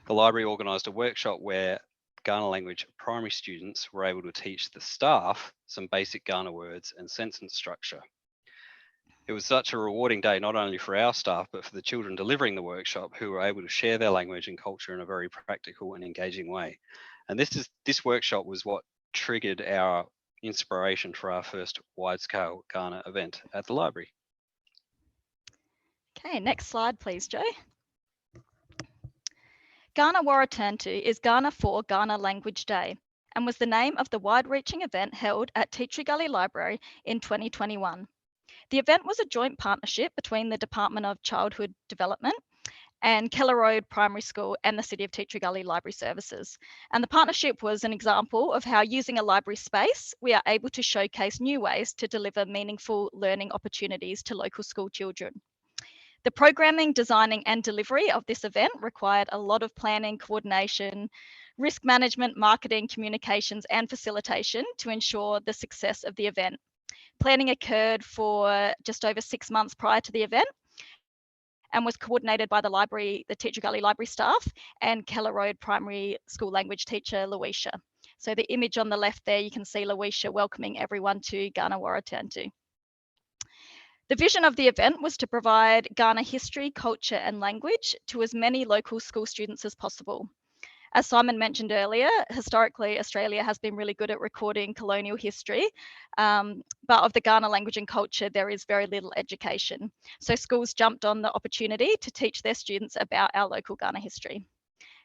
the library organised a workshop where Kaurna language primary students were able to teach the staff some basic Kaurna words and sentence structure. It was such a rewarding day, not only for our staff, but for the children delivering the workshop, who were able to share their language and culture in a very practical and engaging way. And this workshop was what triggered our inspiration for our first wide-scale Kaurna event at the library. Okay, next slide, please, Joe. Kaurna Warratantu is Kaurna for Kaurna Language Day and was the name of the wide-reaching event held at Tea Tree Gully Library in 2021. The event was a joint partnership between the Department of Childhood Development and Keller Road Primary School and the City of Tea Tree Gully Library Services. And the partnership was an example of how, using a library space, we are able to showcase new ways to deliver meaningful learning opportunities to local school children. The programming, designing and delivery of this event required a lot of planning, coordination, risk management, marketing, communications and facilitation to ensure the success of the event. Planning occurred for just over 6 months prior to the event and was coordinated by the Tea Tree Gully Library staff and Keller Road Primary School language teacher, Louisa. So the image on the left there, you can see Louisa welcoming everyone to Kaurna Warratantu. The vision of the event was to provide Ghana history, culture and language to as many local school students as possible. As Simon mentioned earlier, historically, Australia has been really good at recording colonial history, but of the Ghana language and culture, there is very little education. So schools jumped on the opportunity to teach their students about our local Ghana history.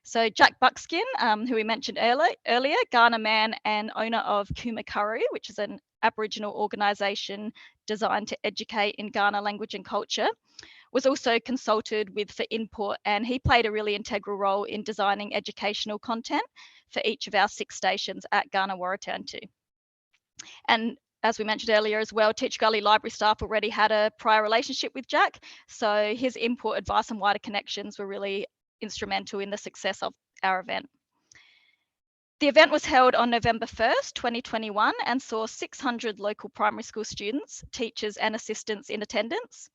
So Jack Buckskin, who we mentioned earlier, Ghana man and owner of Kumakaru, which is an Aboriginal organisation designed to educate in Ghana language and culture, was also consulted with for input, and he played a really integral role in designing educational content for each of our 6 stations at Ghana Warratuntu. And as we mentioned earlier as well, Teacher Gully Library staff already had a prior relationship with Jack, so his input, advice and wider connections were really instrumental in the success of our event. The event was held on November 1st, 2021 and saw 600 local primary school students, teachers and assistants in attendance.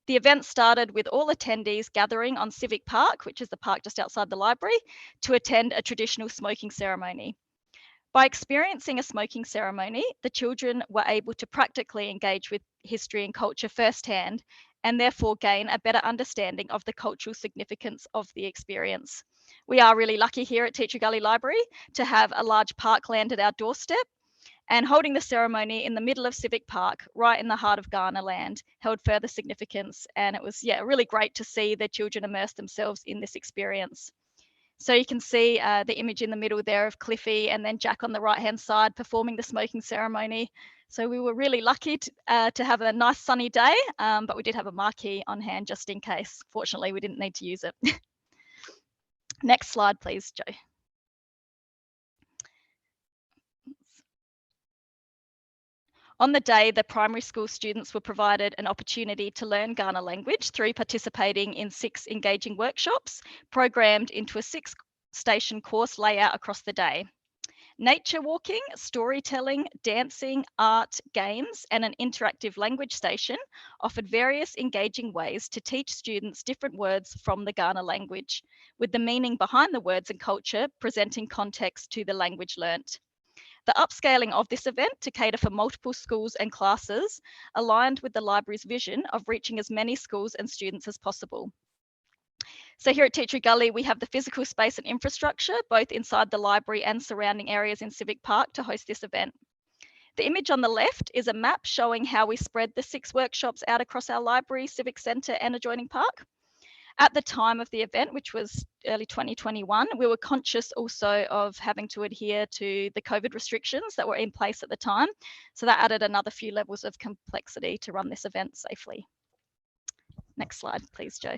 The event started with all attendees gathering on Civic Park, which is the park just outside the library, to attend a traditional smoking ceremony. By experiencing a smoking ceremony, the children were able to practically engage with history and culture firsthand, and therefore gain a better understanding of the cultural significance of the experience. We are really lucky here at Teacher Gully Library to have a large parkland at our doorstep, and holding the ceremony in the middle of Civic Park, right in the heart of Ghana land, held further significance. And it was, really great to see the children immerse themselves in this experience. So you can see the image in the middle there of Cliffy and then Jack on the right-hand side performing the smoking ceremony. So we were really lucky to have a nice sunny day, but we did have a marquee on hand just in case. Fortunately, we didn't need to use it. Next slide, please, Jo. On the day, the primary school students were provided an opportunity to learn Ghana language through participating in 6 engaging workshops programmed into a 6-station course layout across the day. Nature walking, storytelling, dancing, art, games, and an interactive language station offered various engaging ways to teach students different words from the Ghana language, with the meaning behind the words and culture presenting context to the language learnt. The upscaling of this event to cater for multiple schools and classes aligned with the library's vision of reaching as many schools and students as possible. So here at Teacher Gully, we have the physical space and infrastructure, both inside the library and surrounding areas in Civic Park, to host this event. The image on the left is a map showing how we spread the 6 workshops out across our library, Civic Centre and adjoining park. At the time of the event, which was early 2021, we were conscious also of having to adhere to the COVID restrictions that were in place at the time. So that added another few levels of complexity to run this event safely. Next slide, please, Jo.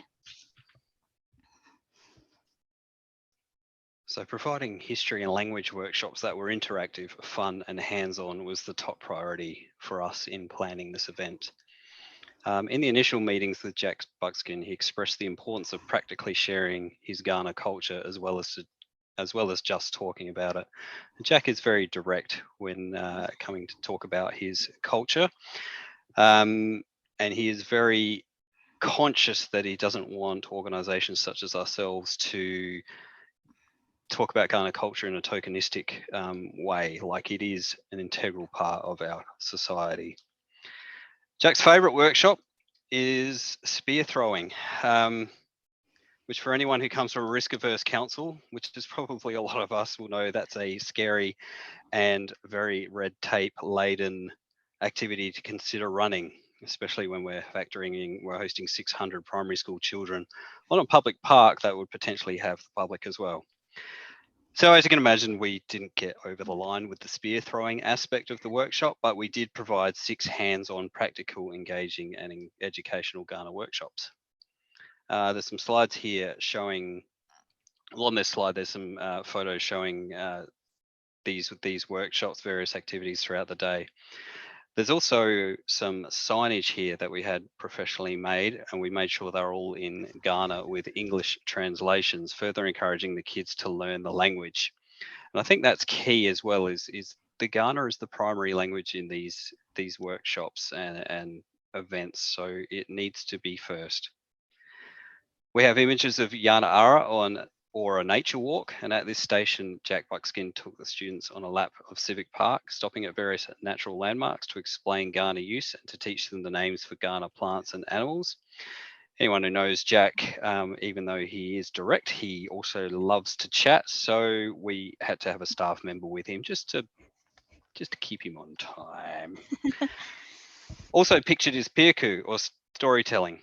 So providing history and language workshops that were interactive, fun and hands-on was the top priority for us in planning this event. In the initial meetings with Jack Buckskin, he expressed the importance of practically sharing his Ghana culture as well as just talking about it. And Jack is very direct when coming to talk about his culture, and he is very conscious that he doesn't want organisations such as ourselves to talk about Ghana culture in a tokenistic way, like it is an integral part of our society. Jack's favourite workshop is spear throwing, which for anyone who comes from a risk-averse council, which is probably a lot of us, will know that's a scary and very red tape-laden activity to consider running, especially when we're hosting 600 primary school children on a public park that would potentially have the public as well. So as you can imagine, we didn't get over the line with the spear throwing aspect of the workshop, but we did provide 6 hands-on, practical, engaging and educational Ghana workshops. There's some slides here showing, well, on this slide, there's some photos showing these workshops, various activities throughout the day. There's also some signage here that we had professionally made, and we made sure they're all in Ghana with English translations, further encouraging the kids to learn the language. And I think that's key as well, is the Ghana is the primary language in these workshops and events, so it needs to be first. We have images of Yana Ara on or a nature walk. And at this station, Jack Buckskin took the students on a lap of Civic Park, stopping at various natural landmarks to explain Kaurna use and to teach them the names for Kaurna plants and animals. Anyone who knows Jack, even though he is direct, he also loves to chat. So we had to have a staff member with him just to keep him on time. Also pictured is Pirku, or storytelling.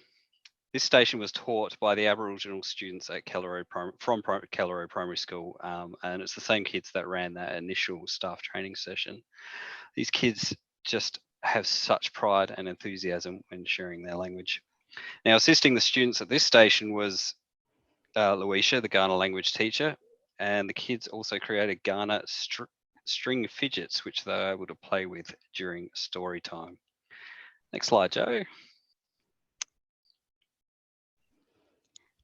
This station was taught by the Aboriginal students at Kelleroe from Kelleroe Primary School, and it's the same kids that ran that initial staff training session. These kids just have such pride and enthusiasm when sharing their language. Now, assisting the students at this station was Luisha, the Kaurna language teacher, and the kids also created Kaurna string fidgets, which they were able to play with during story time. Next slide, Joe.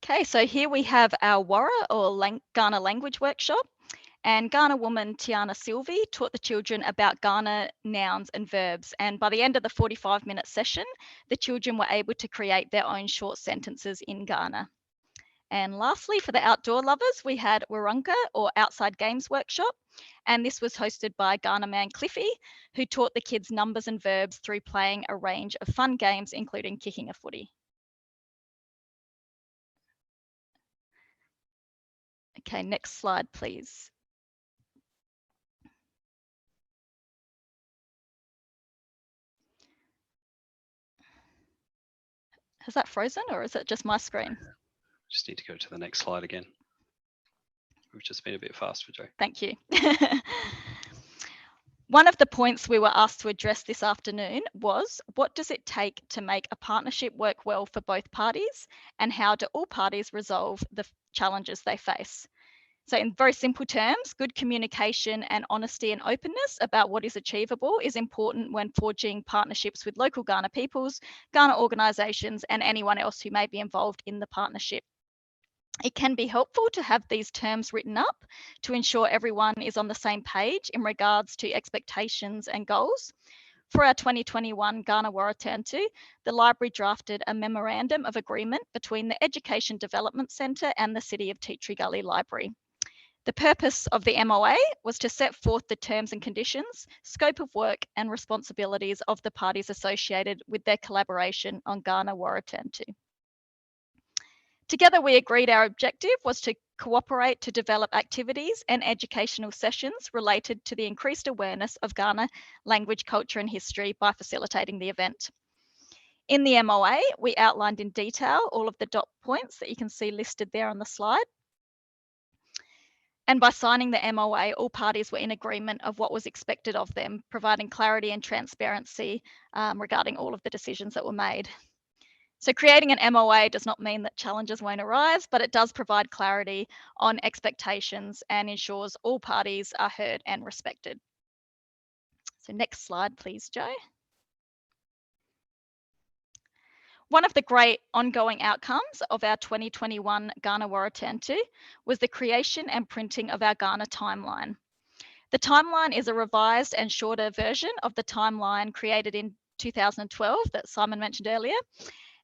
Okay, so here we have our Wara or Kaurna language workshop, and Kaurna woman Tiana Silvey taught the children about Kaurna nouns and verbs, and by the end of the 45-minute session, the children were able to create their own short sentences in Kaurna. And lastly, for the outdoor lovers, we had Warunga or outside games workshop, and this was hosted by Kaurna man Cliffy, who taught the kids numbers and verbs through playing a range of fun games, including kicking a footy. Okay, next slide, please. Has that frozen or is it just my screen? Just need to go to the next slide again. We've just been a bit fast for Joe. Thank you. One of the points we were asked to address this afternoon was, what does it take to make a partnership work well for both parties, and how do all parties resolve the challenges they face? So in very simple terms, good communication and honesty and openness about what is achievable is important when forging partnerships with local Kaurna peoples, Kaurna organisations, and anyone else who may be involved in the partnership. It can be helpful to have these terms written up to ensure everyone is on the same page in regards to expectations and goals. For our 2021 Kaurna Waraturntu, the library drafted a memorandum of agreement between the Education Development Centre and the City of Tea Tree Gully Library. The purpose of the MOA was to set forth the terms and conditions, scope of work and responsibilities of the parties associated with their collaboration on Kaurna Waraturntu. Together, we agreed our objective was to cooperate to develop activities and educational sessions related to the increased awareness of Kaurna language, culture and history by facilitating the event. In the MOA, we outlined in detail all of the dot points that you can see listed there on the slide. And by signing the MOA, all parties were in agreement of what was expected of them, providing clarity and transparency regarding all of the decisions that were made. So creating an MOA does not mean that challenges won't arise, but it does provide clarity on expectations and ensures all parties are heard and respected. So next slide, please, Joe. One of the great ongoing outcomes of our 2021 Kaurna Waraturntu was the creation and printing of our Kaurna timeline. The timeline is a revised and shorter version of the timeline created in 2012 that Simon mentioned earlier,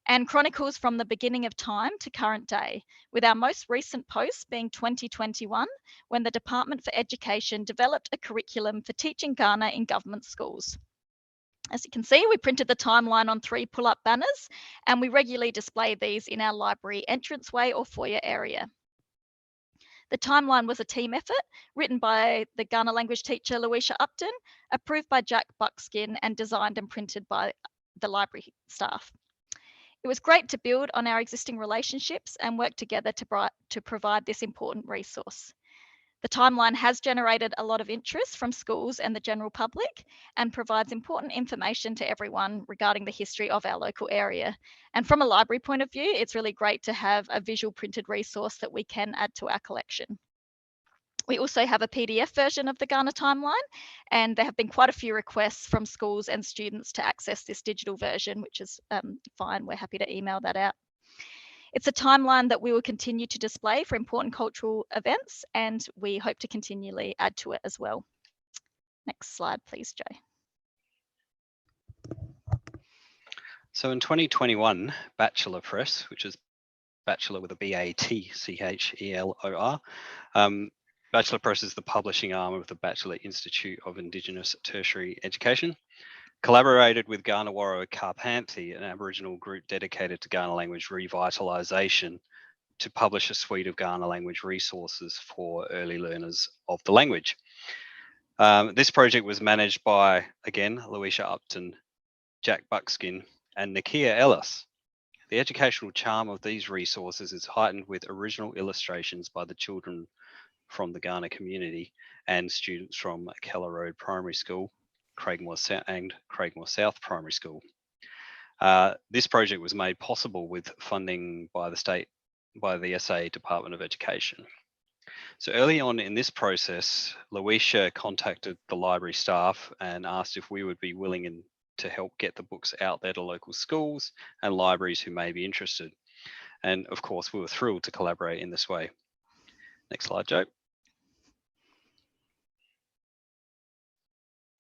and chronicles from the beginning of time to current day, with our most recent post being 2021, when the Department for Education developed a curriculum for teaching Kaurna in government schools. As you can see, we printed the timeline on 3 pull-up banners, and we regularly display these in our library entranceway or foyer area. The timeline was a team effort written by the Kaurna language teacher Luisha Upton, approved by Jack Buckskin, and designed and printed by the library staff. It was great to build on our existing relationships and work together to provide this important resource. The timeline has generated a lot of interest from schools and the general public, and provides important information to everyone regarding the history of our local area. And from a library point of view, it's really great to have a visual printed resource that we can add to our collection. We also have a PDF version of the Kaurna timeline, and there have been quite a few requests from schools and students to access this digital version, which is fine. We're happy to email that out. It's a timeline that we will continue to display for important cultural events, and we hope to continually add to it as well. Next slide, please, Joe. So in 2021, Bachelor Press, which is Bachelor with a B-A-T-C-H-E-L-O-R. Bachelor Press is the publishing arm of the Bachelor Institute of Indigenous Tertiary Education. Collaborated with Kaurna Warro Karrpanthi, an Aboriginal group dedicated to Kaurna language revitalisation, to publish a suite of Kaurna language resources for early learners of the language. This project was managed by, again, Louisa Upton, Jack Buckskin, and Nakia Ellis. The educational charm of these resources is heightened with original illustrations by the children from the Kaurna community and students from Keller Road Primary School, Craigmore South Primary School. This project was made possible with funding by the SA Department of Education. So early on in this process, Louisa contacted the library staff and asked if we would be willing to help get the books out there to local schools and libraries who may be interested. And of course, we were thrilled to collaborate in this way. Next slide, Joe.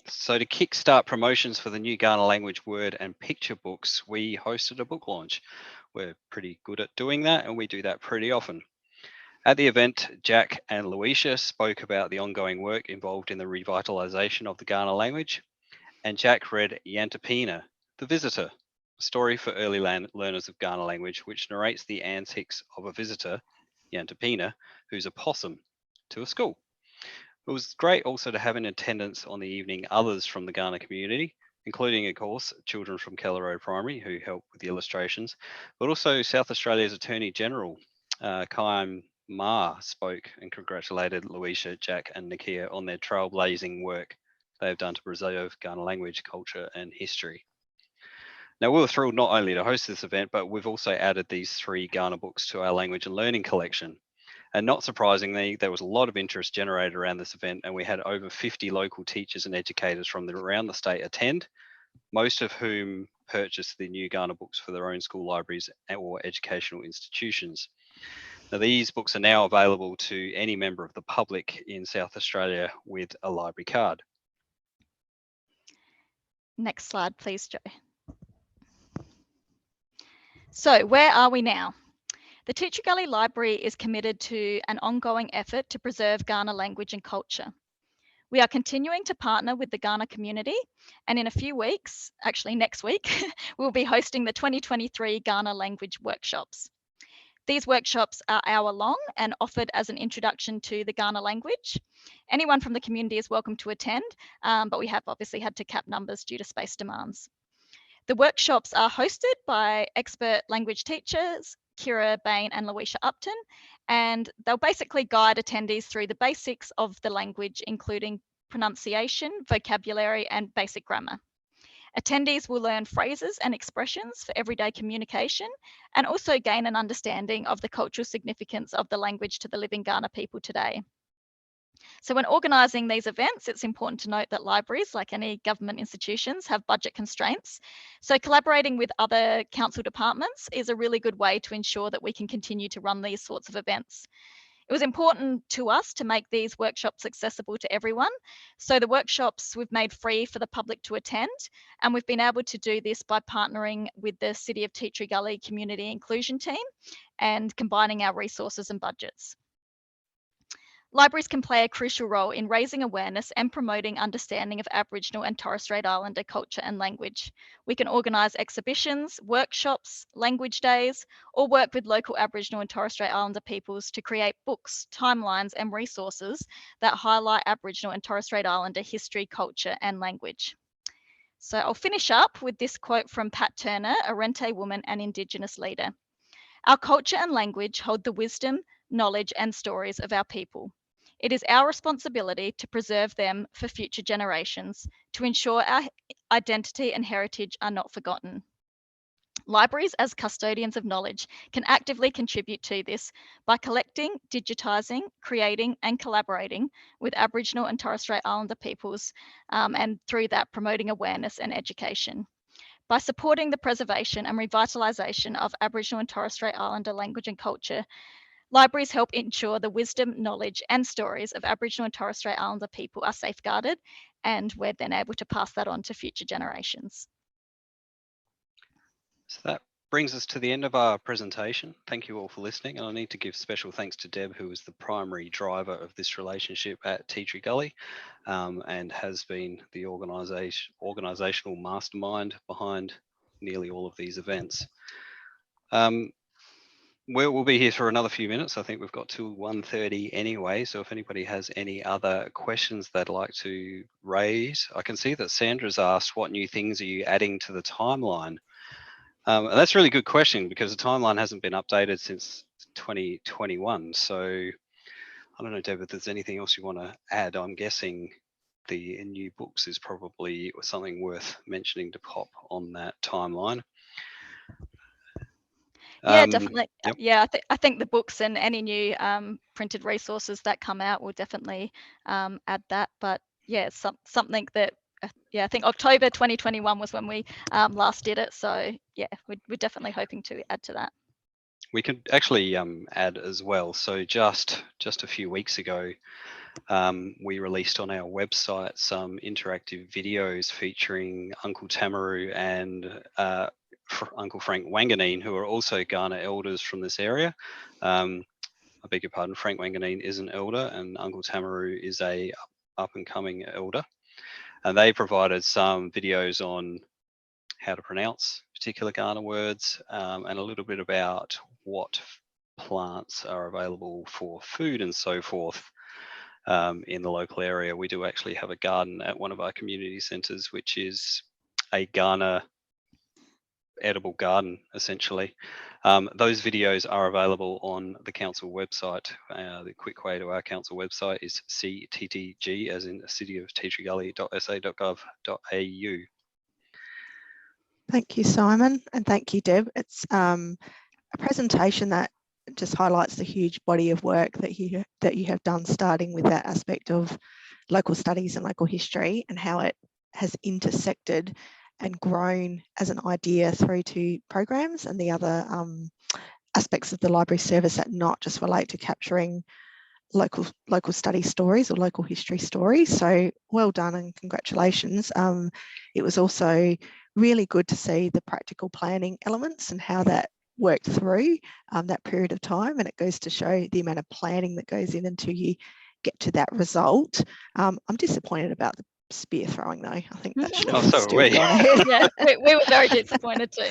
So to kickstart promotions for the new Kaurna language word and picture books, we hosted a book launch. We're pretty good at doing that, and we do that pretty often. At the event, Jack and Louisa spoke about the ongoing work involved in the revitalisation of the Kaurna language, and Jack read Yantapina, The Visitor, a story for early learners of Kaurna language, which narrates the antics of a visitor, Yantapina, who's a possum, to a school. It was great also to have in attendance on the evening others from the Kaurna community, including, of course, children from Keller Road Primary who helped with the illustrations, but also South Australia's Attorney General, Kaim Ma, spoke and congratulated Louisa, Jack and Nakia on their trailblazing work they have done to preserve Kaurna language, culture and history. Now, we were thrilled not only to host this event, but we've also added these 3 Kaurna books to our language and learning collection. And not surprisingly, there was a lot of interest generated around this event, and we had over 50 local teachers and educators from around the state attend, most of whom purchased the new Kaurna books for their own school libraries or educational institutions. Now, these books are now available to any member of the public in South Australia with a library card. Next slide, please, Joe. So where are we now? The Teacher Gully Library is committed to an ongoing effort to preserve Kaurna language and culture. We are continuing to partner with the Kaurna community, and in a few weeks, actually next week, we'll be hosting the 2023 Kaurna language workshops. These workshops are hour-long and offered as an introduction to the Kaurna language. Anyone from the community is welcome to attend, but we have obviously had to cap numbers due to space demands. The workshops are hosted by expert language teachers, Kira Bain and Louisa Upton, and they'll basically guide attendees through the basics of the language, including pronunciation, vocabulary, and basic grammar. Attendees will learn phrases and expressions for everyday communication and also gain an understanding of the cultural significance of the language to the living Kaurna people today. So when organising these events, it's important to note that libraries, like any government institutions, have budget constraints. So collaborating with other council departments is a really good way to ensure that we can continue to run these sorts of events. It was important to us to make these workshops accessible to everyone. So the workshops we've made free for the public to attend, and we've been able to do this by partnering with the City of Tea Tree Gully Community Inclusion Team and combining our resources and budgets. Libraries can play a crucial role in raising awareness and promoting understanding of Aboriginal and Torres Strait Islander culture and language. We can organise exhibitions, workshops, language days, or work with local Aboriginal and Torres Strait Islander peoples to create books, timelines and resources that highlight Aboriginal and Torres Strait Islander history, culture and language. So I'll finish up with this quote from Pat Turner, a Rente woman and Indigenous leader. Our culture and language hold the wisdom, knowledge and stories of our people. It is our responsibility to preserve them for future generations, to ensure our identity and heritage are not forgotten. Libraries, as custodians of knowledge, can actively contribute to this by collecting, digitising, creating and collaborating with Aboriginal and Torres Strait Islander peoples, and through that promoting awareness and education. By supporting the preservation and revitalisation of Aboriginal and Torres Strait Islander language and culture, libraries help ensure the wisdom, knowledge and stories of Aboriginal and Torres Strait Islander people are safeguarded, and we're then able to pass that on to future generations. So that brings us to the end of our presentation. Thank you all for listening, and I need to give special thanks to Deb, who is the primary driver of this relationship at Tea Tree Gully, and has been the organisational mastermind behind nearly all of these events. We'll be here for another few minutes. I think we've got till 1:30 anyway, so if anybody has any other questions they'd like to raise. I can see that Sandra's asked, what new things are you adding to the timeline? And that's a really good question, because the timeline hasn't been updated since 2021. So I don't know, Deb, if there's anything else you want to add. I'm guessing the new books is probably something worth mentioning to pop on that timeline. Yeah, definitely. Yep. Yeah, I think the books and any new printed resources that come out will definitely add that. But yeah, something that, yeah, I think October 2021 was when we last did it. So yeah, we're definitely hoping to add to that. We could actually add as well. So just a few weeks ago, we released on our website some interactive videos featuring Uncle Tamaru and Uncle Frank Wanganeen, who are also Kaurna elders from this area. I beg your pardon, Frank Wanganeen is an elder and Uncle Tamaru is a up and coming elder. And they provided some videos on how to pronounce particular Kaurna words, and a little bit about what plants are available for food and so forth in the local area. We do actually have a garden at one of our community centres, which is a Kaurna edible garden, essentially. Those videos are available on the council website. The quick way to our council website is cttg, as in the city of teatree-gully.sa.gov.au. Thank you, Simon, and thank you, Deb. It's a presentation that just highlights the huge body of work that you have done, starting with that aspect of local studies and local history and how it has intersected and grown as an idea through to programs and the other aspects of the library service that not just relate to capturing local study stories or local history stories. So well done and congratulations. It was also really good to see the practical planning elements and how that worked through that period of time, and it goes to show the amount of planning that goes in until you get to that result. I'm disappointed about the spear throwing though. I think that should have still gone ahead. Yeah, we were very disappointed too.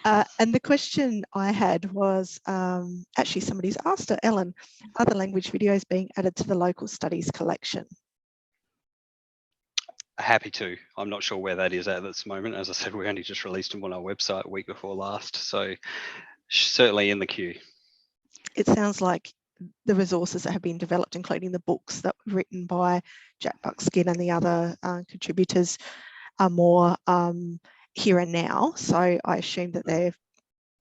And the question I had was, actually somebody's asked it, Ellen, are the language videos being added to the local studies collection? Happy to. I'm not sure where that is at this moment. As I said, we only just released them on our website a week before last, so certainly in the queue. It sounds like the resources that have been developed, including the books that were written by Jack Buckskin and the other contributors, are more here and now. So I assume that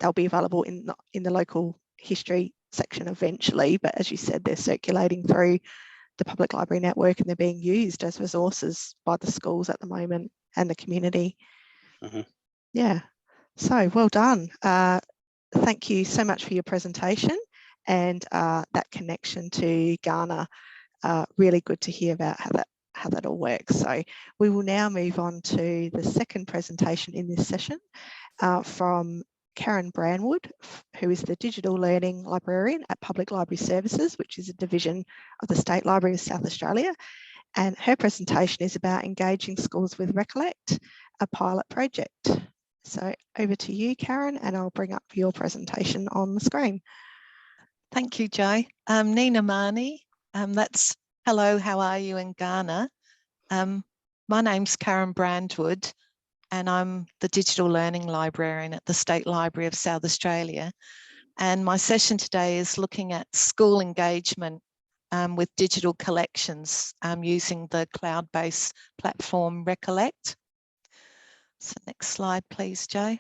they'll be available in the local history section eventually. But as you said, they're circulating through the public library network and they're being used as resources by the schools at the moment and the community. Yeah, so well done. Thank you so much for your presentation and that connection to Kaurna. Really good to hear about how that all works. So we will now move on to the second presentation in this session from Karen Branwood, who is the Digital Learning Librarian at Public Library Services, which is a division of the State Library of South Australia. And her presentation is about engaging schools with Recollect, a pilot project. So over to you, Karen, and I'll bring up your presentation on the screen. Thank you, Jo. Nina Marnie, that's hello, how are you in Kaurna? My name's Karen Branwood, and I'm the Digital Learning Librarian at the State Library of South Australia. And my session today is looking at school engagement with digital collections using the cloud-based platform Recollect. So next slide, please, Jo.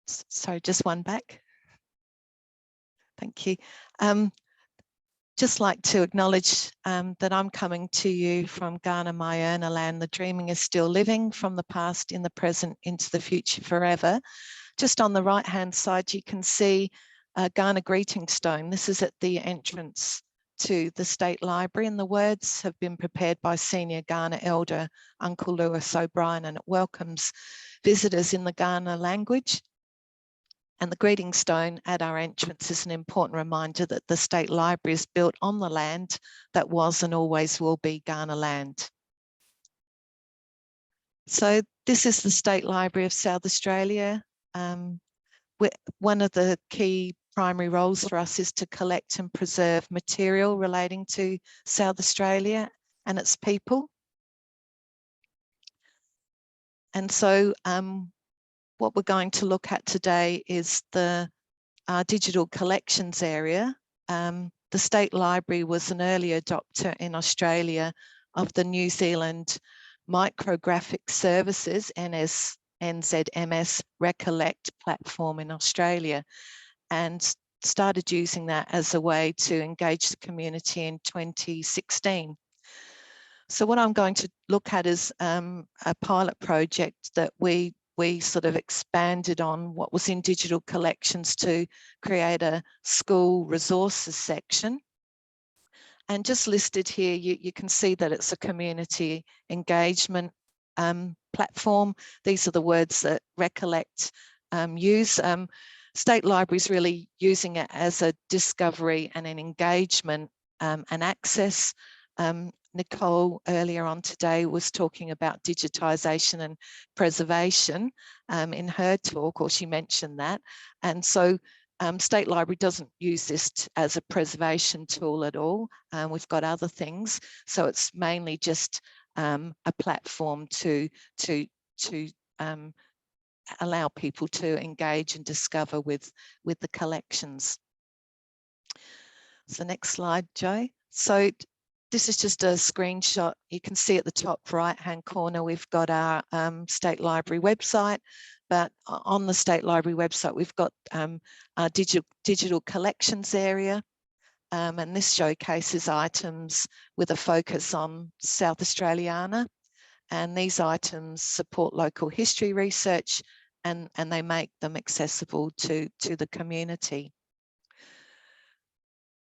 Sorry, just one back. Thank you. Just like to acknowledge that I'm coming to you from Kaurna Maiurna land. The dreaming is still living from the past in the present into the future forever. Just on the right hand side, you can see Kaurna Greeting Stone. This is at the entrance to the State Library, and the words have been prepared by Senior Kaurna Elder Uncle Lewis O'Brien, and it welcomes visitors in the Kaurna language. And the greeting stone at our entrance is an important reminder that the State Library is built on the land that was and always will be Kaurna land. So this is the State Library of South Australia. One of the key primary roles for us is to collect and preserve material relating to South Australia and its people. And so what we're going to look at today is the digital collections area. The State Library was an early adopter in Australia of the New Zealand Micrographic Services, NZMS Recollect platform in Australia, and started using that as a way to engage the community in 2016. So what I'm going to look at is a pilot project that we sort of expanded on what was in digital collections to create a school resources section. And just listed here, you can see that it's a community engagement platform. These are the words that Recollect use. State Libraries really using it as a discovery and an engagement and access. Nicole earlier on today was talking about digitisation and preservation in her talk, or she mentioned that. And so State Library doesn't use this as a preservation tool at all. We've got other things. So it's mainly just a platform to allow people to engage and discover with the collections. So next slide, Jo. So this is just a screenshot. You can see at the top right-hand corner, we've got our State Library website, but on the State Library website, we've got our digital collections area. And this showcases items with a focus on South Australiana. And these items support local history research and they make them accessible to the community.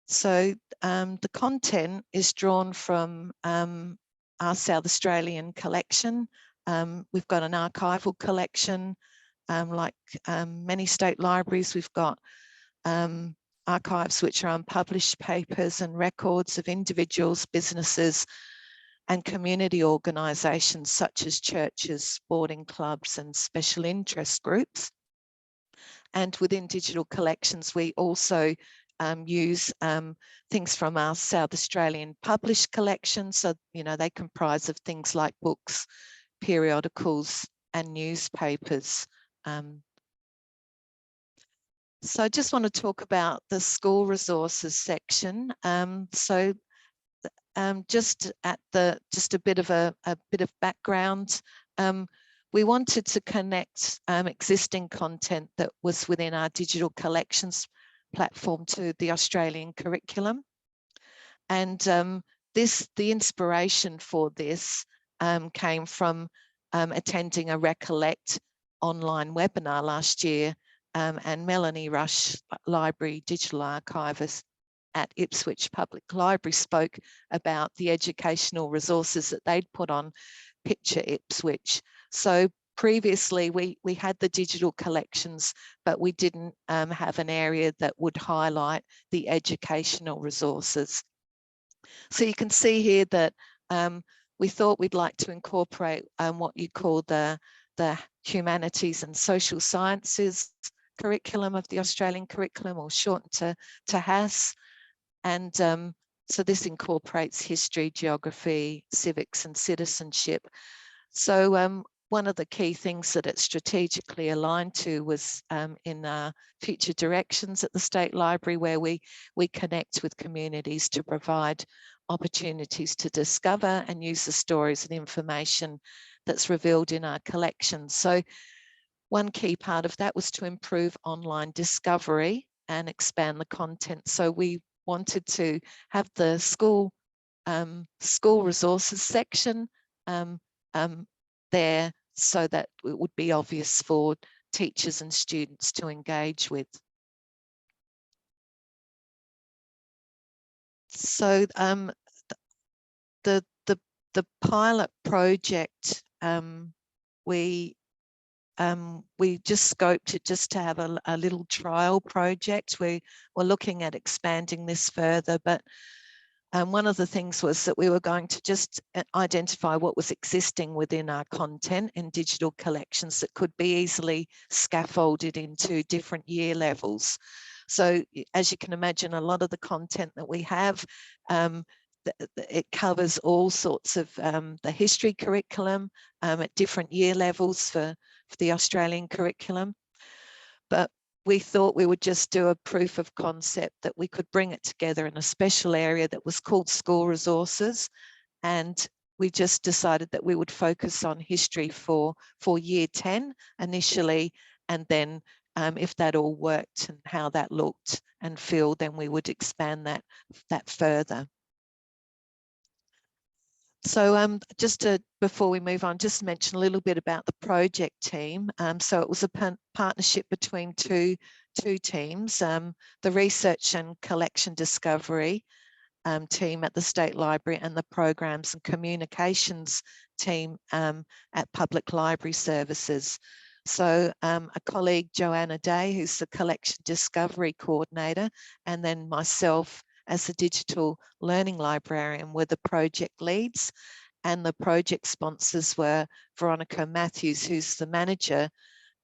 So the content is drawn from our South Australian collection. We've got an archival collection, like many state libraries. We've got archives which are unpublished papers and records of individuals, businesses, and community organisations such as churches, sporting clubs, and special interest groups. And within digital collections, we also use things from our South Australian published collection. So, you know, they comprise of things like books, periodicals, and newspapers. So I just want to talk about the school resources section. Just a bit of background. We wanted to connect existing content that was within our digital collections platform to the Australian curriculum. And the inspiration for this came from attending a Recollect online webinar last year, and Melanie Rush, Library Digital Archivist at Ipswich Public Library, spoke about the educational resources that they'd put on Picture Ipswich. So previously we had the digital collections, but we didn't have an area that would highlight the educational resources. So you can see here that we thought we'd like to incorporate what you call the humanities and social sciences curriculum of the Australian curriculum, or shortened to HASS. And so this incorporates history, geography, civics, and citizenship. So one of the key things that it strategically aligned to was in future directions at the State Library, where we connect with communities to provide opportunities to discover and use the stories and information that's revealed in our collections. So one key part of that was to improve online discovery and expand the content. So we wanted to have the school resources section there, so that it would be obvious for teachers and students to engage with. So the pilot project, we we just scoped it just to have a little trial project. We were looking at expanding this further, but one of the things was that we were going to just identify what was existing within our content in digital collections that could be easily scaffolded into different year levels. So as you can imagine, a lot of the content that we have, it covers all sorts of the history curriculum at different year levels for the Australian curriculum. But we thought we would just do a proof of concept that we could bring it together in a special area that was called school resources. And we just decided that we would focus on history for year 10 initially, and then if that all worked and how that looked and feel, then we would expand that further. So just before we move on, just mention a little bit about the project team. So it was a partnership between two teams, the research and collection discovery team at the State Library and the programs and communications team at Public Library Services. So a colleague, Joanna Day, who's the collection discovery coordinator, and then myself as the digital learning librarian were the project leads, and the project sponsors were Veronica Matthews, who's the manager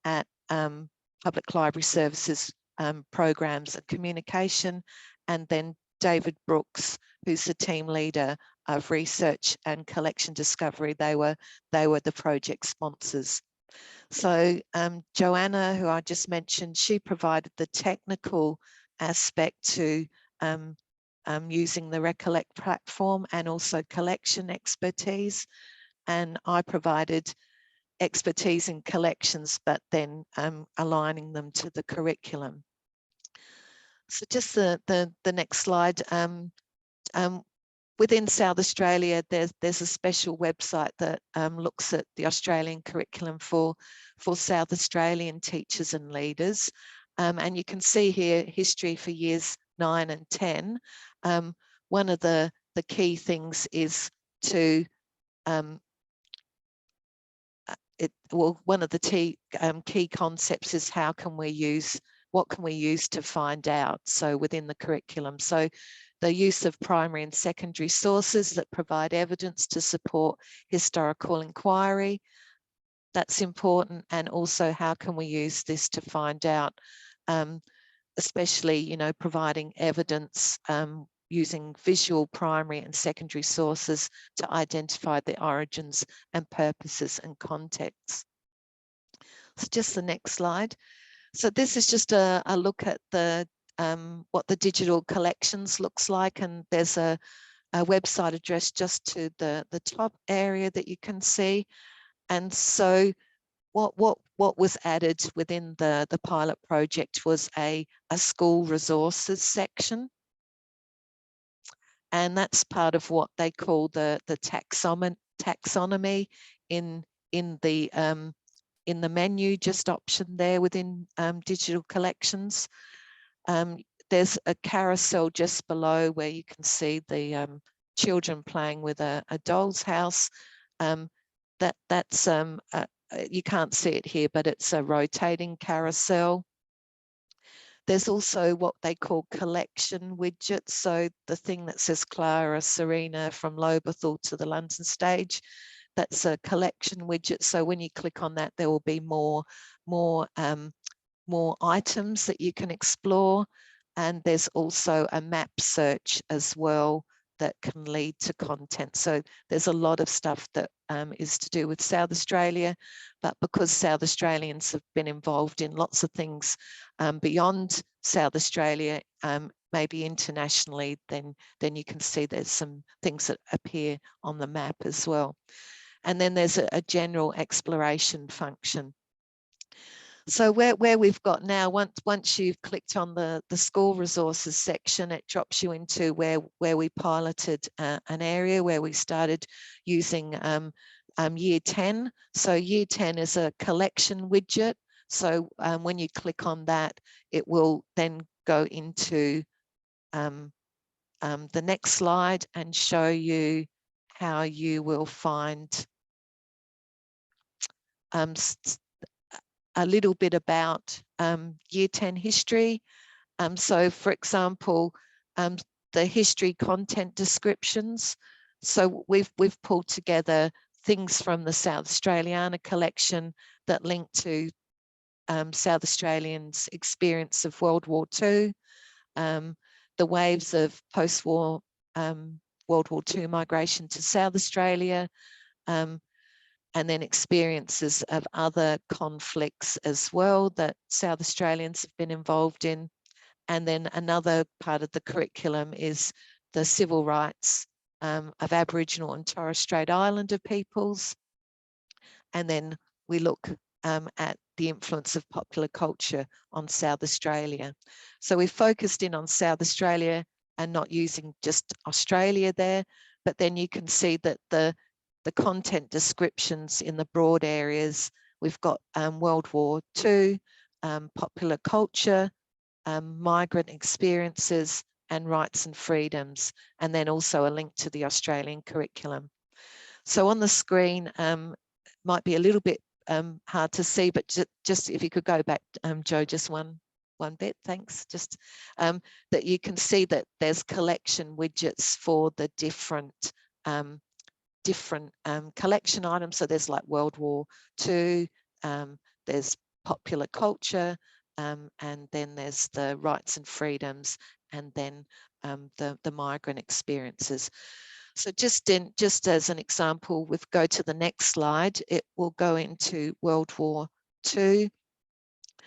at Public Library Services programs and communication, and then David Brooks, who's the team leader of research and collection discovery. They were the project sponsors. So Joanna, who I just mentioned, she provided the technical aspect to using the Recollect platform and also collection expertise. And I provided expertise in collections, but then aligning them to the curriculum. So just the next slide. Within South Australia, there's a special website that looks at the Australian curriculum for South Australian teachers and leaders. And you can see here history for years 9 and 10. One of the key things is to one of the key concepts is what can we use to find out, so within the curriculum. So the use of primary and secondary sources that provide evidence to support historical inquiry, that's important. And also, how can we use this to find out, especially, providing evidence using visual primary and secondary sources to identify the origins and purposes and contexts. So just the next slide. So this is just a look at the what the digital collections looks like, and there's a website address just to the top area that you can see. And so what was added within the pilot project was a school resources section, and that's part of what they call the taxonomy in the menu just option there within digital collections. There's a carousel just below where you can see the children playing with a doll's house. That's you can't see it here, but it's a rotating carousel. There's also what they call collection widgets. So the thing that says Clara Serena from Lobethal to the London Stage, that's a collection widget. So when you click on that, there will be more items that you can explore. And there's also a map search as well that can lead to content. So there's a lot of stuff that is to do with South Australia, but because South Australians have been involved in lots of things beyond South Australia, maybe internationally, then you can see there's some things that appear on the map as well. And then there's a general exploration function. So where we've got now, once you've clicked on the school resources section, it drops you into where we piloted an area where we started using year 10. So year 10 is a collection widget. So when you click on that, it will then go into the next slide and show you how you will find a little bit about Year 10 history. So for example, the history content descriptions. So we've pulled together things from the South Australiana collection that link to South Australians' experience of World War II, the waves of post-war World War II migration to South Australia, and then experiences of other conflicts as well that South Australians have been involved in. And then another part of the curriculum is the civil rights of Aboriginal and Torres Strait Islander peoples. And then we look at the influence of popular culture on South Australia. So we focused in on South Australia and not using just Australia there, but then you can see that the content descriptions in the broad areas, we've got World War II, popular culture, migrant experiences and rights and freedoms, and then also a link to the Australian curriculum. So on the screen, might be a little bit hard to see, but just if you could go back, Joe, just one bit, thanks. Just that you can see that there's collection widgets for the different collection items. So there's like World War II, there's popular culture, and then there's the rights and freedoms, and then the migrant experiences. So just as an example, we go to the next slide, it will go into World War II.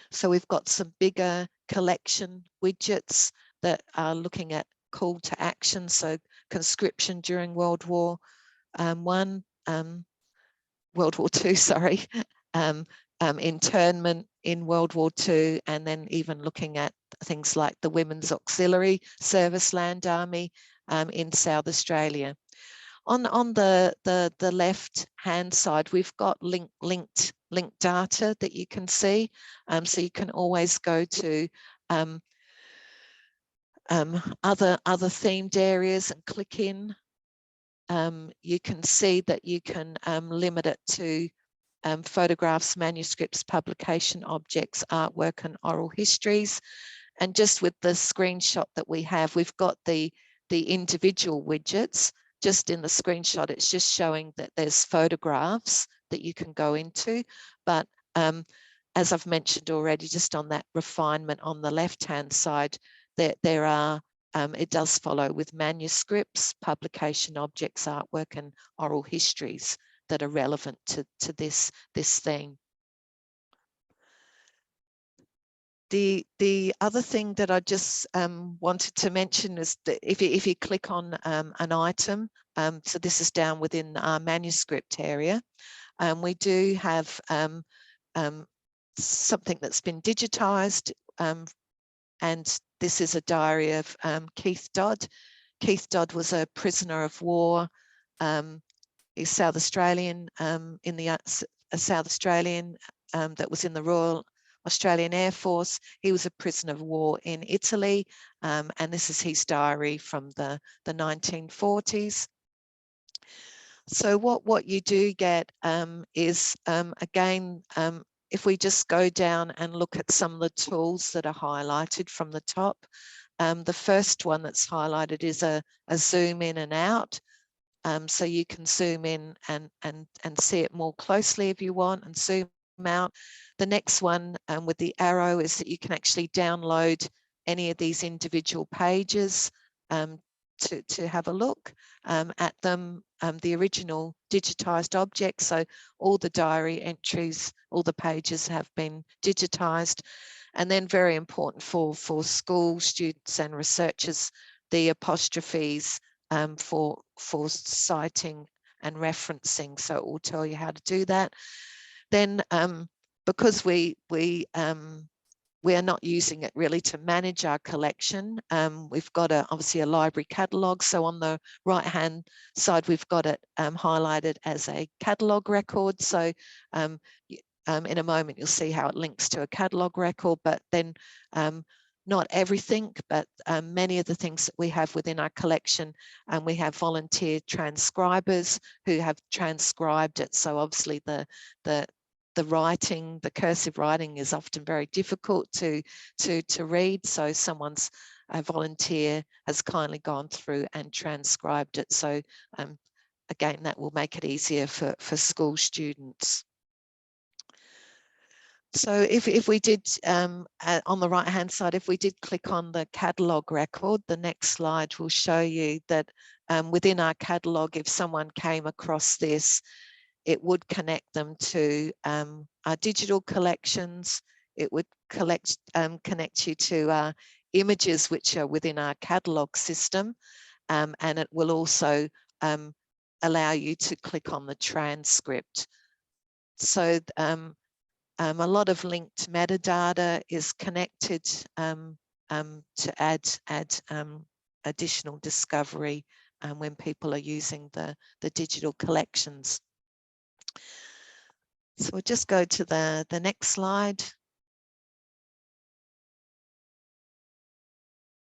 So we've got some bigger collection widgets that are looking at call to action. So conscription during World War World War II, sorry, internment in World War II, and then even looking at things like the Women's Auxiliary Service Land Army in South Australia. On the left hand side, we've got linked data that you can see. So you can always go to other themed areas and click in. You can see that you can limit it to photographs, manuscripts, publication objects, artwork and oral histories. And just with the screenshot that we have, we've got the individual widgets. Just in the screenshot, it's just showing that there's photographs that you can go into. But as I've mentioned already, just on that refinement on the left-hand side, there are, it does follow with manuscripts, publication objects, artwork and oral histories that are relevant to this theme. The other thing that I just wanted to mention is that if you click on an item, so this is down within our manuscript area, we do have something that's been digitised, and this is a diary of Keith Dodd. Keith Dodd was a prisoner of war. He's South Australian, in the South Australian that was in the Royal Australian Air Force. He was a prisoner of war in Italy, and this is his diary from the 1940s. So what you do get is, again, if we just go down and look at some of the tools that are highlighted from the top, the first one that's highlighted is a zoom in and out. So you can zoom in and see it more closely if you want, and zoom out. The next one with the arrow is that you can actually download any of these individual pages to have a look at them, the original digitized objects. So all the diary entries, all the pages have been digitized. And then very important for school students and researchers, the apostrophes for citing and referencing. So it will tell you how to do that. Then because we are not using it really to manage our collection, we've got obviously a library catalogue. So on the right hand side, we've got it highlighted as a catalogue record. So in a moment, you'll see how it links to a catalogue record, but then not everything, but many of the things that we have within our collection, and we have volunteer transcribers who have transcribed it. So obviously the the writing, the cursive writing is often very difficult to read. So a volunteer has kindly gone through and transcribed it. So again, that will make it easier for school students. So if we did, on the right hand side, if we did click on the catalogue record, the next slide will show you that within our catalogue, if someone came across this, it would connect them to our digital collections. It would connect you to our images which are within our catalogue system, and it will also allow you to click on the transcript. So a lot of linked metadata is connected to add additional discovery when people are using the digital collections. So we'll just go to the next slide.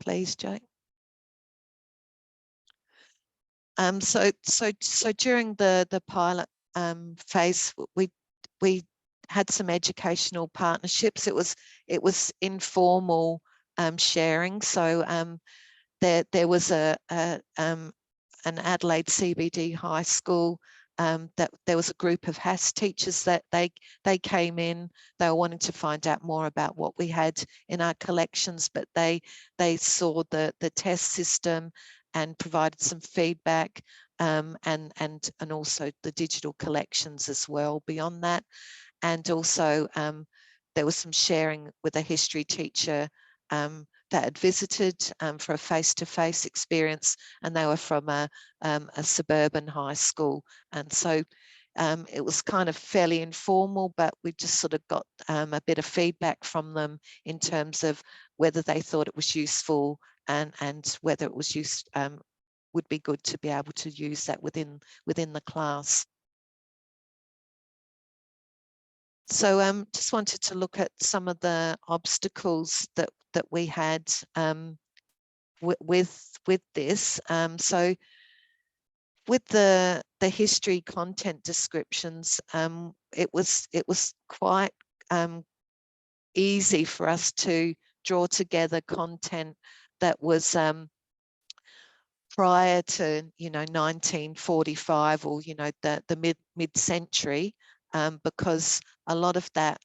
Please, Jake. So during the pilot phase, we had some educational partnerships. It was informal sharing. So there was an Adelaide CBD high school that there was a group of HASS teachers that they came in. They were wanting to find out more about what we had in our collections, but they saw the test system and provided some feedback, and also the digital collections as well beyond that. And also there was some sharing with a history teacher that had visited for a face-to-face experience, and they were from a suburban high school. And so it was kind of fairly informal, but we just sort of got a bit of feedback from them in terms of whether they thought it was useful and whether it was would be good to be able to use that within the class. So just wanted to look at some of the obstacles that we had with this. So with the history content descriptions, it was quite easy for us to draw together content that was prior to 1945 or the mid-century, because a lot of that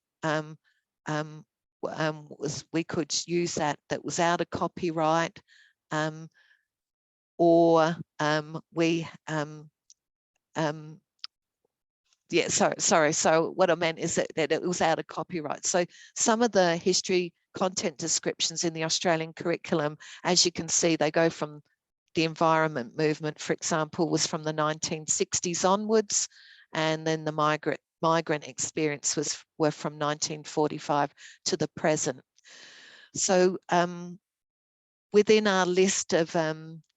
we could use that was out of copyright, or we yeah, sorry. So what I meant is that it was out of copyright. So some of the history content descriptions in the Australian curriculum, as you can see, they go from the environment movement, for example, was from the 1960s onwards, and then the migrant experience were from 1945 to the present. So within our list of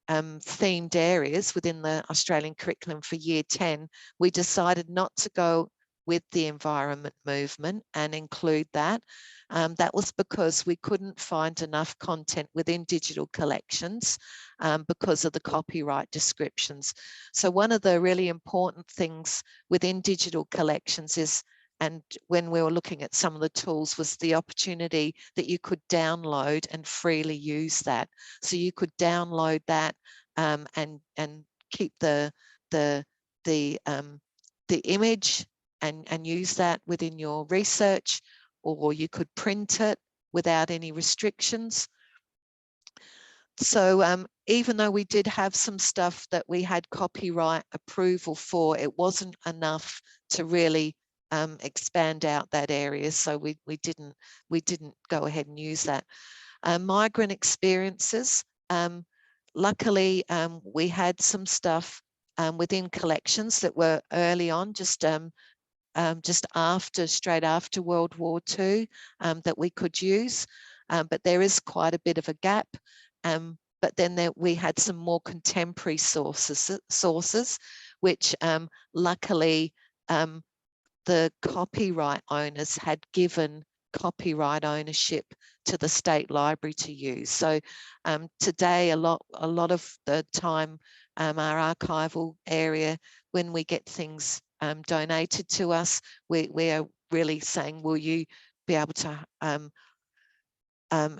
themed areas within the Australian curriculum for Year 10, we decided not to go with the environment movement and include that. That was because we couldn't find enough content within digital collections because of the copyright descriptions. So one of the really important things within digital collections is, and when we were looking at some of the tools, was the opportunity that you could download and freely use that. So you could download that and keep the image and use that within your research, or you could print it without any restrictions. So even though we did have some stuff that we had copyright approval for, it wasn't enough to really expand out that area. So we didn't go ahead and use that. Migrant experiences. Luckily, we had some stuff within collections that were early on, just straight after World War II, that we could use, but there is quite a bit of a gap. But then we had some more contemporary sources, which luckily the copyright owners had given copyright ownership to the State Library to use. So today, a lot of the time, our archival area, when we get things donated to us, we are really saying, will you be able to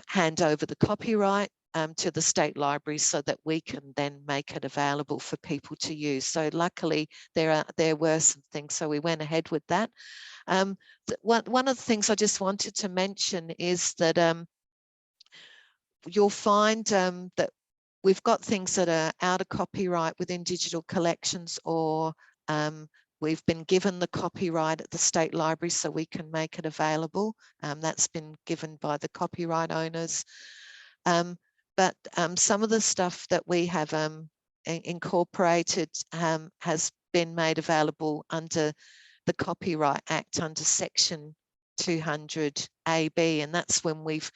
hand over the copyright to the state library so that we can then make it available for people to use. So luckily there were some things, so we went ahead with that. One of the things I just wanted to mention is that you'll find that we've got things that are out of copyright within digital collections, or we've been given the copyright at the state library so we can make it available. That's been given by the copyright owners. But some of the stuff that we have incorporated has been made available under the Copyright Act under Section 200 AB, and that's when we've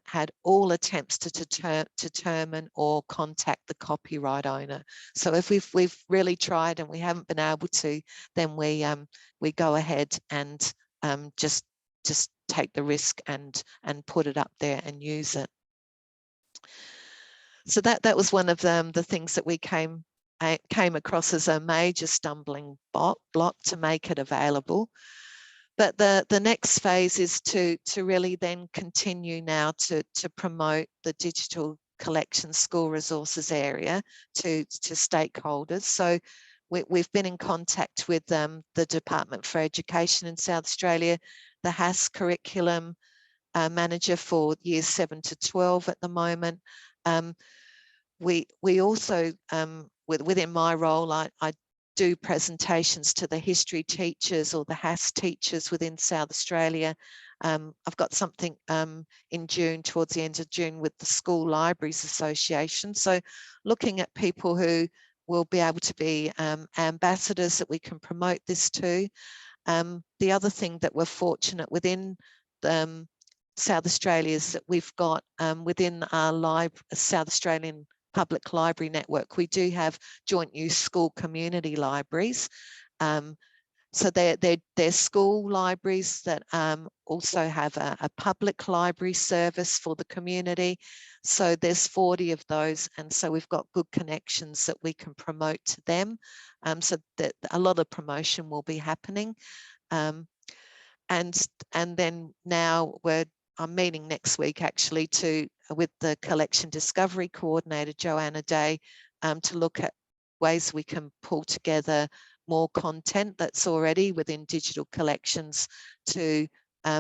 had all attempts to determine or contact the copyright owner. So if we've really tried and we haven't been able to, then we go ahead and just take the risk and put it up there and use it. So that was one of the things that we came across as a major stumbling block to make it available. But the next phase is to really then continue now to promote the digital collection school resources area to stakeholders. So we've been in contact with the Department for Education in South Australia, the HASS curriculum manager for years 7 to 12 at the moment. We also, within my role, I do presentations to the history teachers or the HASS teachers within South Australia. I've got something in June, towards the end of June, with the School Libraries Association. So looking at people who will be able to be ambassadors that we can promote this to. The other thing that we're fortunate within South Australia is that we've got within our South Australian Public Library Network, we do have joint use school community libraries. So they're school libraries that also have a public library service for the community. So there's 40 of those, and so we've got good connections that we can promote to them. So that a lot of promotion will be happening. And then now I'm meeting next week actually with the Collection Discovery Coordinator, Joanna Day, to look at ways we can pull together more content that's already within digital collections to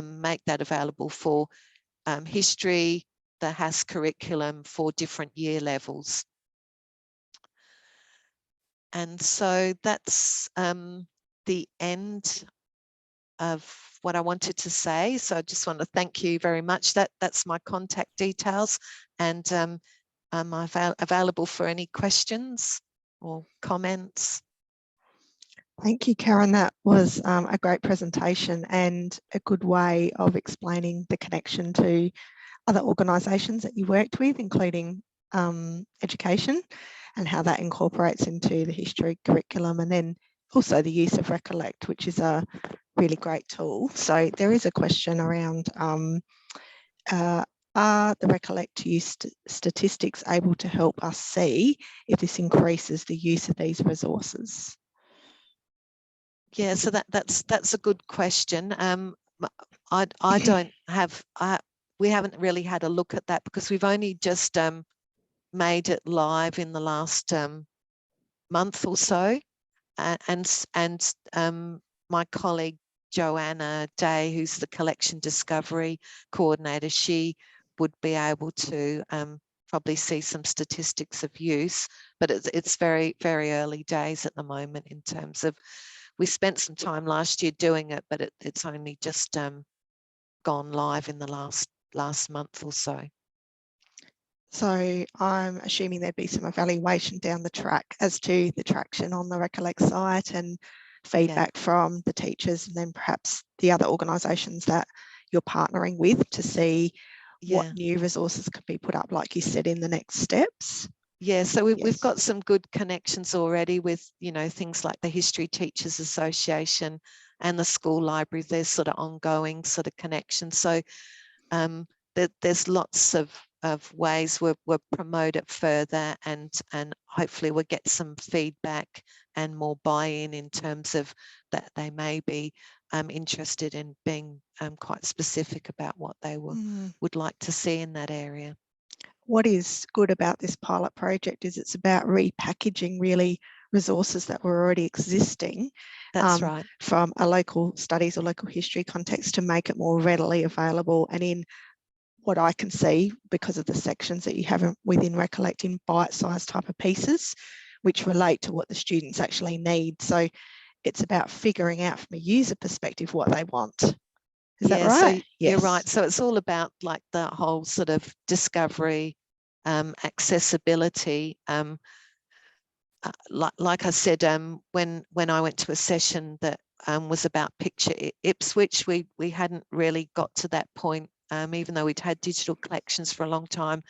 make that available for history, the HASS curriculum for different year levels. And so that's the end of what I wanted to say. So I just want to thank you very much. That's my contact details, and I'm available for any questions or comments. Thank you, Karen. That was a great presentation and a good way of explaining the connection to other organisations that you worked with, including education, and how that incorporates into the history curriculum, and then also the use of Recollect, which is a really great tool. So there is a question around, are the Recollect use statistics able to help us see if this increases the use of these resources? Yeah, so that's a good question. I don't have, we haven't really had a look at that because we've only just made it live in the last month or so. And my colleague Joanna Day, who's the Collection Discovery Coordinator, she would be able to probably see some statistics of use, but it's very, very early days at the moment in terms of, we spent some time last year doing it, but it's only just gone live in the last month or so. So I'm assuming there'd be some evaluation down the track as to the traction on the Recollect site and feedback from the teachers, and then perhaps the other organisations that you're partnering with to see what new resources could be put up, like you said, in the next steps. Yeah, so we've got some good connections already with, you know, things like the History Teachers Association and the school libraries. There's sort of ongoing sort of connections. So there's lots of ways we'll promote it further, and hopefully we'll get some feedback and more buy-in in terms of that they may be interested in being quite specific about what they would like to see in that area. What is good about this pilot project is it's about repackaging really resources that were already existing. That's right. From a local studies or local history context to make it more readily available and in what I can see because of the sections that you have within Recollect in bite-sized type of pieces, which relate to what the students actually need. So it's about figuring out from a user perspective what they want. Is that right? So you're right. So it's all about like the whole sort of discovery, accessibility. Like I said, when I went to a session that was about Picture Ipswich, we hadn't really got to that point, even though we'd had digital collections for a long time,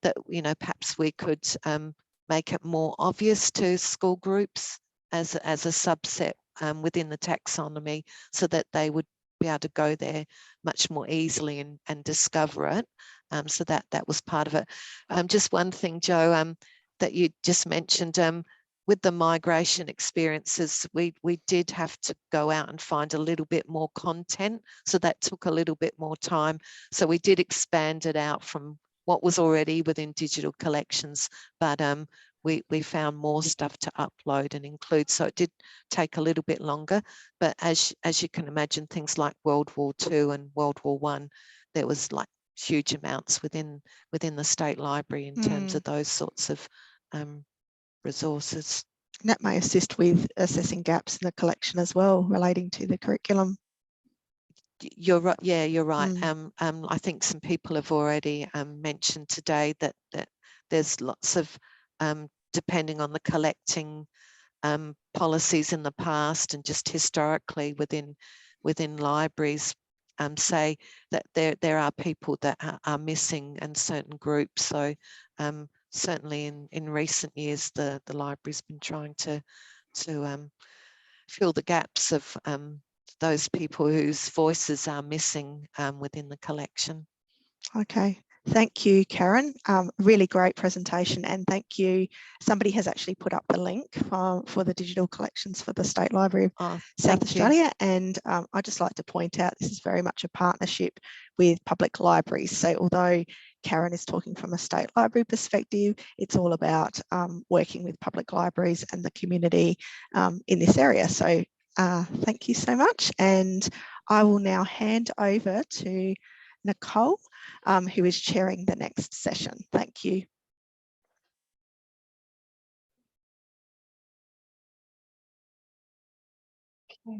that, you know, perhaps we could make it more obvious to school groups as a subset within the taxonomy, so that they would be able to go there much more easily and discover it. So that was part of it. Just one thing, Joe, that you just mentioned, with the migration experiences, we did have to go out and find a little bit more content. So that took a little bit more time. So we did expand it out from what was already within digital collections, but we found more stuff to upload and include. So it did take a little bit longer, but as you can imagine, things like World War II and World War I, there was like huge amounts within the State Library in terms of those sorts of resources. And that may assist with assessing gaps in the collection as well, relating to the curriculum. You're right. Yeah, you're right. I think some people have already mentioned today that there's lots of, depending on the collecting policies in the past and just historically within libraries, say that there are people that are missing in certain groups. So certainly in recent years, the library's been trying to fill the gaps of those people whose voices are missing within the collection. Okay, thank you, Karen. Really great presentation, and thank you. Somebody has actually put up the link for the digital collections for the State Library of South Australia, and I'd just like to point out this is very much a partnership with public libraries. So although Karen is talking from a state library perspective, it's all about working with public libraries and the community in this area. So thank you so much, and I will now hand over to Nicole, who is chairing the next session. Thank you. Okay.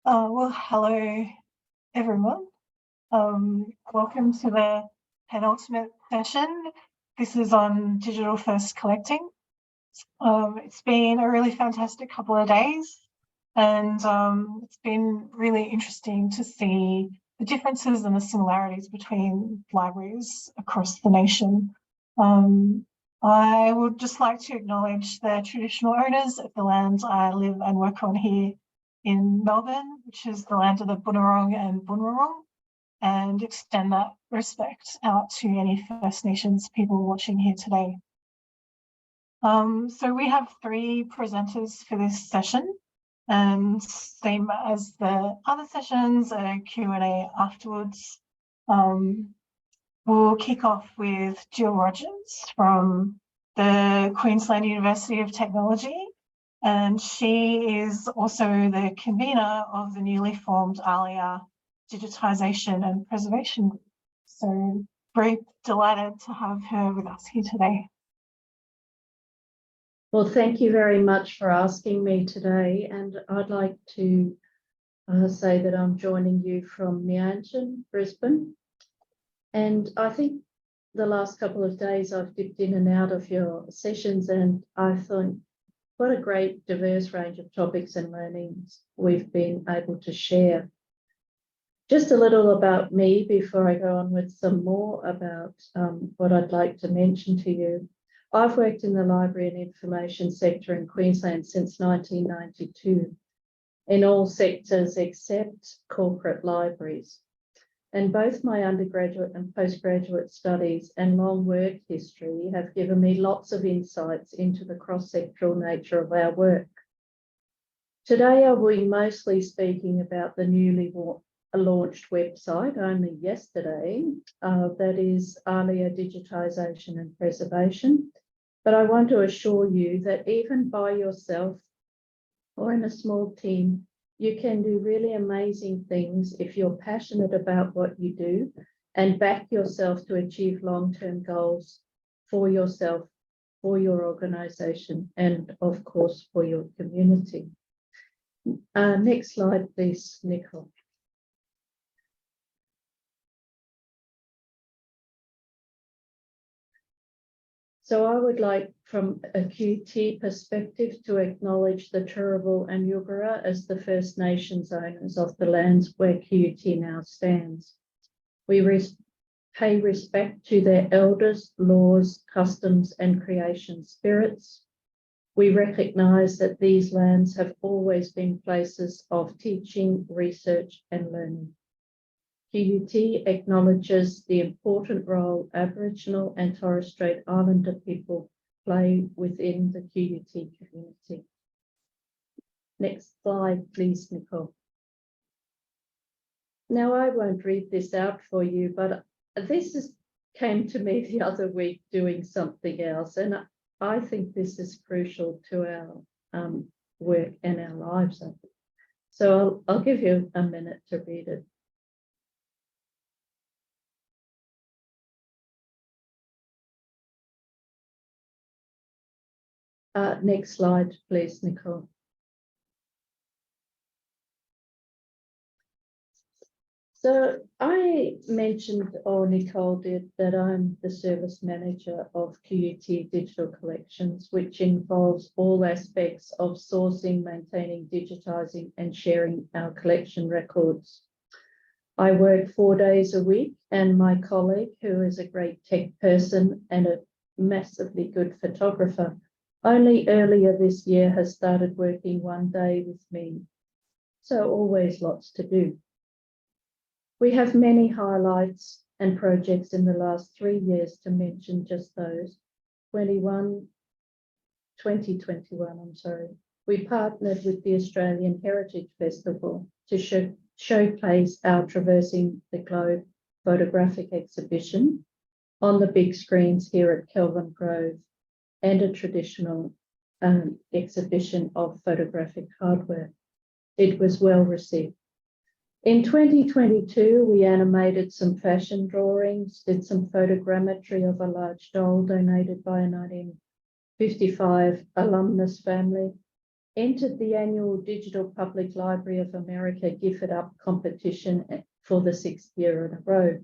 Well, hello, everyone. Welcome to the penultimate session. This is on digital first collecting. It's been a really fantastic couple of days, and it's been really interesting to see the differences and the similarities between libraries across the nation. I would just like to acknowledge the traditional owners of the land I live and work on here in Melbourne, which is the land of the Bunurong and Bunurong, and extend that respect out to any First Nations people watching here today. So we have 3 presenters for this session, and same as the other sessions, a Q&A afterwards. We'll kick off with Jill Rogers from the Queensland University of Technology, and she is also the convener of the newly formed ALIA Digitisation and Preservation Group. So very delighted to have her with us here today. Well, thank you very much for asking me today, and I'd like to say that I'm joining you from Meanjin, Brisbane. And I think the last couple of days I've dipped in and out of your sessions, and I thought what a great diverse range of topics and learnings we've been able to share. Just a little about me before I go on with some more about what I'd like to mention to you. I've worked in the library and information sector in Queensland since 1992, in all sectors except corporate libraries. And both my undergraduate and postgraduate studies and long work history have given me lots of insights into the cross-sectoral nature of our work. Today, I will be mostly speaking about the newly launched website only yesterday, that is ALIA Digitisation and Preservation. But I want to assure you that even by yourself or in a small team, you can do really amazing things if you're passionate about what you do and back yourself to achieve long-term goals for yourself, for your organisation, and of course, for your community. Next slide, please, Nicole. So I would like, from a QT perspective, to acknowledge the Turrbal and Yugara as the First Nations owners of the lands where QT now stands. We pay respect to their elders, laws, customs, and creation spirits. We recognise that these lands have always been places of teaching, research, and learning. QUT acknowledges the important role Aboriginal and Torres Strait Islander people play within the QUT community. Next slide, please, Nicole. Now, I won't read this out for you, but this came to me the other week doing something else, and I think this is crucial to our work and our lives. So I'll give you a minute to read it. Next slide, please, Nicole. So I mentioned, or Nicole did, that I'm the service manager of QUT Digital Collections, which involves all aspects of sourcing, maintaining, digitising, and sharing our collection records. I work 4 days a week, and my colleague, who is a great tech person and a massively good photographer, only earlier this year has started working 1 day with me. So always lots to do. We have many highlights and projects in the last 3 years, to mention just those. 2021, we partnered with the Australian Heritage Festival to showcase our Traversing the Globe photographic exhibition on the big screens here at Kelvin Grove, and a traditional exhibition of photographic hardware. It was well received. In 2022, we animated some fashion drawings, did some photogrammetry of a large doll donated by a 1955 alumnus family, entered the annual Digital Public Library of America Give It Up competition for the 6th year in a row.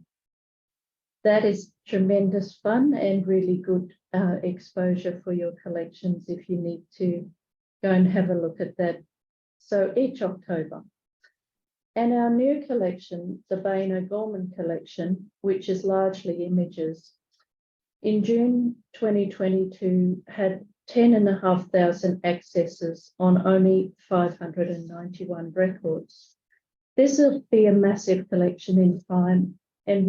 That is tremendous fun and really good exposure for your collections if you need to go and have a look at that. So each October. And our new collection, the Bain O'Gorman collection, which is largely images, in June 2022 had 10,500 accesses on only 591 records. This will be a massive collection in time, and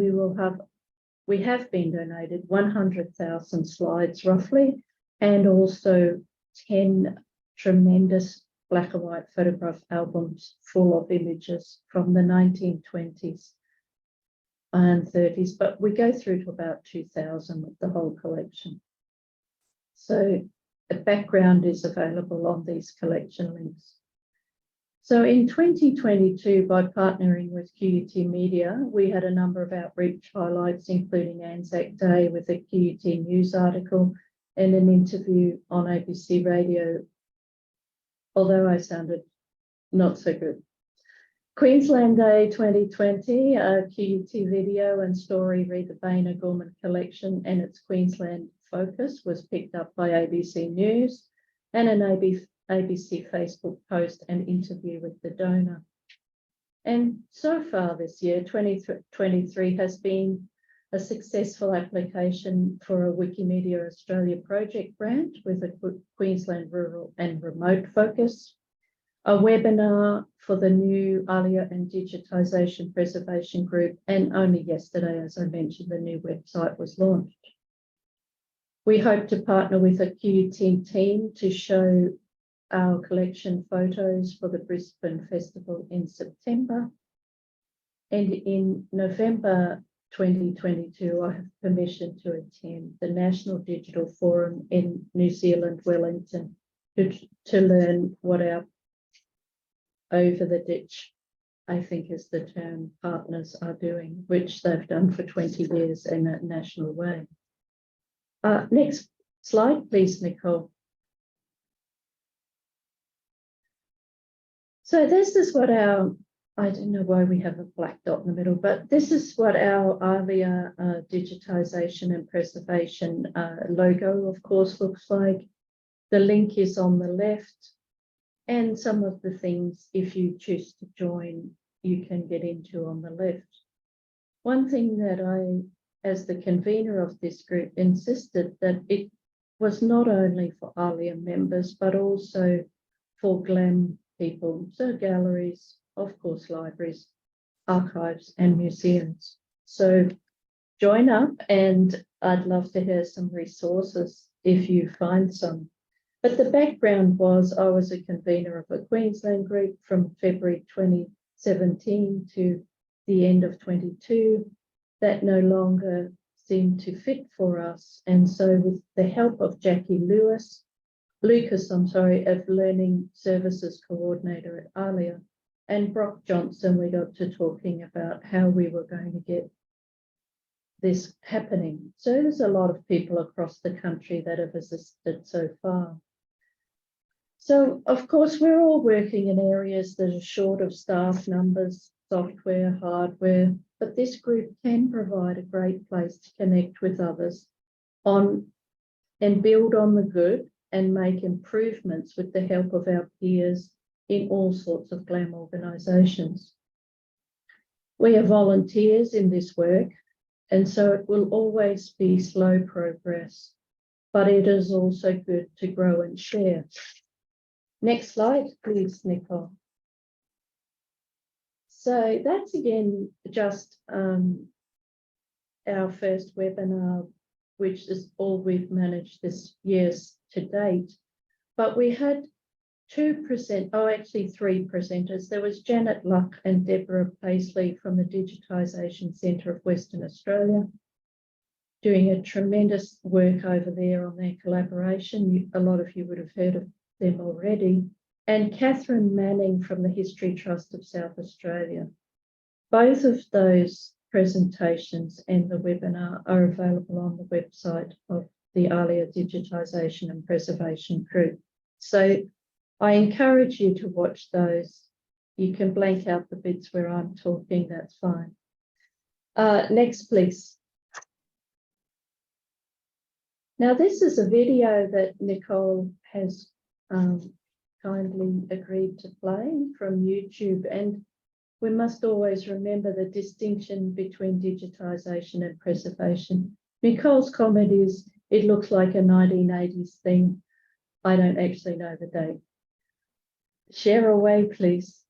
we have been donated 100,000 slides roughly, and also 10 tremendous black and white photograph albums full of images from the 1920s and 30s, but we go through to about 2000 with the whole collection. So the background is available on these collection links. So in 2022, by partnering with QUT Media, we had a number of outreach highlights, including Anzac Day with a QUT news article and an interview on ABC Radio, although I sounded not so good. Queensland Day 2020, a QUT video and story, Read the Bain O'Gorman collection and its Queensland focus, was picked up by ABC News, and an ABC Facebook post and interview with the donor. And so far this year, 2023 has been a successful application for a Wikimedia Australia project grant with a Queensland rural and remote focus. a webinar for the new ALIA and Digitisation Preservation Group, and only yesterday, as I mentioned, the new website was launched. We hope to partner with a QUT team to show our collection photos for the Brisbane Festival in September. And in November 2022, I have permission to attend the National Digital Forum in New Zealand, Wellington, to learn what our over the ditch, I think is the term, partners are doing, which they've done for 20 years in a national way. Next slide, please, Nicole. So this is what our, I don't know why we have a black dot in the middle, but this is what our ALIA Digitisation and Preservation logo, of course, looks like. The link is on the left, and some of the things, if you choose to join, you can get into on the left. One thing that I, as the convener of this group, insisted that it was not only for ALIA members, but also for GLAM people, so galleries, of course, libraries, archives, and museums. So join up, and I'd love to hear some resources if you find some. But the background was I was a convener of a Queensland group from February 2017 to the end of 22. That no longer seemed to fit for us. And so with the help of Jackie Lucas, of Learning Services Coordinator at ALIA, and Brock Johnson, we got to talking about how we were going to get this happening. So there's a lot of people across the country that have assisted so far. So, of course, we're all working in areas that are short of staff numbers, software, hardware, but this group can provide a great place to connect with others on and build on the good and make improvements with the help of our peers in all sorts of GLAM organisations. We are volunteers in this work, and so it will always be slow progress, but it is also good to grow and share. Next slide, please, Nicole. So that's again just our first webinar, which is all we've managed this year to date. But we had three presenters. There was Janet Luck and Deborah Paisley from the Digitisation Centre of Western Australia, doing a tremendous work over there on their collaboration. A lot of you would have heard of them already, and Catherine Manning from the History Trust of South Australia. Both of those presentations and the webinar are available on the website of the ALIA Digitisation and Preservation Group. So I encourage you to watch those. You can blank out the bits where I'm talking, that's fine. Next, please. Now, this is a video that Nicole has kindly agreed to play from YouTube, and we must always remember the distinction between digitisation and preservation. Nicole's comment is, it looks like a 1980s thing. I don't actually know the date. Share away, please.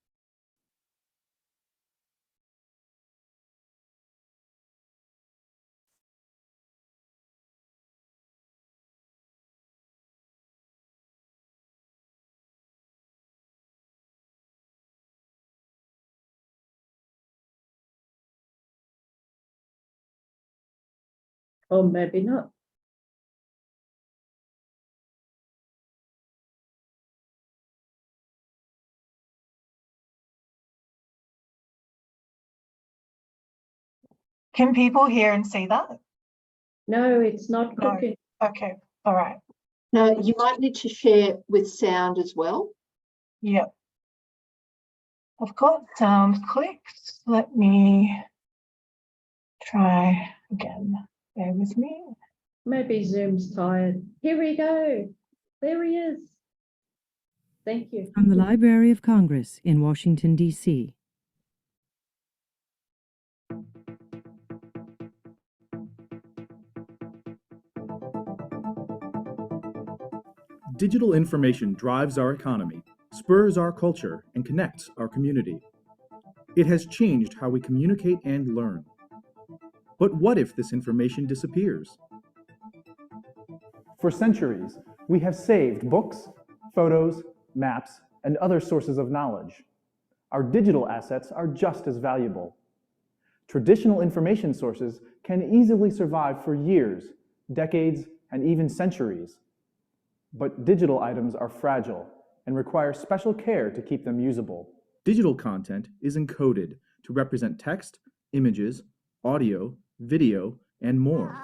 Or maybe not. Can people hear and see that? No, it's not cooking. No. Okay, all right. No, you might need to share with sound as well. Yep. I've got sound clicked. Let me try again. Bear with me. Maybe Zoom's tired. Here we go. There he is. Thank you. From the Library of Congress in Washington, D.C. Digital information drives our economy, spurs our culture and connects our community. It has changed how we communicate and learn. But what if this information disappears? For centuries, we have saved books, photos, maps, and other sources of knowledge. Our digital assets are just as valuable. Traditional information sources can easily survive for years, decades, and even centuries. But digital items are fragile and require special care to keep them usable. Digital content is encoded to represent text, images, audio, video, and more.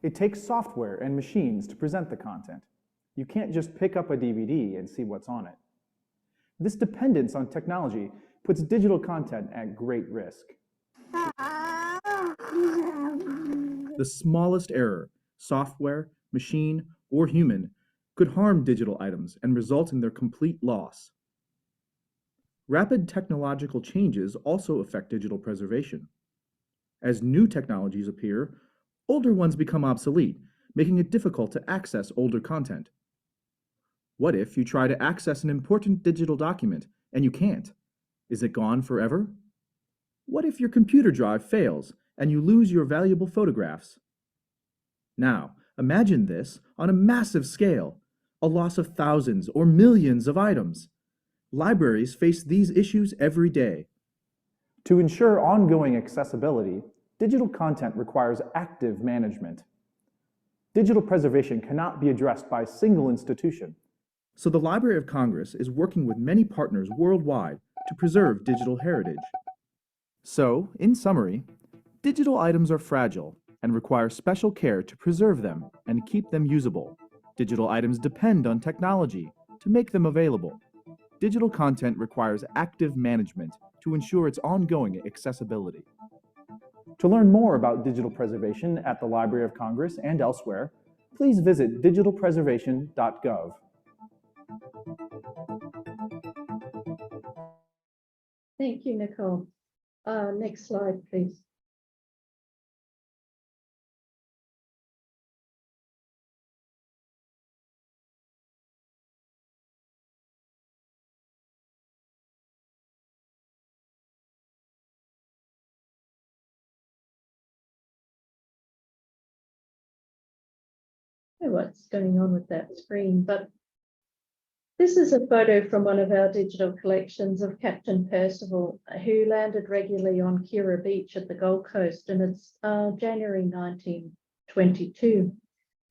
It takes software and machines to present the content. You can't just pick up a DVD and see what's on it. This dependence on technology puts digital content at great risk. The smallest error, software, machine, or human, could harm digital items and result in their complete loss. Rapid technological changes also affect digital preservation. As new technologies appear, older ones become obsolete, making it difficult to access older content. What if you try to access an important digital document and you can't? Is it gone forever? What if your computer drive fails and you lose your valuable photographs? Now, imagine this on a massive scale, a loss of thousands or millions of items. Libraries face these issues every day. To ensure ongoing accessibility, digital content requires active management. Digital preservation cannot be addressed by a single institution. So the Library of Congress is working with many partners worldwide to preserve digital heritage. So, in summary, digital items are fragile and require special care to preserve them and keep them usable. Digital items depend on technology to make them available. Digital content requires active management to ensure its ongoing accessibility. To learn more about digital preservation at the Library of Congress and elsewhere, please visit digitalpreservation.gov. Thank you, Nicole. Next slide, please. I don't know what's going on with that screen, but this is a photo from one of our digital collections of Captain Percival, who landed regularly on Kira Beach at the Gold Coast, and it's January 1922.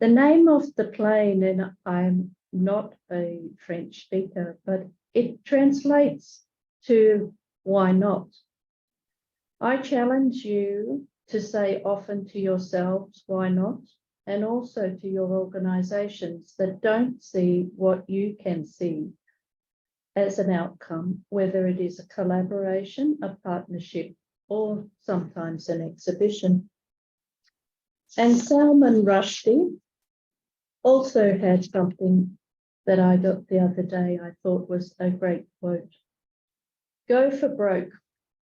The name of the plane, and I'm not a French speaker, but it translates to "why not?" I challenge you to say often to yourselves, "why not?" and also to your organisations that don't see what you can see as an outcome, whether it is a collaboration, a partnership, or sometimes an exhibition. And Salman Rushdie also had something that I got the other day I thought was a great quote. "Go for broke,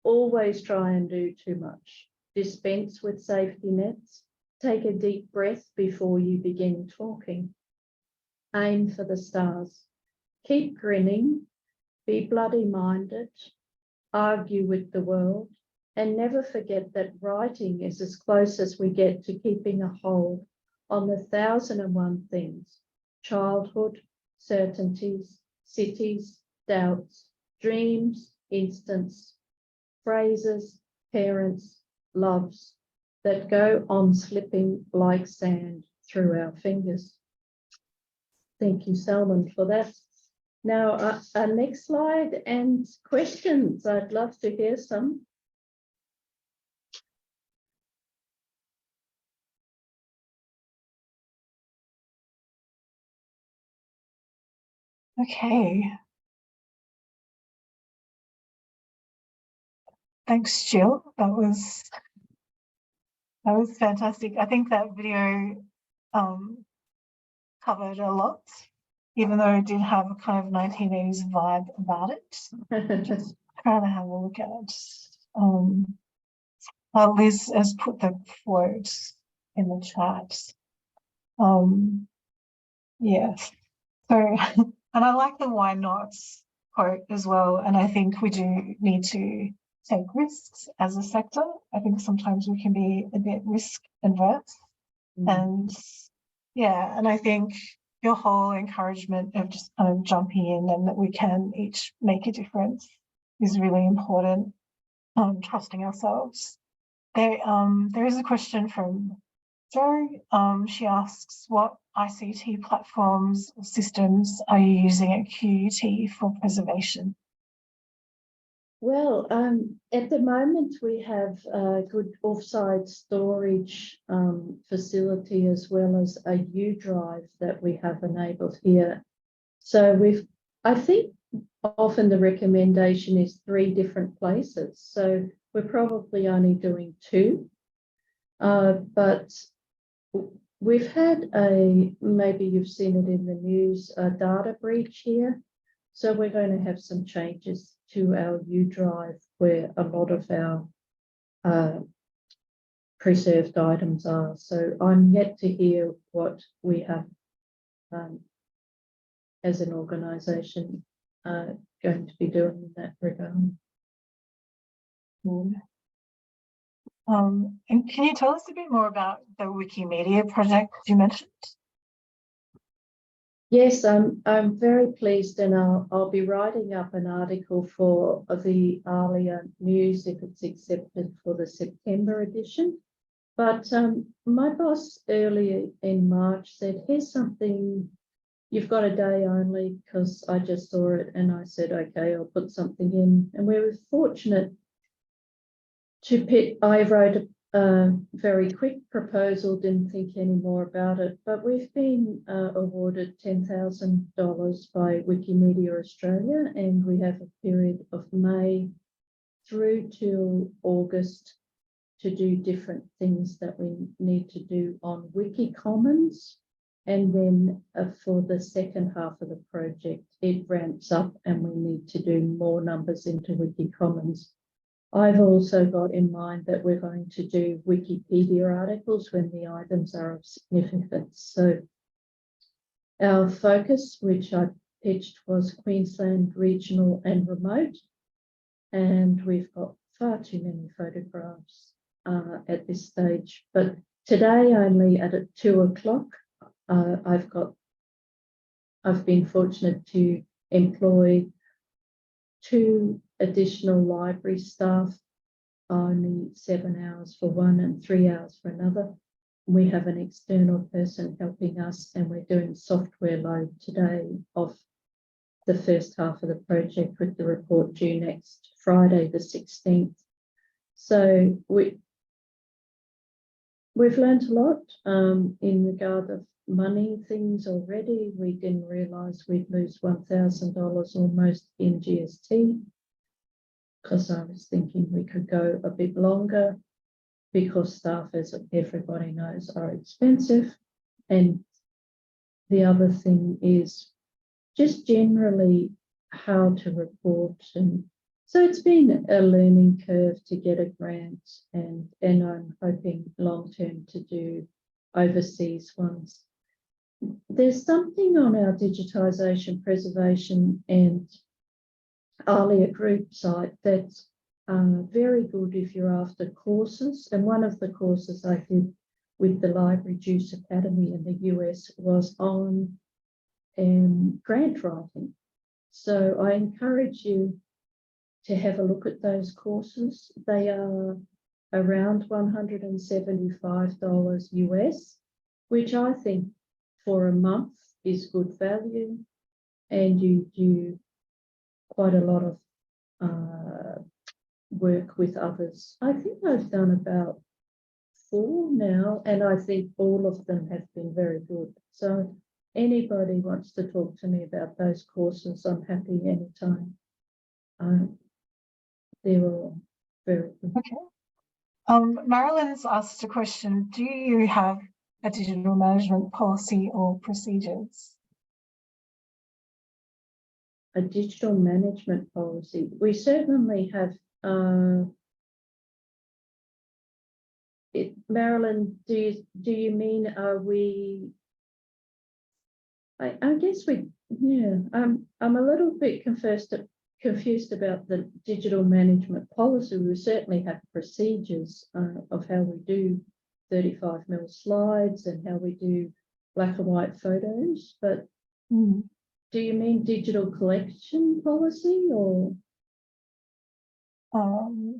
always try and do too much. Dispense with safety nets. Take a deep breath before you begin talking. Aim for the stars. Keep grinning. Be bloody-minded. Argue with the world. And never forget that writing is as close as we get to keeping a hold on the 1001 things: childhood, certainties, cities, doubts, dreams, instants, phrases, parents, loves, that go on slipping like sand through our fingers." Thank you, Salman, for that. Now, our next slide and questions. I'd love to hear some. Okay. Thanks, Jill. That was fantastic. I think that video covered a lot, even though it did have a kind of 1980s vibe about it. Just trying to have a look at it. Liz has put the quote in the chat. Yes, So, and I like the why not quote as well. And I think we do need to take risks as a sector. I think sometimes we can be a bit risk adverse. And yeah, and I think your whole encouragement of just kind of jumping in and that we can each make a difference is really important. Trusting ourselves. There is a question from Jo. She asks, what ICT platforms or systems are you using at QUT for preservation? Well, at the moment we have a good offsite storage facility as well as a U drive that we have enabled here. So I think often the recommendation is 3 different places. So we're probably only doing 2, but we've had maybe you've seen it in the news, a data breach here. So we're going to have some changes to our U drive where a lot of our preserved items are. So I'm yet to hear what we have as an organisation going to be doing in that regard. And can you tell us a bit more about the Wikimedia project you mentioned? Yes, I'm very pleased, and I'll be writing up an article for the ALIA News if it's accepted for the September edition. But my boss earlier in March said, here's something, you've got a day only, because I just saw it and I said, okay, I'll put something in. And we were fortunate to pick, I wrote a very quick proposal, didn't think any more about it, but we've been awarded $10,000 by Wikimedia Australia, and we have a period of May through to August to do different things that we need to do on Wikicommons. And then for the second half of the project, it ramps up and we need to do more numbers into Wikicommons. I've also got in mind that we're going to do Wikipedia articles when the items are of significance. So our focus, which I pitched, was Queensland, regional and remote. And we've got far too many photographs at this stage. But today, only at 2 o'clock, I've been fortunate to employ 2 additional library staff, only 7 hours for one and 3 hours for another. We have an external person helping us, and we're doing software load today of the first half of the project, with the report due next Friday, the 16th. So we've learned a lot in regard of money things already. We didn't realise we'd lose $1,000 almost in GST, because I was thinking we could go a bit longer, because staff, as everybody knows, are expensive. And the other thing is just generally how to report. And so it's been a learning curve to get a grant, and I'm hoping long term to do overseas ones. There's something on our digitisation, preservation and ALIA group site that's very good if you're after courses. And one of the courses I did with the Library Juice Academy in the US was on grant writing. So I encourage you to have a look at those courses. They are around $175 US, which I think for a month is good value, and you do quite a lot of work with others. I think I've done about 4 now, and I think all of them have been very good. So anybody wants to talk to me about those courses, I'm happy anytime. They're all very good. Okay. Marilyn's asked a question. Do you have a digital management policy or procedures? A digital management policy. We certainly have. Marilyn, do you mean, are we? I guess Yeah, I'm a little bit confused about the digital management policy. We certainly have procedures of how we do 35mm slides and how we do black and white photos, but do you mean digital collection policy or? Oh,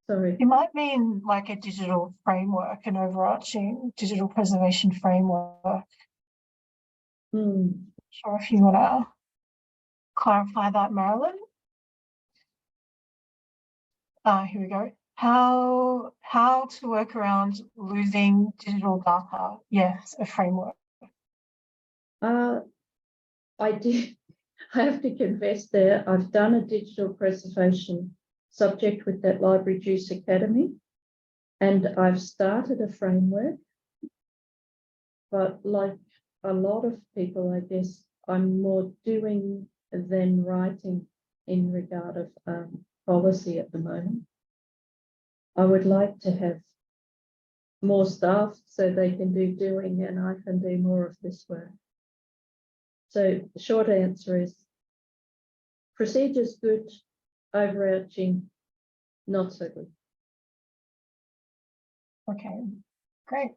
sorry. You might mean like a digital framework, an overarching digital preservation framework. Sure if you want to clarify that, Marilyn. Here we go. How to work around losing digital data? Yes, a framework. I have to confess there, I've done a digital preservation subject with that Library Juice Academy, and I've started a framework, but like a lot of people, I guess, I'm more doing than writing in regard of policy at the moment. I would like to have more staff so they can do doing and I can do more of this work. So the short answer is procedures good, overarching, not so good. Okay, great.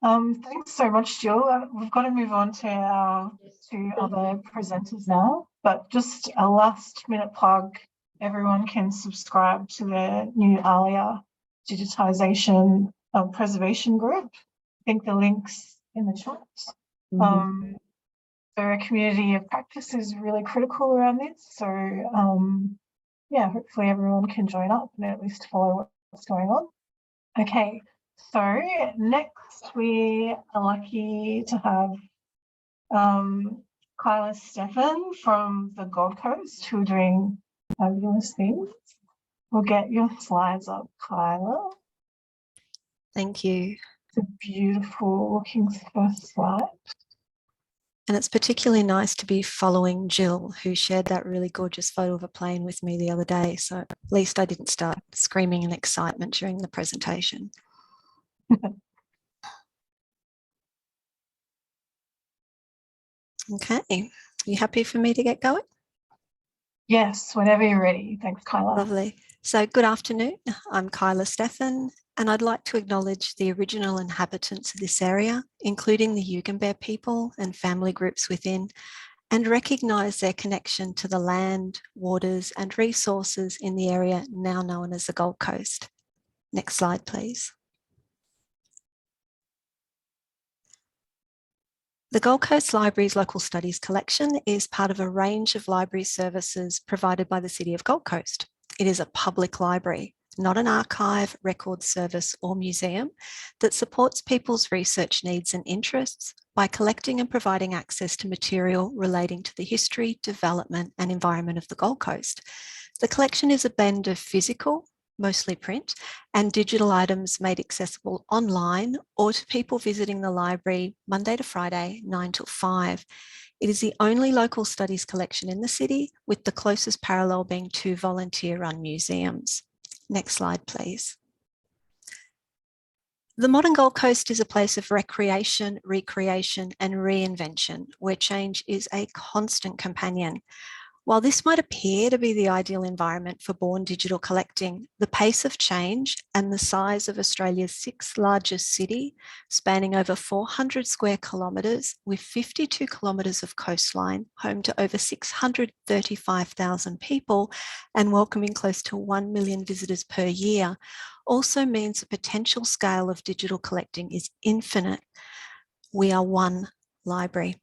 Thanks so much, Jill. We've got to move on to our two other presenters now, but just a last minute plug. Everyone can subscribe to the new ALIA Digitisation Preservation Group. I think the link's in the chat. So a community of practice is really critical around this. So yeah, hopefully everyone can join up and at least follow what's going on. Okay, so next we are lucky to have Kyla Stephan from the Gold Coast, who are doing fabulous things. We'll get your slides up, Kyla. Thank you. It's a beautiful looking first slide. And it's particularly nice to be following Jill, who shared that really gorgeous photo of a plane with me the other day. So at least I didn't start screaming in excitement during the presentation. Okay, you happy for me to get going? Yes, whenever you're ready. Thanks, Kyla. Lovely. So good afternoon. I'm Kyla Stephan, and I'd like to acknowledge the original inhabitants of this area, including the Yugambeh people and family groups within, and recognise their connection to the land, waters and resources in the area now known as the Gold Coast. Next slide, please. The Gold Coast Library's Local Studies collection is part of a range of library services provided by the City of Gold Coast. It is a public library, not an archive, record service or museum, that supports people's research needs and interests by collecting and providing access to material relating to the history, development and environment of the Gold Coast. The collection is a blend of physical, mostly print, and digital items made accessible online or to people visiting the library Monday to Friday, 9 till 5. It is the only local studies collection in the city, with the closest parallel being 2 volunteer-run museums. Next slide, please. The modern Gold Coast is a place of recreation, recreation, and reinvention, where change is a constant companion. While this might appear to be the ideal environment for born digital collecting, the pace of change and the size of Australia's 6th largest city, spanning over 400 square kilometres with 52 kilometres of coastline, home to over 635,000 people and welcoming close to 1 million visitors per year, also means the potential scale of digital collecting is infinite. We are one library.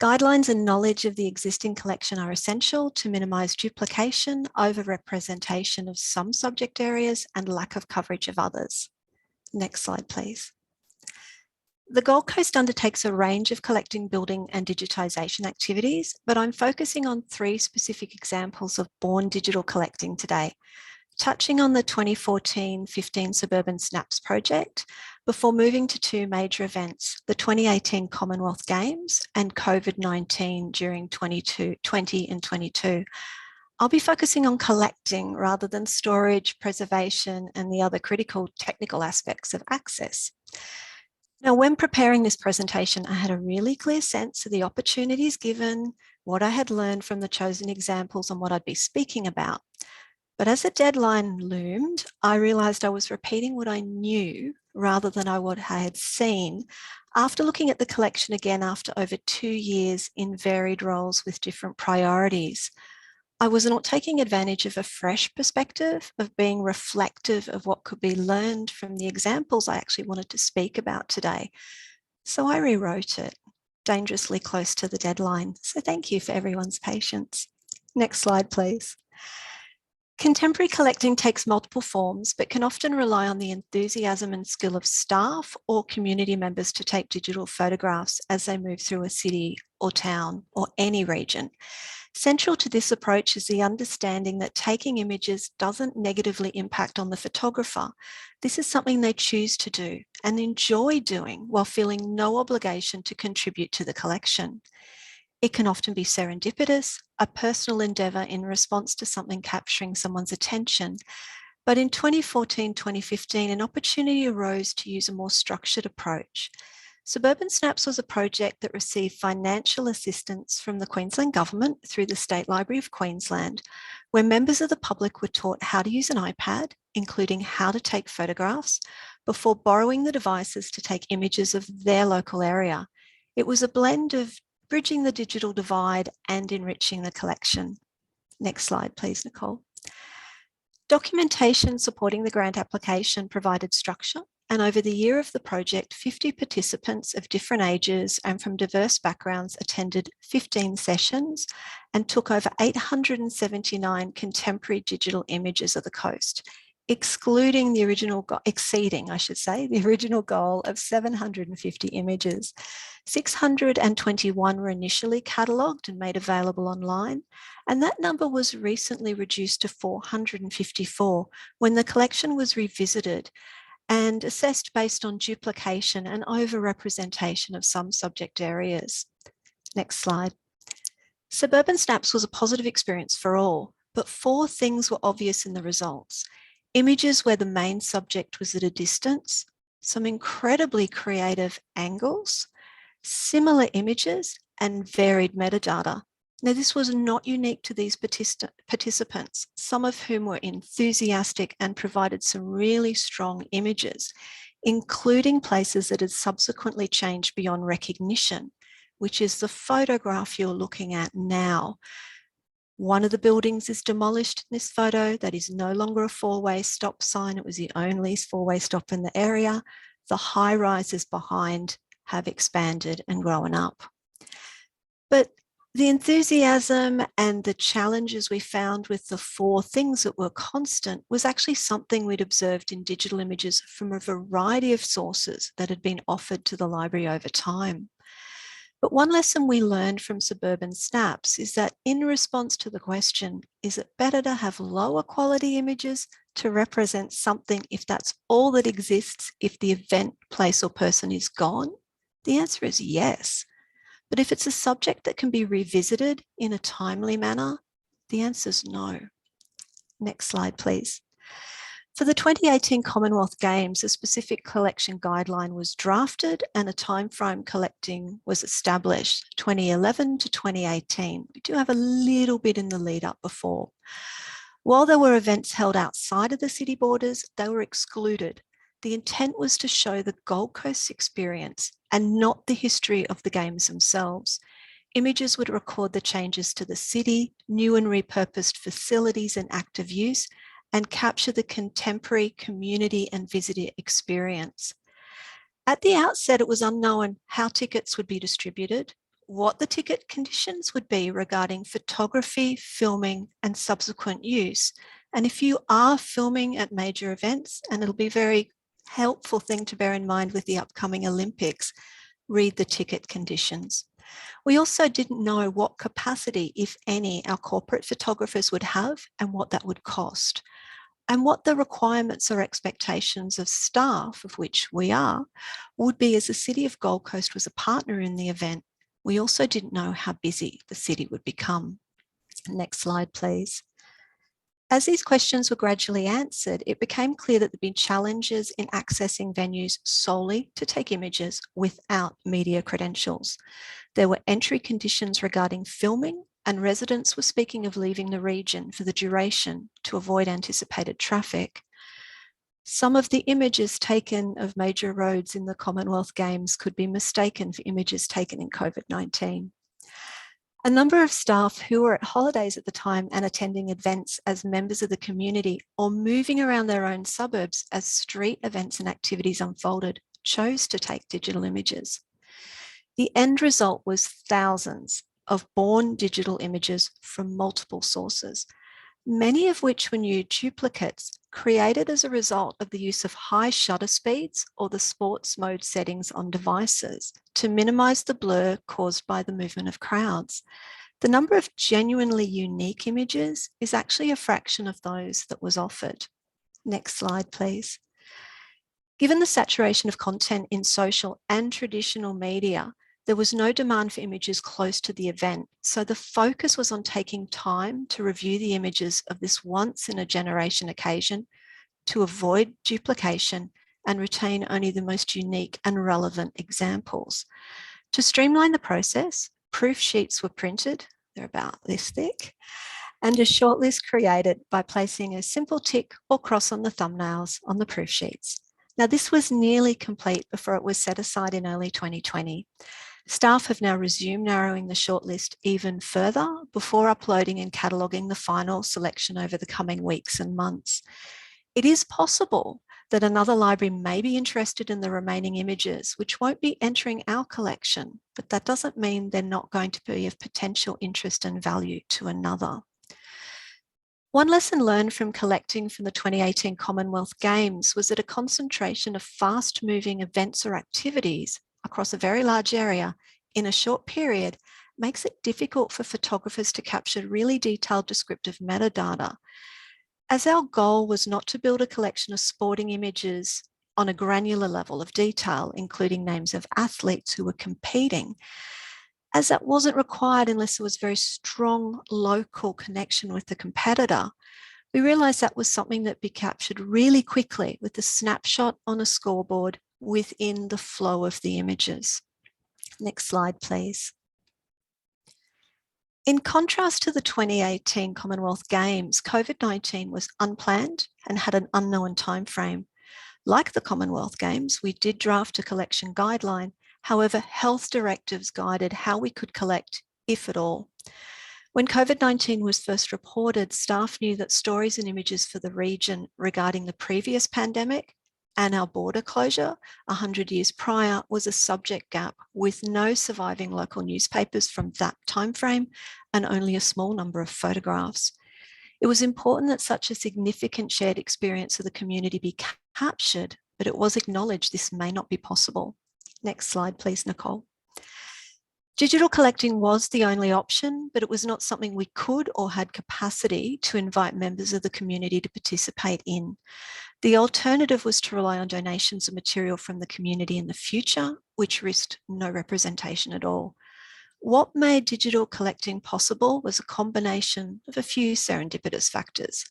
Guidelines and knowledge of the existing collection are essential to minimise duplication, overrepresentation of some subject areas and lack of coverage of others. Next slide, please. The Gold Coast undertakes a range of collecting, building and digitisation activities, but I'm focusing on 3 specific examples of born digital collecting today, touching on the 2014-15 Suburban SNAPS project before moving to 2 major events, the 2018 Commonwealth Games and COVID-19 during 2020 and 22. I'll be focusing on collecting rather than storage, preservation and the other critical technical aspects of access. Now, when preparing this presentation, I had a really clear sense of the opportunities given, what I had learned from the chosen examples and what I'd be speaking about. But as a deadline loomed, I realised I was repeating what I knew rather than what I had seen after looking at the collection again after over 2 years in varied roles with different priorities. I was not taking advantage of a fresh perspective of being reflective of what could be learned from the examples I actually wanted to speak about today. So I rewrote it, dangerously close to the deadline. So thank you for everyone's patience. Next slide, please. Contemporary collecting takes multiple forms, but can often rely on the enthusiasm and skill of staff or community members to take digital photographs as they move through a city or town or any region. Central to this approach is the understanding that taking images doesn't negatively impact on the photographer. This is something they choose to do and enjoy doing while feeling no obligation to contribute to the collection. It can often be serendipitous, a personal endeavour in response to something capturing someone's attention. But in 2014-2015, an opportunity arose to use a more structured approach. Suburban Snaps was a project that received financial assistance from the Queensland Government through the State Library of Queensland, where members of the public were taught how to use an iPad, including how to take photographs, before borrowing the devices to take images of their local area. It was a blend of bridging the digital divide and enriching the collection. Next slide, please, Nicole. Documentation supporting the grant application provided structure, and over the year of the project, 50 participants of different ages and from diverse backgrounds attended 15 sessions and took over 879 contemporary digital images of the coast, exceeding, the original goal of 750 images. 621 were initially catalogued and made available online, and that number was recently reduced to 454 when the collection was revisited and assessed based on duplication and overrepresentation of some subject areas. Next slide. Suburban Snaps was a positive experience for all, but 4 things were obvious in the results. Images where the main subject was at a distance, some incredibly creative angles, similar images, and varied metadata. Now, this was not unique to these participants, some of whom were enthusiastic and provided some really strong images, including places that had subsequently changed beyond recognition, which is the photograph you're looking at now. One of the buildings is demolished in this photo. That is no longer a 4-way stop sign. It was the only 4-way stop in the area. The high rises behind have expanded and grown up. But the enthusiasm and the challenges we found with the 4 things that were constant was actually something we'd observed in digital images from a variety of sources that had been offered to the library over time. But one lesson we learned from Suburban Snaps is that in response to the question, is it better to have lower quality images to represent something if that's all that exists, if the event, place or person is gone? The answer is yes. But if it's a subject that can be revisited in a timely manner, the answer is no. Next slide, please. For the 2018 Commonwealth Games, a specific collection guideline was drafted and a timeframe collecting was established, 2011 to 2018. We do have a little bit in the lead up before. While there were events held outside of the city borders, they were excluded. The intent was to show the Gold Coast experience and not the history of the games themselves. Images would record the changes to the city, new and repurposed facilities and active use, and capture the contemporary community and visitor experience. At the outset, it was unknown how tickets would be distributed, what the ticket conditions would be regarding photography, filming, and subsequent use. And if you are filming at major events, and it'll be a very helpful thing to bear in mind with the upcoming Olympics, read the ticket conditions. We also didn't know what capacity, if any, our corporate photographers would have and what that would cost, and what the requirements or expectations of staff, of which we are, would be as the City of Gold Coast was a partner in the event. We also didn't know how busy the city would become. Next slide, please. As these questions were gradually answered, it became clear that there'd been challenges in accessing venues solely to take images without media credentials. There were entry conditions regarding filming, and residents were speaking of leaving the region for the duration to avoid anticipated traffic. Some of the images taken of major roads in the Commonwealth Games could be mistaken for images taken in COVID-19. A number of staff who were at holidays at the time and attending events as members of the community or moving around their own suburbs as street events and activities unfolded chose to take digital images. The end result was thousands of born digital images from multiple sources, many of which were new duplicates created as a result of the use of high shutter speeds or the sports mode settings on devices to minimize the blur caused by the movement of crowds. The number of genuinely unique images is actually a fraction of those that was offered. Next slide, please. Given the saturation of content in social and traditional media, there was no demand for images close to the event, so the focus was on taking time to review the images of this once-in-a-generation occasion to avoid duplication and retain only the most unique and relevant examples. To streamline the process, proof sheets were printed, they're about this thick, and a shortlist created by placing a simple tick or cross on the thumbnails on the proof sheets. Now, this was nearly complete before it was set aside in early 2020. Staff have now resumed narrowing the shortlist even further before uploading and cataloguing the final selection over the coming weeks and months. It is possible that another library may be interested in the remaining images, which won't be entering our collection, but that doesn't mean they're not going to be of potential interest and value to another. One lesson learned from collecting from the 2018 Commonwealth Games was that a concentration of fast-moving events or activities across a very large area in a short period makes it difficult for photographers to capture really detailed descriptive metadata. As our goal was not to build a collection of sporting images on a granular level of detail, including names of athletes who were competing, as that wasn't required unless there was very strong local connection with the competitor, we realized that was something that be captured really quickly with a snapshot on a scoreboard within the flow of the images. Next slide, please. In contrast to the 2018 Commonwealth Games, COVID-19 was unplanned and had an unknown timeframe. Like the Commonwealth Games, we did draft a collection guideline. However, health directives guided how we could collect, if at all. When COVID-19 was first reported, staff knew that stories and images for the region regarding the previous pandemic and our border closure 100 years prior was a subject gap with no surviving local newspapers from that timeframe and only a small number of photographs. It was important that such a significant shared experience of the community be captured, but it was acknowledged this may not be possible. Next slide, please, Nicole. Digital collecting was the only option, but it was not something we could or had capacity to invite members of the community to participate in. The alternative was to rely on donations of material from the community in the future, which risked no representation at all. What made digital collecting possible was a combination of a few serendipitous factors.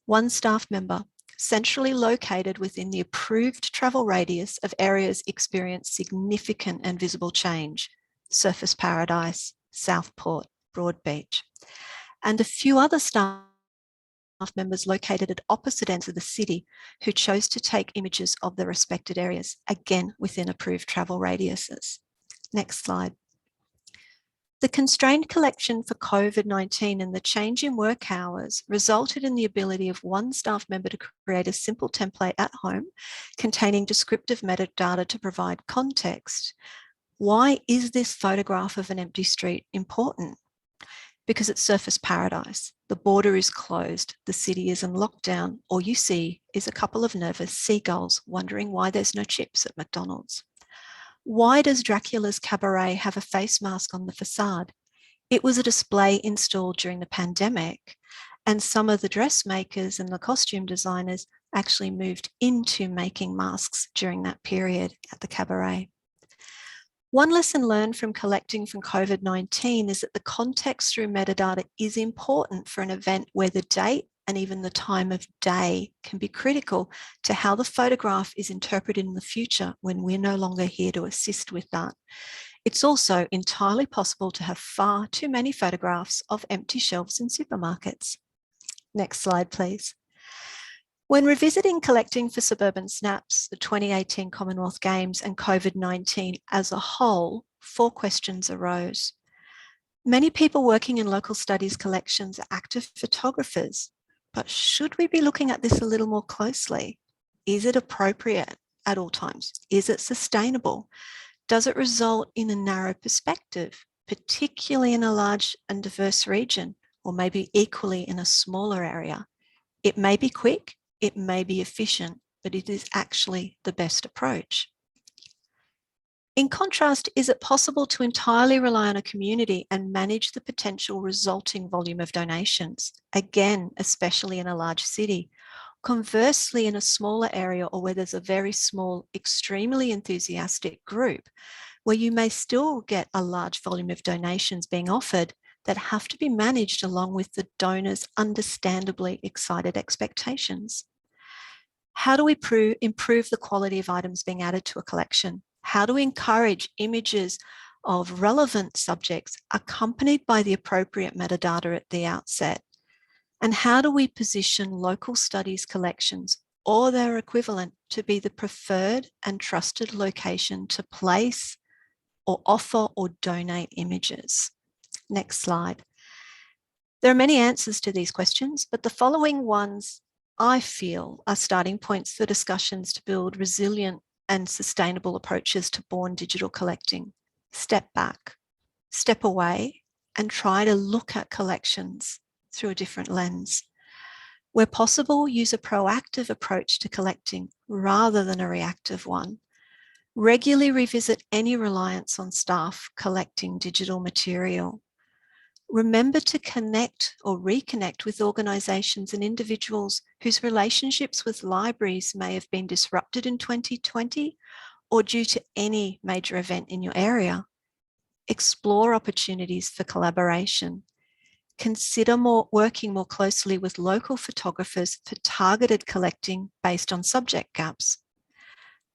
One staff member, centrally located within the approved travel radius of areas experienced significant and visible change, Surfers Paradise, Southport, Broadbeach, and a few other staff members located at opposite ends of the city who chose to take images of the respected areas, again within approved travel radiuses. Next slide. The constrained collection for COVID-19 and the change in work hours resulted in the ability of one staff member to create a simple template at home containing descriptive metadata to provide context. Why is this photograph of an empty street important? Because it's Surfers Paradise. The border is closed, the city is in lockdown. All you see is a couple of nervous seagulls wondering why there's no chips at McDonald's. Why does Dracula's Cabaret have a face mask on the facade? It was a display installed during the pandemic, and some of the dressmakers and the costume designers actually moved into making masks during that period at the Cabaret. One lesson learned from collecting from COVID-19 is that the context through metadata is important for an event where the date and even the time of day can be critical to how the photograph is interpreted in the future when we're no longer here to assist with that. It's also entirely possible to have far too many photographs of empty shelves in supermarkets. Next slide, please. When revisiting collecting for suburban snaps, the 2018 Commonwealth Games and COVID-19 as a whole, 4 questions arose. Many people working in local studies collections are active photographers, but should we be looking at this a little more closely? Is it appropriate at all times? Is it sustainable? Does it result in a narrow perspective, particularly in a large and diverse region, or maybe equally in a smaller area? It may be quick, it may be efficient, but it is actually the best approach. In contrast, is it possible to entirely rely on a community and manage the potential resulting volume of donations? Again, especially in a large city. Conversely, in a smaller area or where there's a very small, extremely enthusiastic group, where you may still get a large volume of donations being offered that have to be managed along with the donors' understandably excited expectations. How do we improve the quality of items being added to a collection? How do we encourage images of relevant subjects accompanied by the appropriate metadata at the outset? And how do we position local studies collections or their equivalent to be the preferred and trusted location to place or offer or donate images? Next slide. There are many answers to these questions, but the following ones I feel are starting points for discussions to build resilient and sustainable approaches to born digital collecting. Step back, step away, and try to look at collections through a different lens. Where possible, use a proactive approach to collecting rather than a reactive one. Regularly revisit any reliance on staff collecting digital material. Remember to connect or reconnect with organisations and individuals whose relationships with libraries may have been disrupted in 2020 or due to any major event in your area. Explore opportunities for collaboration. Consider working more closely with local photographers for targeted collecting based on subject gaps.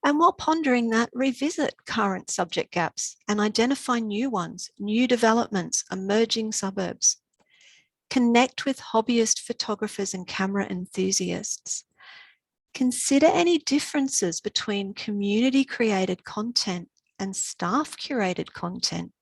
And while pondering that, revisit current subject gaps and identify new ones, new developments, emerging suburbs. Connect with hobbyist photographers and camera enthusiasts. Consider any differences between community-created content and staff-curated content.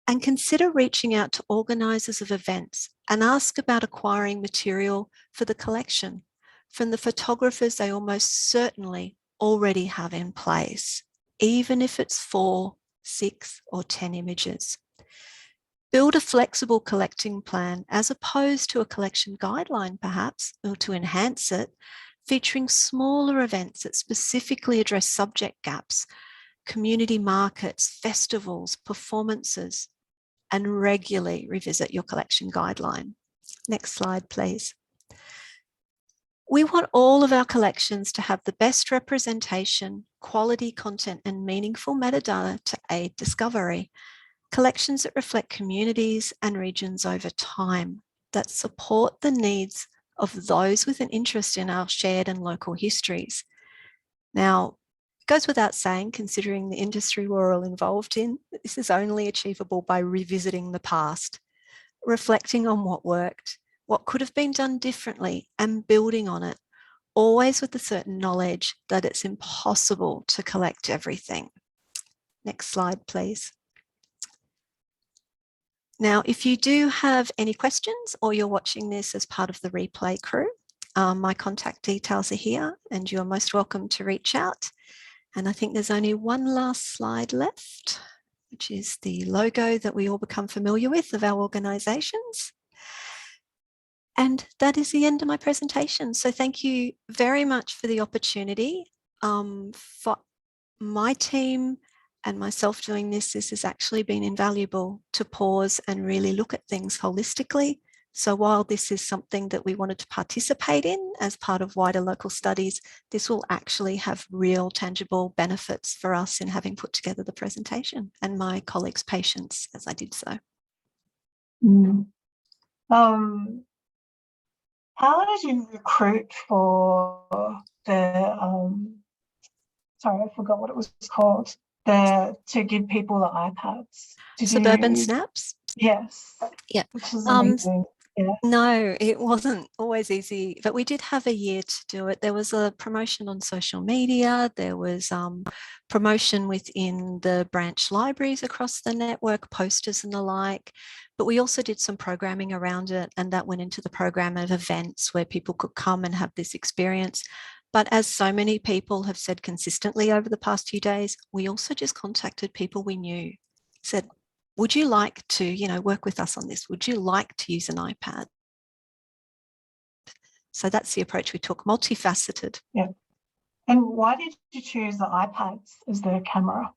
And consider reaching out to organisers of events and ask about acquiring material for the collection from the photographers they almost certainly already have in place, even if it's 4, 6, or 10 images. Build a flexible collecting plan as opposed to a collection guideline, perhaps, or to enhance it, featuring smaller events that specifically address subject gaps, community markets, festivals, performances, and regularly revisit your collection guideline. Next slide, please. We want all of our collections to have the best representation, quality content, and meaningful metadata to aid discovery. Collections that reflect communities and regions over time, that support the needs of those with an interest in our shared and local histories. Now, it goes without saying, considering the industry we're all involved in, that this is only achievable by revisiting the past, reflecting on what worked, what could have been done differently, and building on it, always with the certain knowledge that it's impossible to collect everything. Next slide, please. Now, if you do have any questions or you're watching this as part of the replay crew, my contact details are here and you're most welcome to reach out. And I think there's only one last slide left, which is the logo that we all become familiar with of our organisations. And that is the end of my presentation. So thank you very much for the opportunity. For my team and myself doing this, this has actually been invaluable to pause and really look at things holistically. So while this is something that we wanted to participate in as part of wider local studies, this will actually have real tangible benefits for us in having put together the presentation, and my colleagues' patience as I did so. How did you recruit for the, sorry, I forgot what it was called, to give people the iPads? Suburban Snaps? Yes. Yeah. Which is amazing. Yeah. No, it wasn't always easy, but we did have a year to do it. There was a promotion on social media. There was promotion within the branch libraries across the network, posters and the like. But we also did some programming around it, and that went into the program of events where people could come and have this experience. But as so many people have said consistently over the past few days, we also just contacted people we knew, said, would you like to, work with us on this? Would you like to use an iPad? So that's the approach we took, multifaceted. Yeah. And why did you choose the iPads as the camera?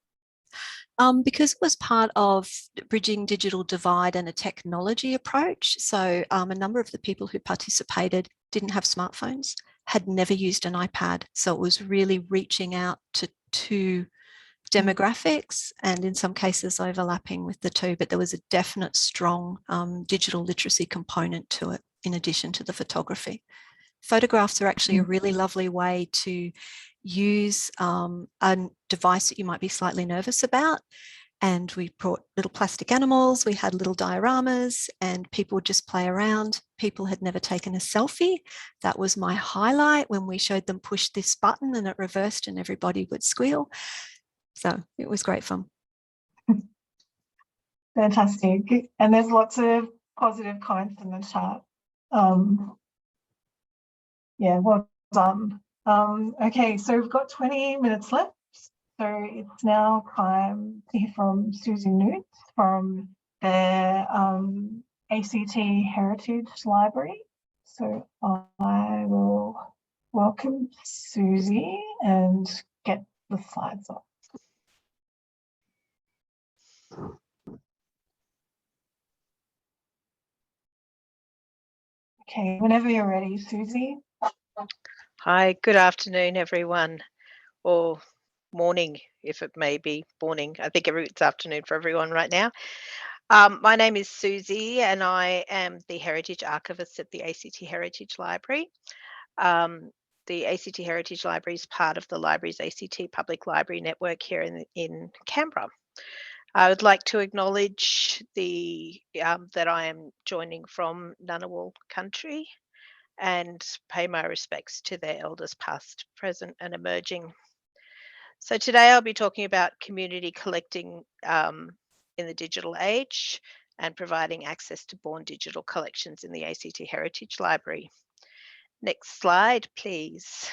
Because it was part of bridging digital divide and a technology approach. So a number of the people who participated didn't have smartphones, had never used an iPad. So it was really reaching out to two demographics and in some cases overlapping with the two, but there was a definite strong digital literacy component to it in addition to the photography. Photographs are actually a really lovely way to use a device that you might be slightly nervous about. And we brought little plastic animals, we had little dioramas, and people would just play around. People had never taken a selfie. That was my highlight when we showed them push this button and it reversed and everybody would squeal. So it was great fun. Fantastic. And there's lots of positive comments in the chat. Yeah, well done. Okay, so we've got 20 minutes left. So it's now time to hear from Susie Newt from the ACT Heritage Library. So I will welcome Susie and get the slides up. Okay, whenever you're ready, Susie. Hi, good afternoon, everyone, or morning, if it may be morning. I think it's afternoon for everyone right now. My name is Susie, and I am the Heritage Archivist at the ACT Heritage Library. The ACT Heritage Library is part of the library's ACT Public Library Network here in Canberra. I would like to acknowledge that I am joining from Ngunnawal country and pay my respects to their elders past, present and emerging. So today I'll be talking about community collecting in the digital age and providing access to born digital collections in the ACT Heritage Library. Next slide, please.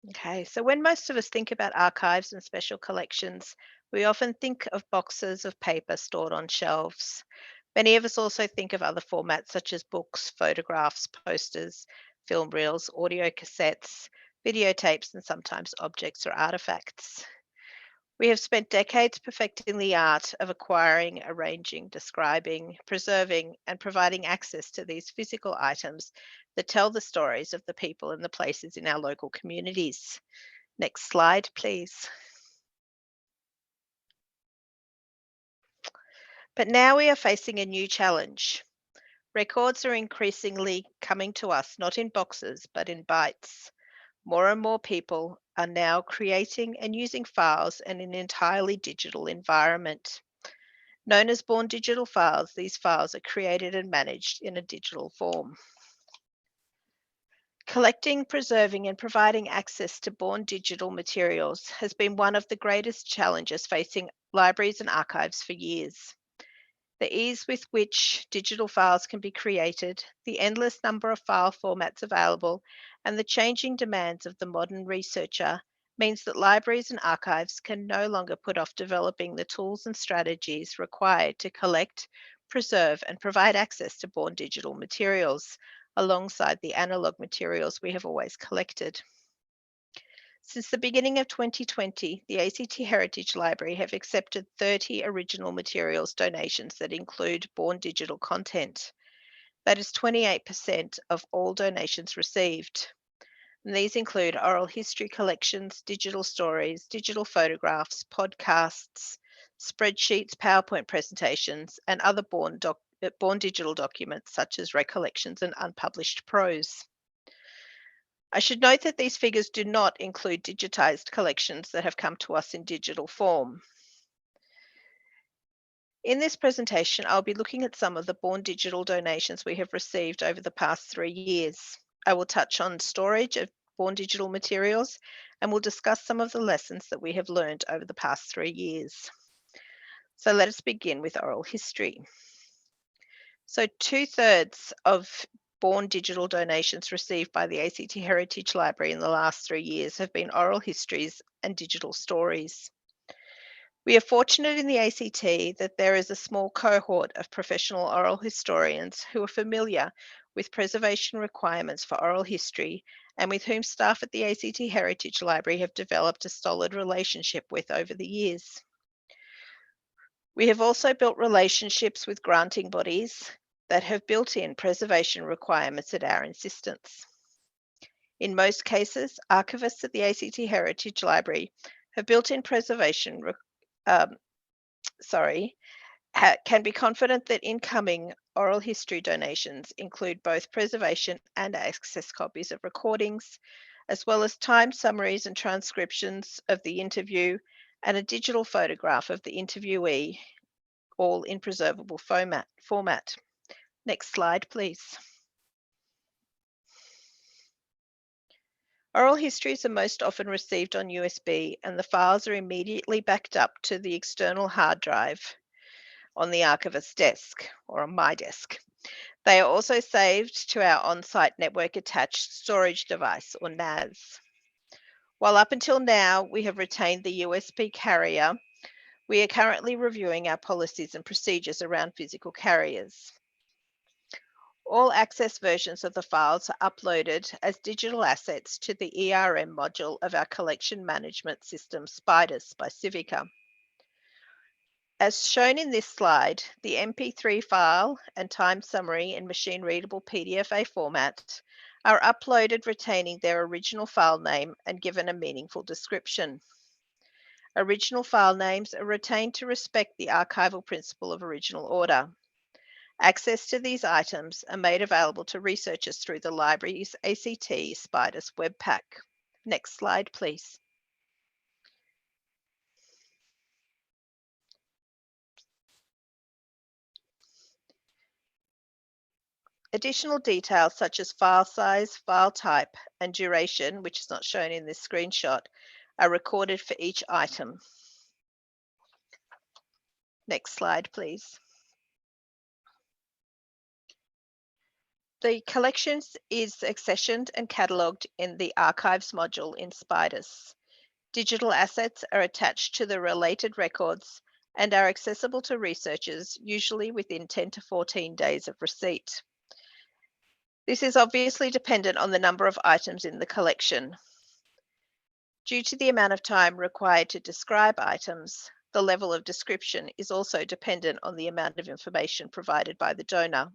Okay, so when most of us think about archives and special collections, we often think of boxes of paper stored on shelves. Many of us also think of other formats such as books, photographs, posters, film reels, audio cassettes, videotapes, and sometimes objects or artifacts. We have spent decades perfecting the art of acquiring, arranging, describing, preserving, and providing access to these physical items that tell the stories of the people and the places in our local communities. Next slide, please. But now we are facing a new challenge. Records are increasingly coming to us, not in boxes, but in bytes. More and more people are now creating and using files in an entirely digital environment. Known as born digital files, these files are created and managed in a digital form. Collecting, preserving, and providing access to born digital materials has been one of the greatest challenges facing libraries and archives for years. The ease with which digital files can be created, the endless number of file formats available, and the changing demands of the modern researcher means that libraries and archives can no longer put off developing the tools and strategies required to collect, preserve, and provide access to born digital materials, alongside the analogue materials we have always collected. Since the beginning of 2020, the ACT Heritage Library have accepted 30 original materials donations that include born digital content. That is 28% of all donations received. And these include oral history collections, digital stories, digital photographs, podcasts, spreadsheets, PowerPoint presentations, and other born born digital documents such as recollections and unpublished prose. I should note that these figures do not include digitized collections that have come to us in digital form. In this presentation, I'll be looking at some of the born digital donations we have received over the past 3 years. I will touch on storage of born digital materials and will discuss some of the lessons that we have learned over the past 3 years. So let us begin with oral history. So 2/3 of born digital donations received by the ACT Heritage Library in the last 3 years have been oral histories and digital stories. We are fortunate in the ACT that there is a small cohort of professional oral historians who are familiar with preservation requirements for oral history and with whom staff at the ACT Heritage Library have developed a solid relationship with over the years. We have also built relationships with granting bodies that have built in preservation requirements at our insistence. In most cases, archivists at the ACT Heritage Library have built in preservation can be confident that incoming oral history donations include both preservation and access copies of recordings, as well as time summaries and transcriptions of the interview and a digital photograph of the interviewee, all in preservable format. Next slide, please. Oral histories are most often received on USB, and the files are immediately backed up to the external hard drive on the archivist's desk or on my desk. They are also saved to our on-site network attached storage device or NAS. While up until now we have retained the USB carrier, we are currently reviewing our policies and procedures around physical carriers. All access versions of the files are uploaded as digital assets to the ERM module of our collection management system, SPIDIS by Civica. As shown in this slide, the MP3 file and time summary in machine-readable PDFA format are uploaded retaining their original file name and given a meaningful description. Original file names are retained to respect the archival principle of original order. Access to these items are made available to researchers through the library's ACT SPIDIS web pack. Next slide, please. Additional details such as file size, file type, and duration, which is not shown in this screenshot, are recorded for each item. Next slide, please. The collections is accessioned and catalogued in the Archives module in SPIDIS. Digital assets are attached to the related records and are accessible to researchers usually within 10 to 14 days of receipt. This is obviously dependent on the number of items in the collection. Due to the amount of time required to describe items, the level of description is also dependent on the amount of information provided by the donor.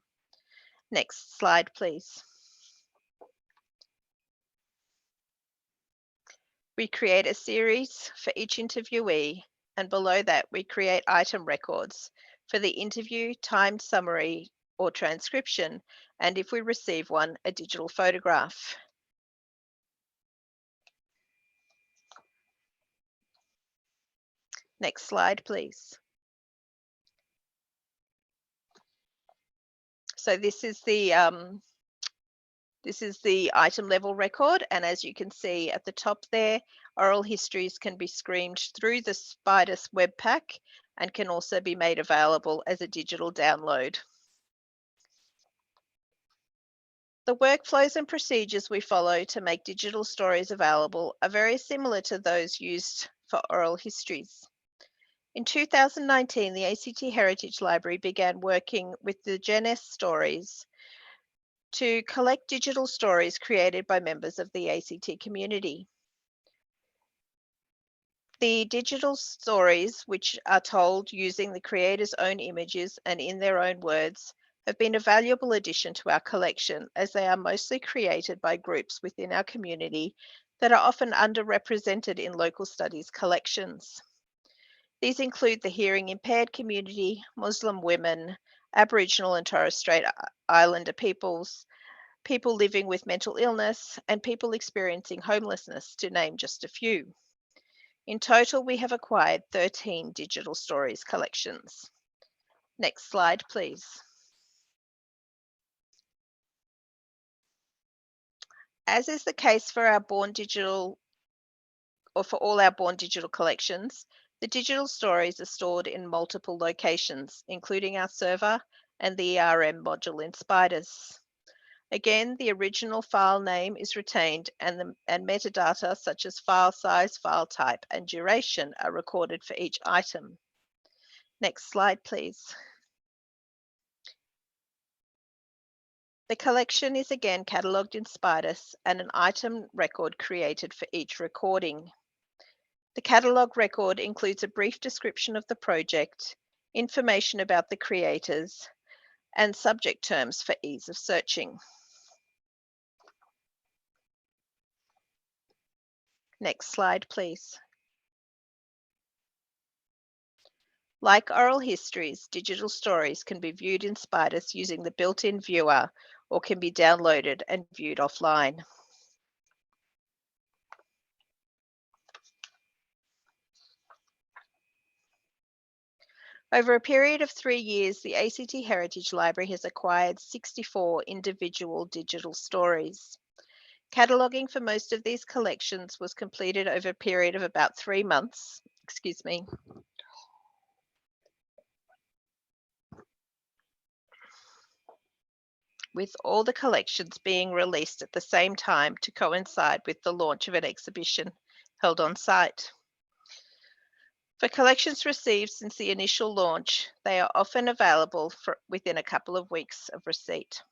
Next slide, please. We create a series for each interviewee, and below that we create item records for the interview, timed summary or transcription, and if we receive one, a digital photograph. Next slide, please. So this is the item level record, and as you can see at the top there, oral histories can be streamed through the SPIDIS web pack and can also be made available as a digital download. The workflows and procedures we follow to make digital stories available are very similar to those used for oral histories. In 2019, the ACT Heritage Library began working with the GenS Stories to collect digital stories created by members of the ACT community. The digital stories, which are told using the creator's own images and in their own words, have been a valuable addition to our collection as they are mostly created by groups within our community that are often underrepresented in local studies collections. These include the hearing impaired community, Muslim women, Aboriginal and Torres Strait Islander peoples, people living with mental illness, and people experiencing homelessness, to name just a few. In total, we have acquired 13 digital stories collections. Next slide, please. As is the case for our Born Digital, or for all our Born Digital collections, the digital stories are stored in multiple locations, including our server and the ERM module in Spiders. Again, the original file name is retained and metadata such as file size, file type, and duration are recorded for each item. Next slide, please. The collection is again catalogued in Spiders and an item record created for each recording. The catalogue record includes a brief description of the project, information about the creators, and subject terms for ease of searching. Next slide, please. Like oral histories, digital stories can be viewed in Spiders using the built-in viewer or can be downloaded and viewed offline. Over a period of 3 years, the ACT Heritage Library has acquired 64 individual digital stories. Cataloguing for most of these collections was completed over a period of about 3 months. Excuse me. With all the collections being released at the same time to coincide with the launch of an exhibition held on site. For collections received since the initial launch, they are often available within a couple of weeks of receipt.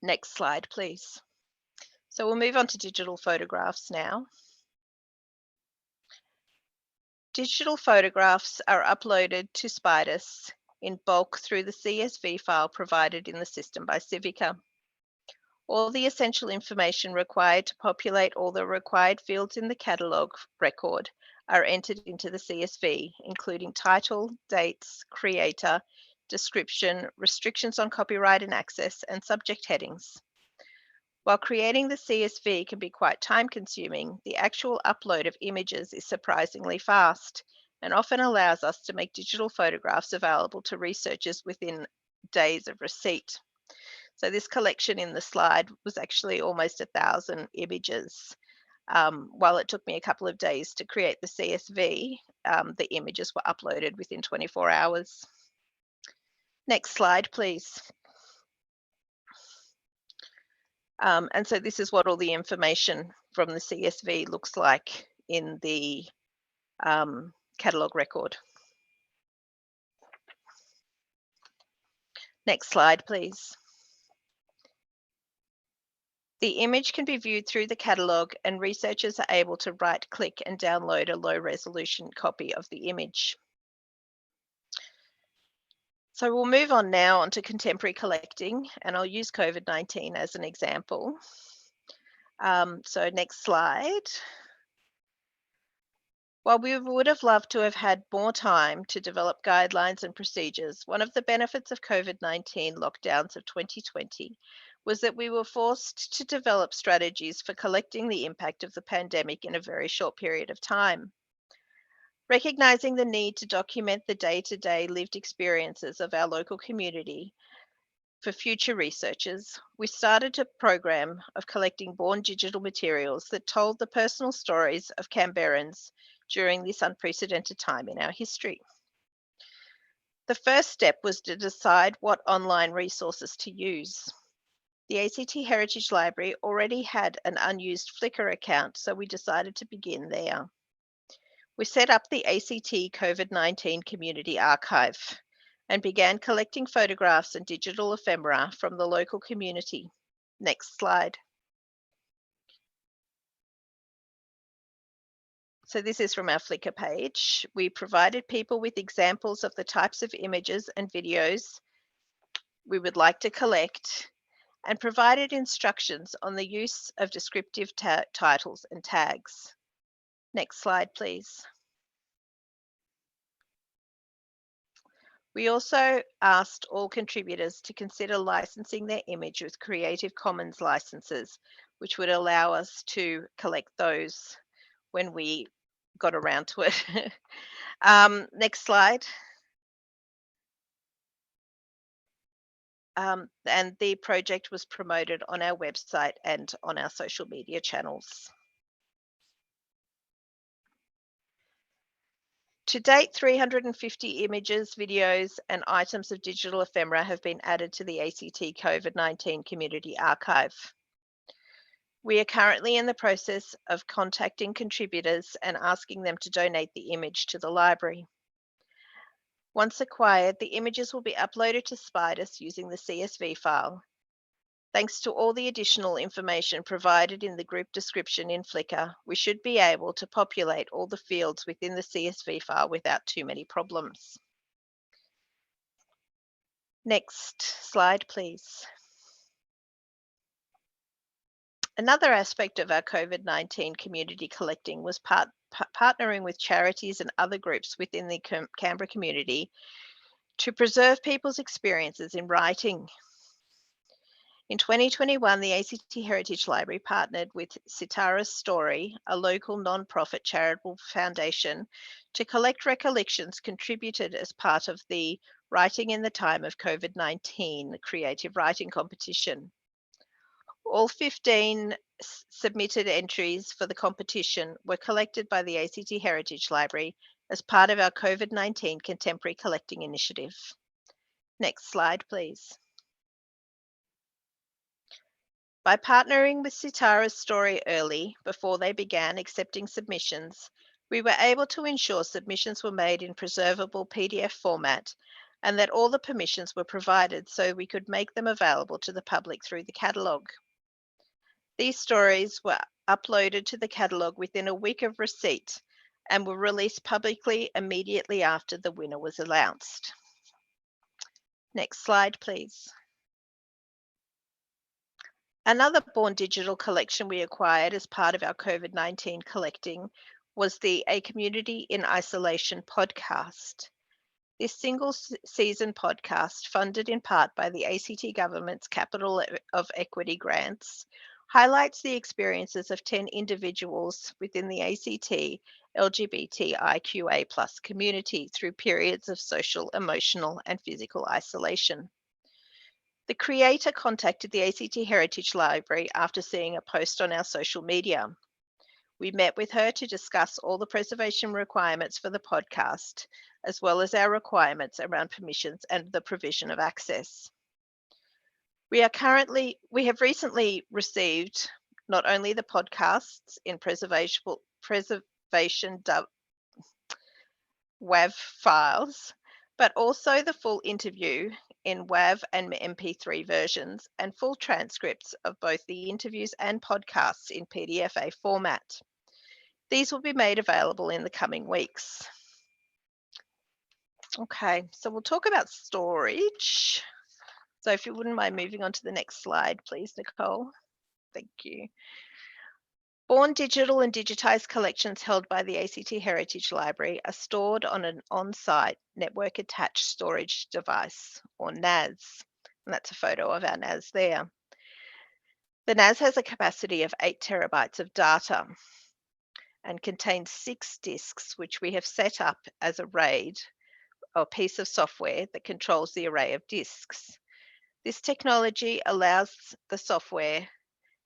Next slide, please. So we'll move on to digital photographs now. Digital photographs are uploaded to Spiders in bulk through the CSV file provided in the system by Civica. All the essential information required to populate all the required fields in the catalogue record are entered into the CSV, including title, dates, creator, description, restrictions on copyright and access, and subject headings. While creating the CSV can be quite time-consuming, the actual upload of images is surprisingly fast and often allows us to make digital photographs available to researchers within days of receipt. So this collection in the slide was actually almost 1,000 images. While it took me a couple of days to create the CSV, the images were uploaded within 24 hours. Next slide, please. And so this is what all the information from the CSV looks like in the catalogue record. Next slide, please. The image can be viewed through the catalogue and researchers are able to right-click and download a low-resolution copy of the image. So we'll move on now onto contemporary collecting, and I'll use COVID-19 as an example. So next slide. While we would have loved to have had more time to develop guidelines and procedures, one of the benefits of COVID-19 lockdowns of 2020 was that we were forced to develop strategies for collecting the impact of the pandemic in a very short period of time. Recognizing the need to document the day-to-day lived experiences of our local community for future researchers, we started a program of collecting Born digital materials that told the personal stories of Canberrans during this unprecedented time in our history. The first step was to decide what online resources to use. The ACT Heritage Library already had an unused Flickr account, so we decided to begin there. We set up the ACT COVID-19 Community Archive and began collecting photographs and digital ephemera from the local community. Next slide. So this is from our Flickr page. We provided people with examples of the types of images and videos we would like to collect and provided instructions on the use of descriptive titles and tags. Next slide, please. We also asked all contributors to consider licensing their image with Creative Commons licenses, which would allow us to collect those when we got around to it. Next slide. And the project was promoted on our website and on our social media channels. To date, 350 images, videos, and items of digital ephemera have been added to the ACT COVID-19 Community Archive. We are currently in the process of contacting contributors and asking them to donate the image to the library. Once acquired, the images will be uploaded to Spidus using the CSV file. Thanks to all the additional information provided in the group description in Flickr, we should be able to populate all the fields within the CSV file without too many problems. Next slide, please. Another aspect of our COVID-19 community collecting was partnering with charities and other groups within the Canberra community to preserve people's experiences in writing. In 2021, the ACT Heritage Library partnered with Sitara's Story, a local non-profit charitable foundation, to collect recollections contributed as part of the Writing in the Time of COVID-19 creative writing competition. All 15 submitted entries for the competition were collected by the ACT Heritage Library as part of our COVID-19 Contemporary Collecting Initiative. Next slide, please. By partnering with Sitara's Story early, before they began accepting submissions, we were able to ensure submissions were made in preservable PDF format and that all the permissions were provided so we could make them available to the public through the catalogue. These stories were uploaded to the catalogue within a week of receipt and were released publicly immediately after the winner was announced. Next slide, please. Another Born Digital collection we acquired as part of our COVID-19 collecting was the A Community in Isolation podcast. This single season podcast, funded in part by the ACT government's Capital of Equity grants, highlights the experiences of 10 individuals within the ACT LGBTIQA+ community through periods of social, emotional, and physical isolation. The creator contacted the ACT Heritage Library after seeing a post on our social media. We met with her to discuss all the preservation requirements for the podcast, as well as our requirements around permissions and the provision of access. We have recently received not only the podcasts in preservation WAV files, but also the full interview in WAV and MP3 versions and full transcripts of both the interviews and podcasts in PDF format. These will be made available in the coming weeks. Okay, so we'll talk about storage. So if you wouldn't mind moving on to the next slide, please, Nicole. Thank you. Born digital and digitized collections held by the ACT Heritage Library are stored on an on-site network-attached storage device, or NAS. And that's a photo of our NAS there. The NAS has a capacity of 8 terabytes of data and contains 6 disks, which we have set up as a RAID, or piece of software that controls the array of disks. This technology allows the software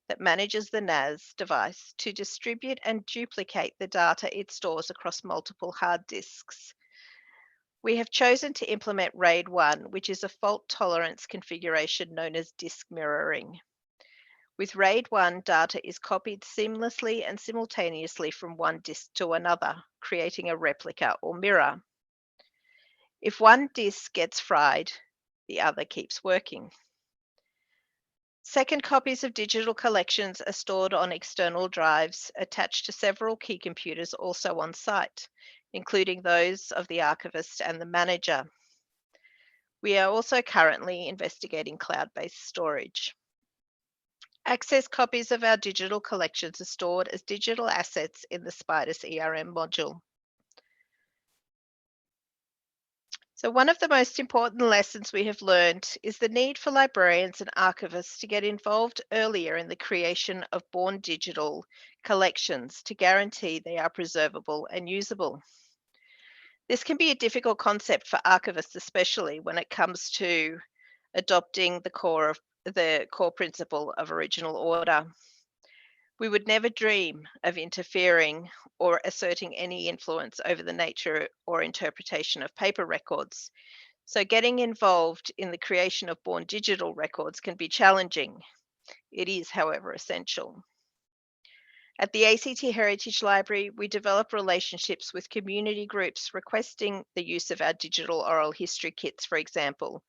that manages the NAS device to distribute and duplicate the data it stores across multiple hard disks. We have chosen to implement RAID 1, which is a fault tolerance configuration known as disk mirroring. With RAID 1, data is copied seamlessly and simultaneously from one disk to another, creating a replica or mirror. If one disk gets fried, the other keeps working. Second copies of digital collections are stored on external drives attached to several key computers also on site, including those of the archivist and the manager. We are also currently investigating cloud-based storage. Access copies of our digital collections are stored as digital assets in the Spidus ERM module. So one of the most important lessons we have learned is the need for librarians and archivists to get involved earlier in the creation of born digital collections to guarantee they are preservable and usable. This can be a difficult concept for archivists, especially when it comes to adopting the core principle of original order. We would never dream of interfering or asserting any influence over the nature or interpretation of paper records. So getting involved in the creation of born digital records can be challenging. It is, however, essential. At the ACT Heritage Library, we develop relationships with community groups requesting the use of our digital oral history kits, for example.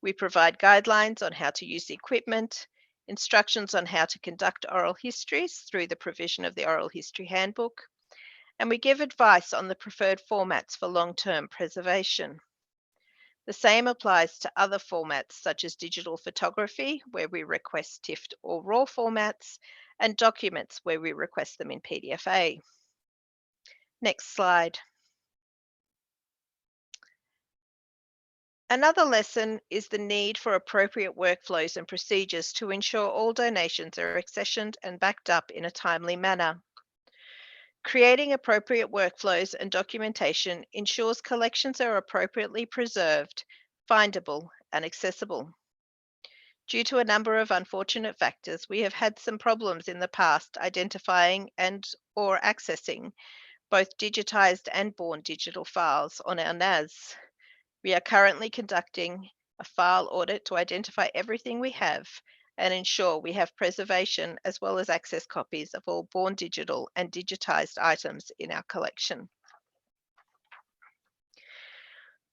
We provide guidelines on how to use the equipment, instructions on how to conduct oral histories through the provision of the Oral History Handbook, and we give advice on the preferred formats for long-term preservation. The same applies to other formats such as digital photography, where we request TIFF or RAW formats, and documents where we request them in PDFA. Next slide. Another lesson is the need for appropriate workflows and procedures to ensure all donations are accessioned and backed up in a timely manner. Creating appropriate workflows and documentation ensures collections are appropriately preserved, findable, and accessible. Due to a number of unfortunate factors, we have had some problems in the past identifying and/or accessing both digitized and born digital files on our NAS. We are currently conducting a file audit to identify everything we have and ensure we have preservation as well as access copies of all born digital and digitized items in our collection.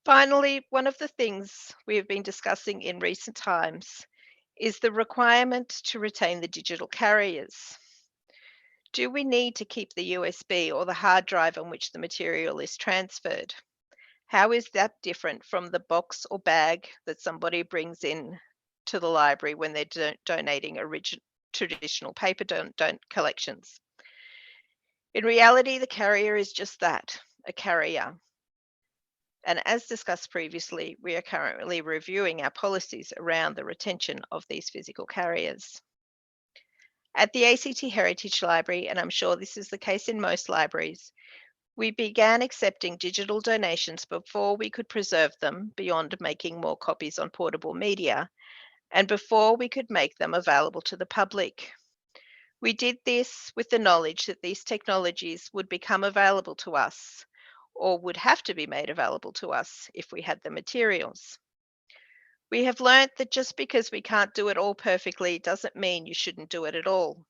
Finally, one of the things we have been discussing in recent times is the requirement to retain the digital carriers. Do we need to keep the USB or the hard drive on which the material is transferred? How is that different from the box or bag that somebody brings in to the library when they're donating traditional paper collections? In reality, the carrier is just that, a carrier. And as discussed previously, we are currently reviewing our policies around the retention of these physical carriers. At the ACT Heritage Library, and I'm sure this is the case in most libraries, we began accepting digital donations before we could preserve them beyond making more copies on portable media, and before we could make them available to the public. We did this with the knowledge that these technologies would become available to us, or would have to be made available to us if we had the materials. We have learned that just because we can't do it all perfectly doesn't mean you shouldn't do it at all.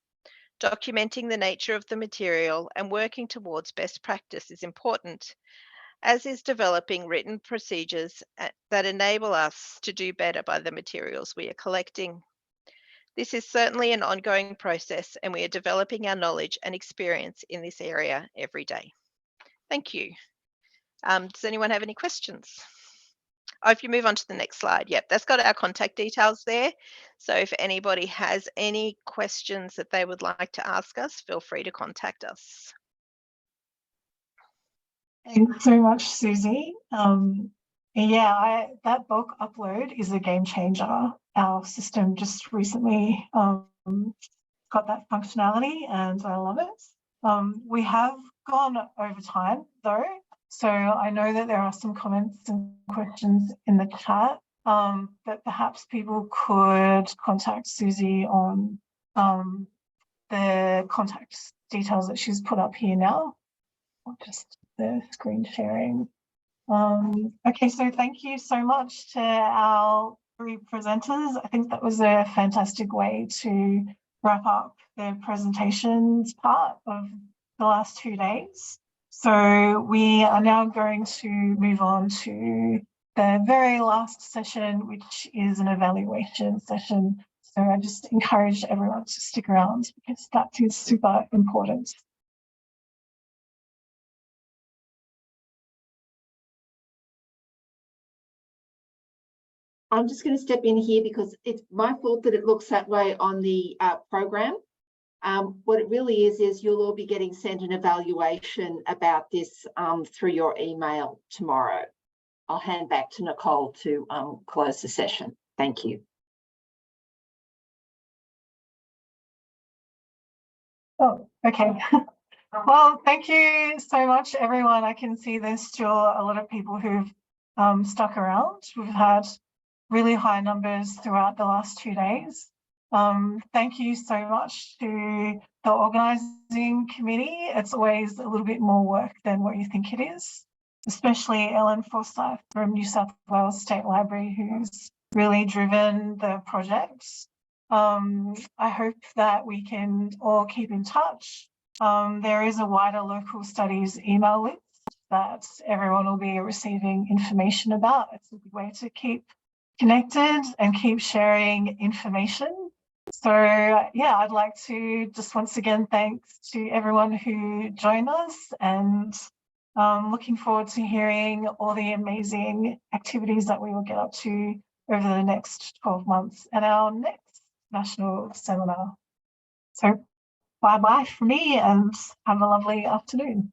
Documenting the nature of the material and working towards best practice is important, as is developing written procedures that enable us to do better by the materials we are collecting. This is certainly an ongoing process, and we are developing our knowledge and experience in this area every day. Thank you. Does anyone have any questions? Oh, if you move on to the next slide, yep, that's got our contact details there. So if anybody has any questions that they would like to ask us, feel free to contact us. Thanks so much, Susie. Yeah, that book upload is a game changer. Our system just recently got that functionality and I love it. We have gone over time though. So I know that there are some comments and questions in the chat, but perhaps people could contact Susie on the contact details that she's put up here now, or just the screen sharing. Okay, so thank you so much to our three presenters. I think that was a fantastic way to wrap up the presentations part of the last 2 days. So we are now going to move on to the very last session, which is an evaluation session. So I just encourage everyone to stick around because that is super important. I'm just going to step in here because it's my fault that it looks that way on the program. What it really is you'll all be getting sent an evaluation about this through your email tomorrow. I'll hand back to Nicole to close the session. Thank you. Oh, okay. Well, thank you so much, everyone. I can see there's still a lot of people who've stuck around. We've had really high numbers throughout the last 2 days. Thank you so much to the organising committee. It's always a little bit more work than what you think it is, especially Ellen Forsyth from New South Wales State Library, who's really driven the project. I hope that we can all keep in touch. There is a wider local studies email list that everyone will be receiving information about. It's a good way to keep connected and keep sharing information. So yeah, I'd like to just once again thanks to everyone who joined us, and looking forward to hearing all the amazing activities that we will get up to over the next 12 months and our next national seminar. So bye-bye from me and have a lovely afternoon.